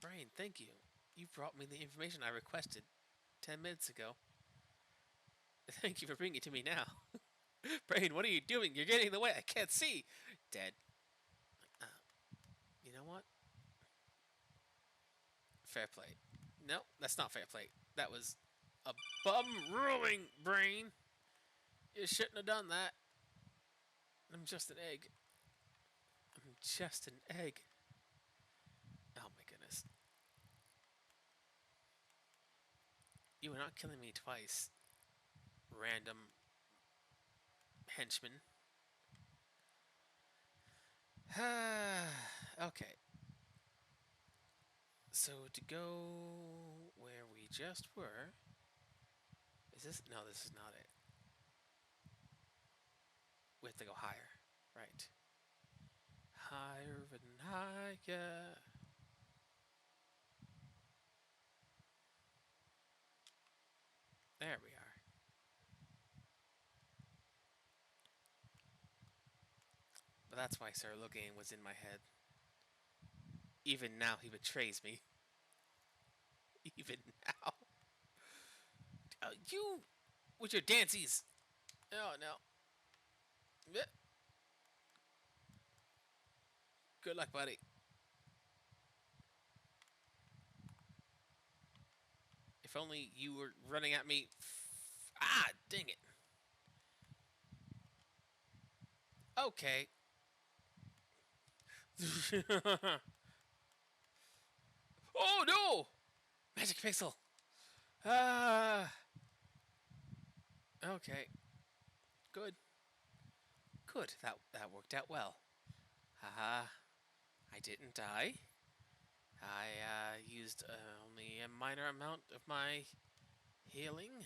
Speaker 1: Brain, thank you. You brought me the information I requested 10 minutes ago. Thank you for bringing it to me now. Brain, what are you doing? You're getting in the way. I can't see. Dead. You know what? Fair play. No, that's not fair play. That was a bum ruling, Brain. You shouldn't have done that. I'm just an egg. I'm just an egg. Oh my goodness. You are not killing me twice, random henchman. Okay. So to go where we just were. Is this? No, this is not it. We have to go higher. Right. Higher and higher. There we are. But that's why Sir Logain was in my head. Even now, he betrays me. Even now. You with your dances. Oh, no. Good luck, buddy. If only you were running at me. Ah, dang it. Okay. Oh, no! Magic pixel. Ah. Okay. Good. Good. That worked out well. Haha. I didn't die. I used only a minor amount of my healing.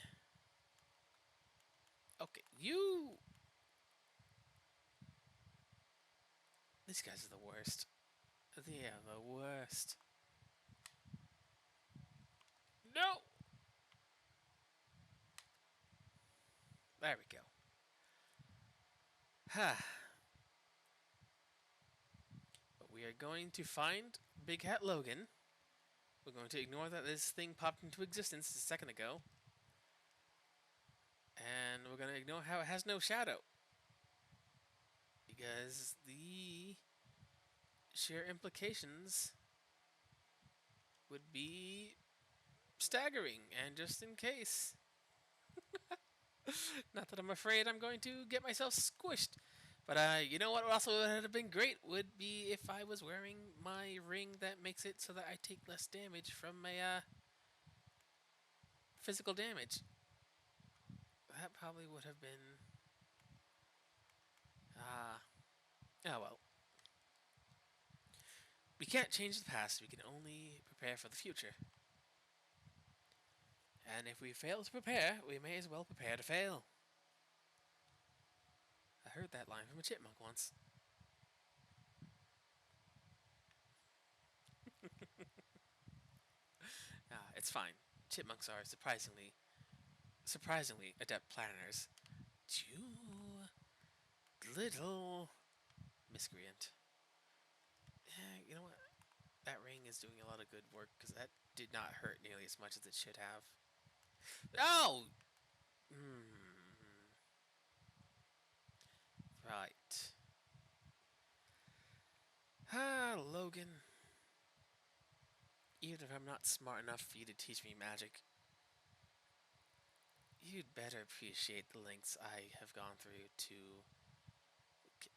Speaker 1: Okay, you. These guys are the worst. They are the worst. No! There we go. Ha. But we are going to find Big Hat Logan. We're going to ignore that this thing popped into existence a second ago. And we're going to ignore how it has no shadow. Because the sheer implications would be staggering. And just in case. Not that I'm afraid I'm going to get myself squished. But you know what also would have been great would be if I was wearing my ring that makes it so that I take less damage from my physical damage. That probably would have been... oh well. We can't change the past, we can only prepare for the future. And if we fail to prepare, we may as well prepare to fail. I heard that line from a chipmunk once. It's fine. Chipmunks are surprisingly adept planners. You little miscreant. You know what? That ring is doing a lot of good work because that did not hurt nearly as much as it should have. Oh! Right. Logan. Even if I'm not smart enough for you to teach me magic, you'd better appreciate the lengths I have gone through to...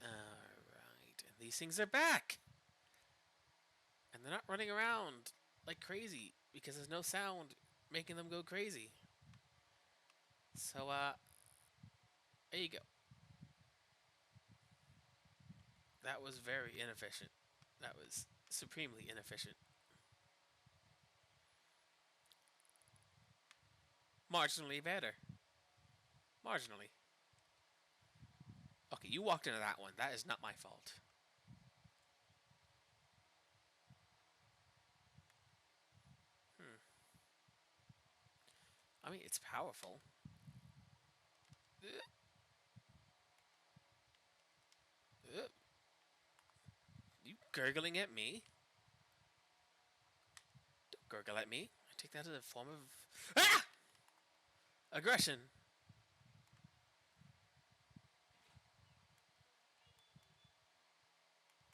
Speaker 1: Alright. And these things are back! And they're not running around like crazy because there's no sound making them go crazy. So, there you go. That was very inefficient. That was supremely inefficient. Marginally better. Marginally. Okay, you walked into that one. That is not my fault. I mean, it's powerful. You gurgling at me? Don't gurgle at me. I take that as a form of... aggression.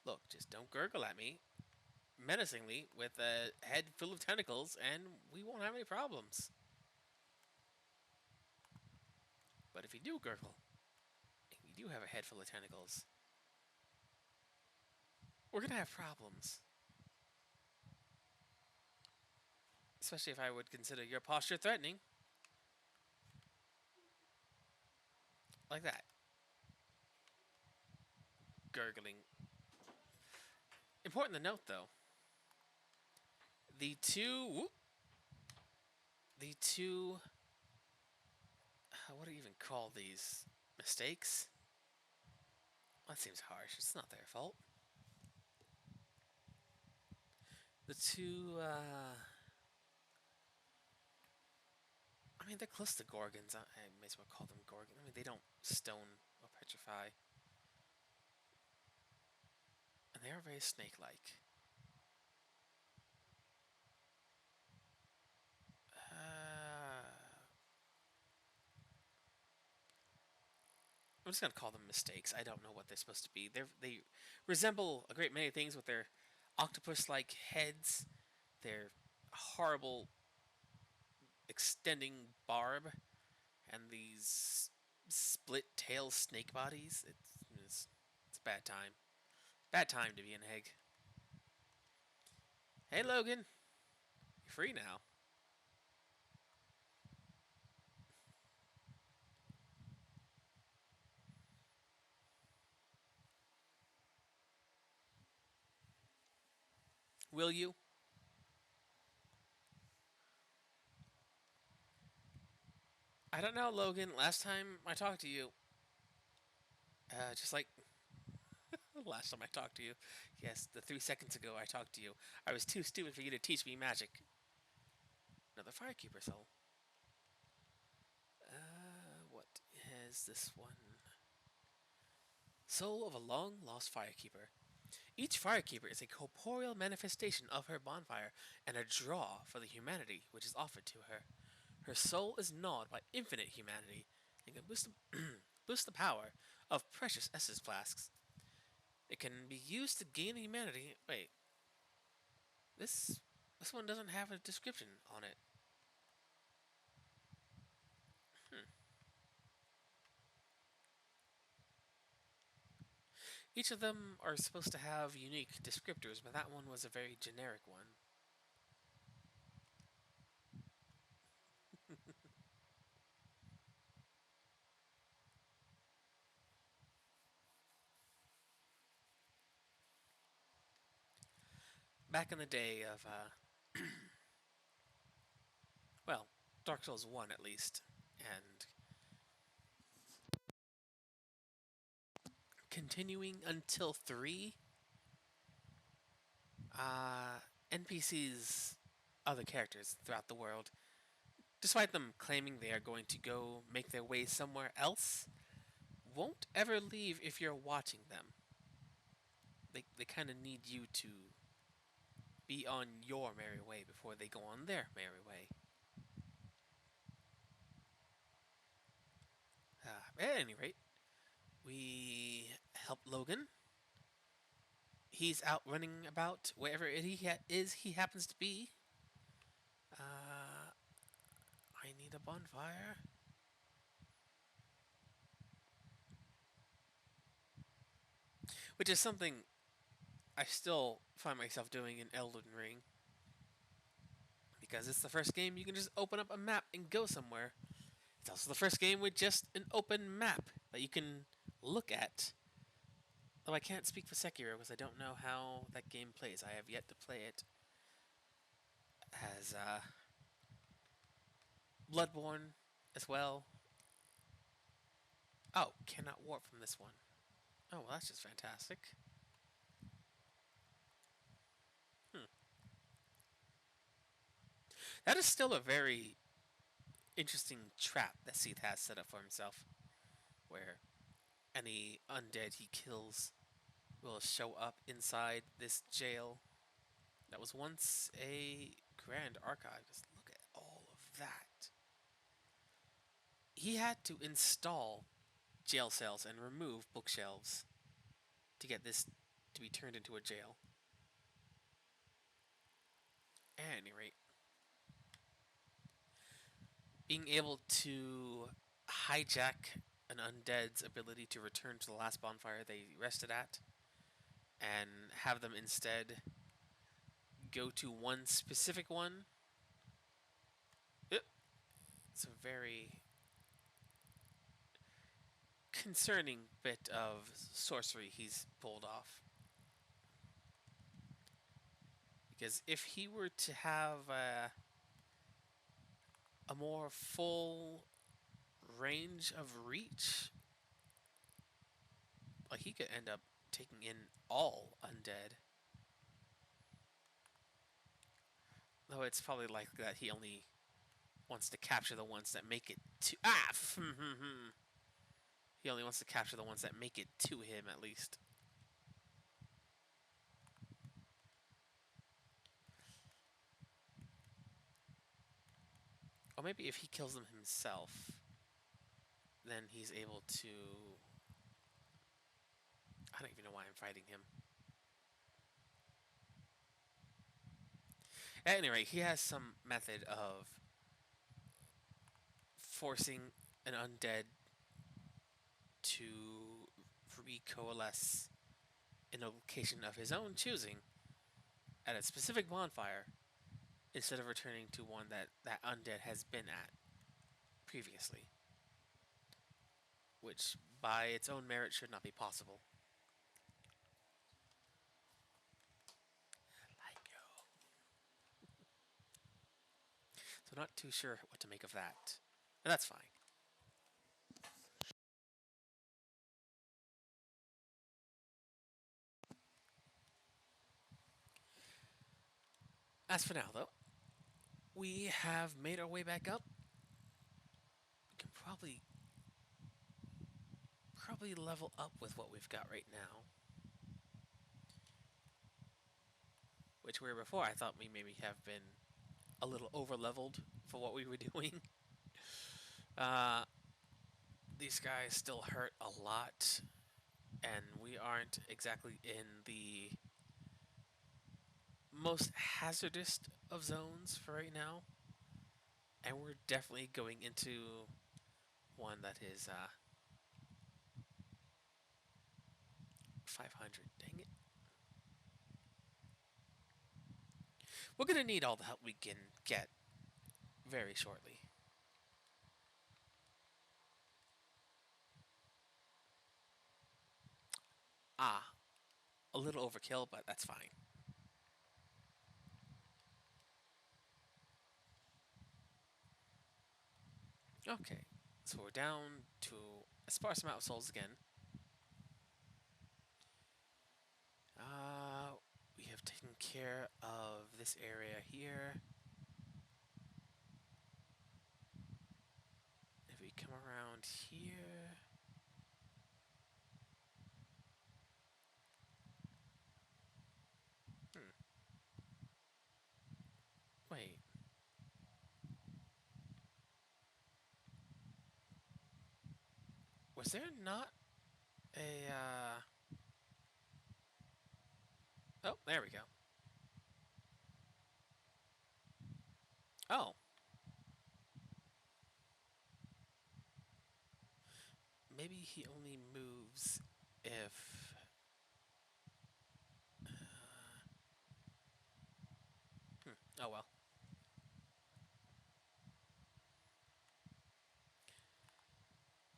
Speaker 1: Look, just don't gurgle at me menacingly with a head full of tentacles, and we won't have any problems. But if you do gurgle, and you do have a head full of tentacles, we're gonna have problems. Especially if I would consider your posture threatening. like that, gurgling. Important to note, though, the two, the two, what do you even call these mistakes? That seems harsh. It's not their fault. The two, I mean, they're close to Gorgons. I may as well call them Gorgons. I mean, they don't stone or petrify. And they are very snake-like. I'm just gonna call them mistakes. I don't know what they're supposed to be. They resemble a great many things with their octopus-like heads, their horrible extending barb, and these split tail snake bodies. It's a bad time. Bad time to be an egg. Hey Logan, you're free now. Will you? I don't know, Logan. Last time I talked to you, just like last time I talked to you, yes, the 3 seconds ago I talked to you, I was too stupid for you to teach me magic. Another Firekeeper soul. What is this one? Soul of a long lost Firekeeper. Each Firekeeper is a corporeal manifestation of her bonfire and a draw for the humanity which is offered to her. Her soul is gnawed by infinite humanity and can boost the power of precious essence flasks. It can be used to gain humanity. Wait, this this one doesn't have a description on it. Each of them are supposed to have unique descriptors, but that one was a very generic one. Back in the day of, well, Dark Souls 1 at least, and continuing until 3, uh, NPCs, other characters throughout the world, despite them claiming they are going to go make their way somewhere else, won't ever leave if you're watching them. They kind of need you to be on your merry way before they go on their merry way. At any rate, we help Logan. He's out running about wherever he happens to be. I need a bonfire. Which is something I still find myself doing in Elden Ring. Because it's the first game you can just open up a map and go somewhere. It's also the first game with just an open map that you can look at. Though I can't speak for Sekiro because I don't know how that game plays. I have yet to play it as Bloodborne as well. Oh, cannot warp from this one. Oh, well, that's just fantastic. That is still a very interesting trap that Seath has set up for himself, where any undead he kills will show up inside this jail that was once a grand archive. Just look at all of that. He had to install jail cells and remove bookshelves to get this to be turned into a jail. At any rate, being able to hijack an undead's ability to return to the last bonfire they rested at and have them instead go to one specific one. It's a very concerning bit of sorcery he's pulled off. Because if he were to have a more full range of reach, like he could end up taking in all undead. Though it's probably likely that he only wants to capture the ones that make it to he only wants to capture the ones that make it to him at least. Or maybe if he kills them himself, then he's able to... I don't even know why I'm fighting him. At any rate, he has some method of forcing an undead to recoalesce in a location of his own choosing at a specific bonfire instead of returning to one that that undead has been at previously, which by its own merit should not be possible. So not too sure what to make of that. And that's fine. As for now, though, we have made our way back up. We can probably level up with what we've got right now. Which where before I thought we maybe have been a little over-leveled for what we were doing. These guys still hurt a lot, and we aren't exactly in the most hazardous of zones for right now. And we're definitely going into one that is 500. Dang it. We're going to need all the help we can get very shortly. A little overkill, but that's fine. Okay, so we're down to a sparse amount of souls again. We have taken care of this area here. If we come around here... Wait. Was there not a, Oh, there we go. Oh. Maybe he only moves if... Oh well.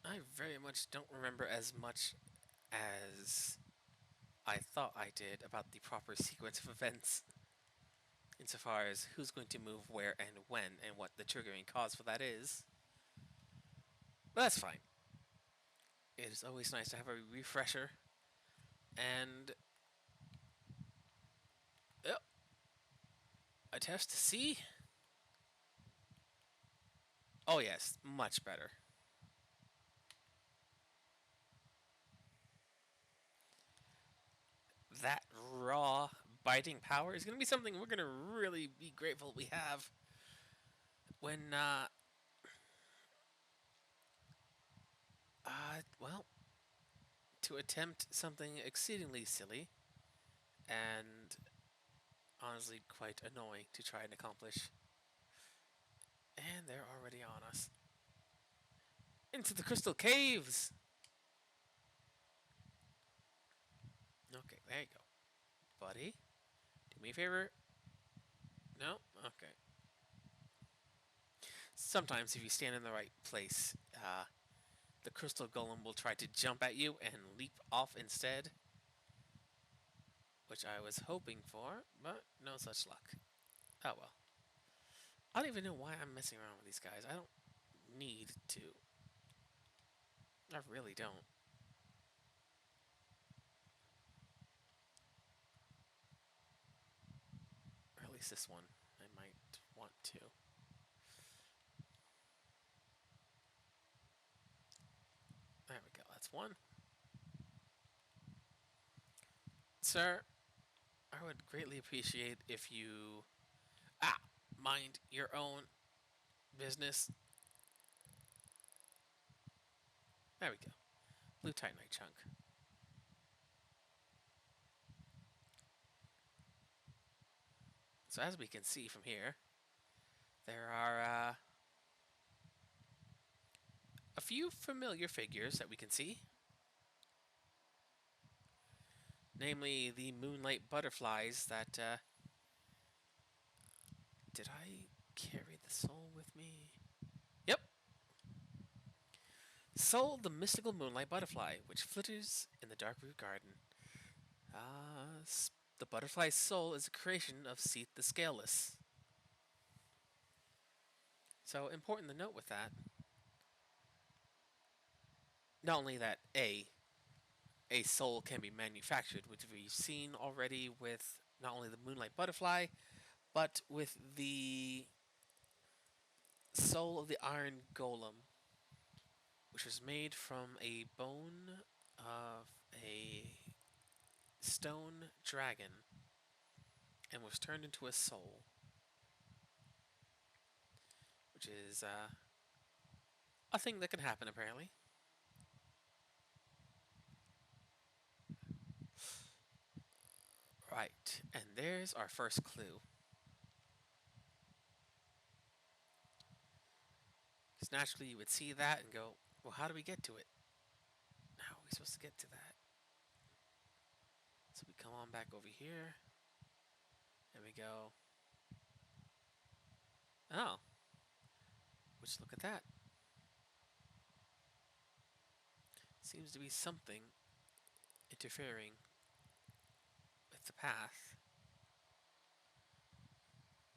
Speaker 1: I very much don't remember as much as I thought I did about the proper sequence of events, insofar as who's going to move where and when, and what the triggering cause for that is. But that's fine. It is always nice to have a refresher, and... Yep. A test to see? Oh yes, much better. That raw biting power is going to be something we're going to really be grateful we have when, well, to attempt something exceedingly silly and honestly quite annoying to try and accomplish. And they're already on us. Into the crystal caves! Okay, there you go. Buddy, do me a favor. No? Okay. Sometimes if you stand in the right place, the crystal golem will try to jump at you and leap off instead, which I was hoping for, but no such luck. Oh well. I don't even know why I'm messing around with these guys. I don't need to. I really don't. Or at least this one. I might want to. There we go. That's one. Sir, I would greatly appreciate if you mind your own business. There we go. Blue Titanite chunk. So as we can see from here, there are a few familiar figures that we can see. Namely, the moonlight butterflies that, did I carry the soul with me? Yep. Soul, the mystical moonlight butterfly, which flitters in the dark root garden. The butterfly's soul is a creation of Seath the Scaleless. So, important to note with that, not only that a soul can be manufactured, which we've seen already with not only the moonlight butterfly, but with the soul of the iron golem, which was made from a bone of a stone dragon and was turned into a soul, which is a thing that can happen apparently. Right, and there's our first clue. Because naturally you would see that and go, well, how do we get to it? How are we supposed to get to that? So we come on back over here, and we go, oh, which look at that. Seems to be something interfering with the path.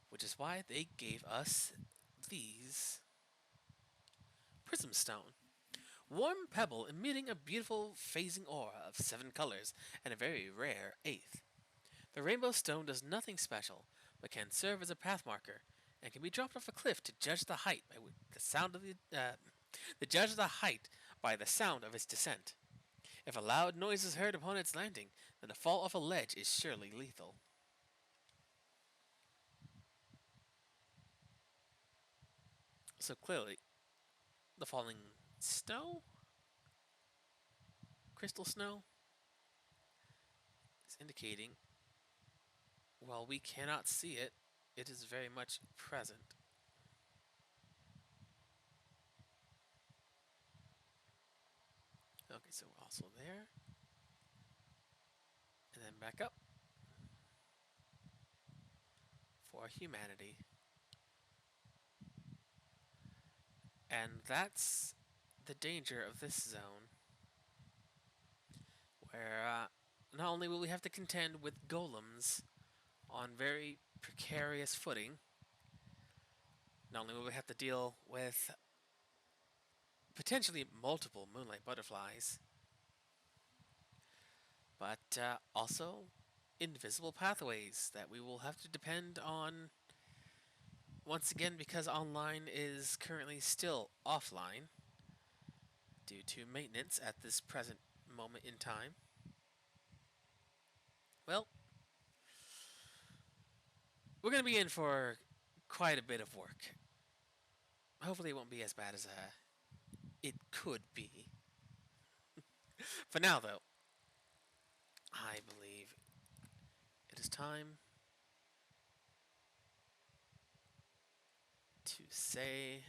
Speaker 1: Which is why they gave us these prism stone. Warm pebble emitting a beautiful phasing aura of 7 colors and a very rare 8th. The rainbow stone does nothing special, but can serve as a path marker, and can be dropped off a cliff to judge the height by the sound of judge the height by the sound of its descent. If a loud noise is heard upon its landing, then the fall off a ledge is surely lethal. So clearly, the falling snow, crystal snow, is indicating, while we cannot see it, it is very much present. Okay, so we're also there. And then back up for humanity. And that's the danger of this zone, where not only will we have to contend with golems on very precarious footing, not only will we have to deal with potentially multiple moonlight butterflies, but also invisible pathways that we will have to depend on once again, because online is currently still offline due to maintenance at this present moment in time. Well, we're going to be in for quite a bit of work. Hopefully it won't be as bad as it could be. For now, though, I believe it is time to say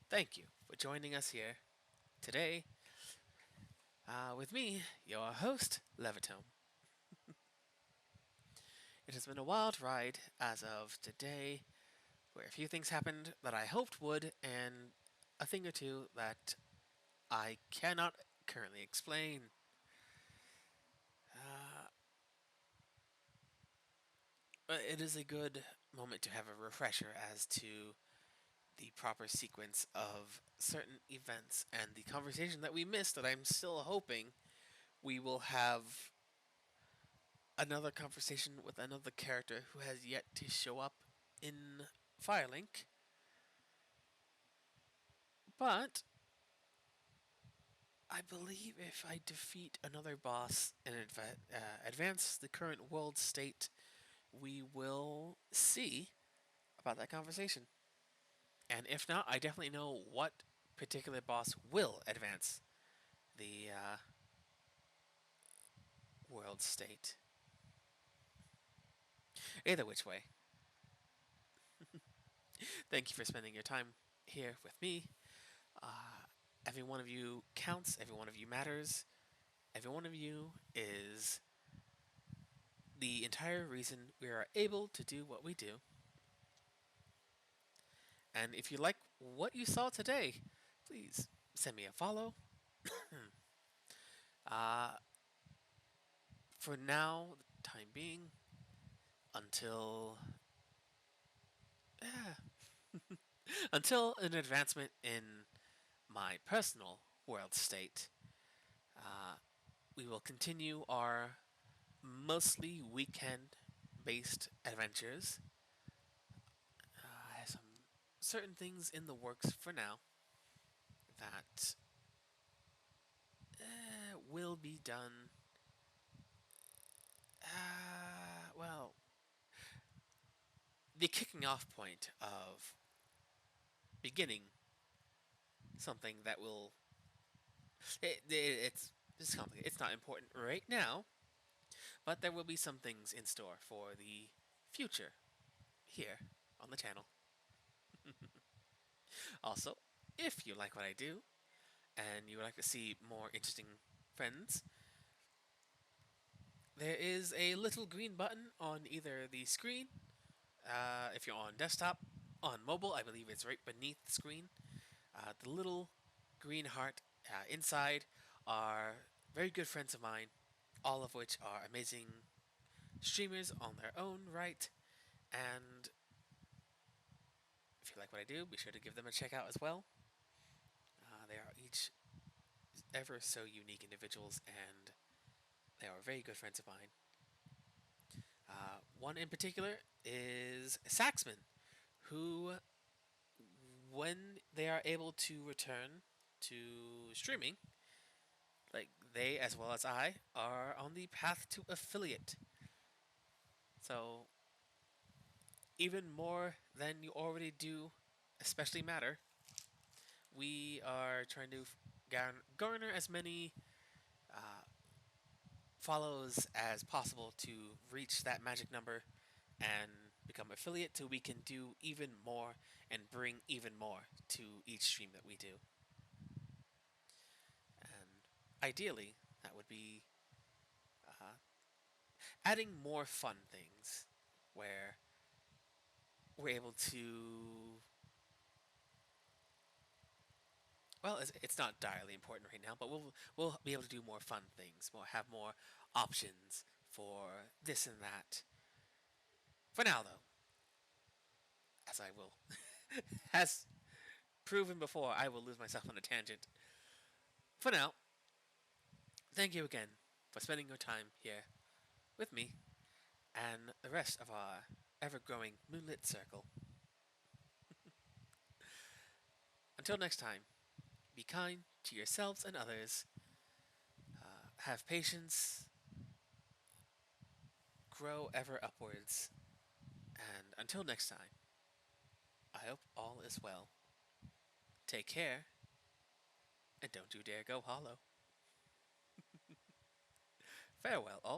Speaker 1: thank you for joining us here today with me, your host, Levitome. It has been a wild ride as of today, where a few things happened that I hoped would, and a thing or two that I cannot currently explain. Uh, but it is a good moment to have a refresher as to the proper sequence of certain events and the conversation that we missed that I'm still hoping we will have another conversation with another character who has yet to show up in Firelink. But I believe if I defeat another boss and advance the current world state, we will see about that conversation. And if not, I definitely know what particular boss will advance the world state. Either which way, thank you for spending your time here with me. Every one of you counts, every one of you matters, every one of you is the entire reason we are able to do what we do. And if you like what you saw today, please send me a follow. uh, for now, the time being, until until an advancement in my personal world state, uh, we will continue our mostly weekend-based adventures. I have some certain things in the works for now that will be done. Well, the kicking off point of beginning something that will it's complicated. It's not important right now, but there will be some things in store for the future here on the channel. Also, if you like what I do and you would like to see more interesting friends, there is a little green button on either the screen, if you're on desktop, on mobile, I believe it's right beneath the screen. The little green heart inside are very good friends of mine, all of which are amazing streamers on their own right. And if you like what I do, be sure to give them a check out as well. They are each ever so unique individuals, and they are very good friends of mine. One in particular is Saxman, who, when they are able to return to streaming, like they as well as I are on the path to affiliate. So even more than you already do, especially matter, we are trying to garner as many follows as possible to reach that magic number and become affiliate so we can do even more and bring even more to each stream that we do. And ideally, that would be adding more fun things where we're able to. Well, it's not direly important right now, but we'll be able to do more fun things, have more options for this and that. For now, though, as I will, as proven before, I will lose myself on a tangent. For now, thank you again for spending your time here with me and the rest of our ever-growing moonlit circle. Until next time, be kind to yourselves and others, have patience, grow ever upwards, and until next time, I hope all is well. Take care, and don't you dare go hollow. Farewell, all.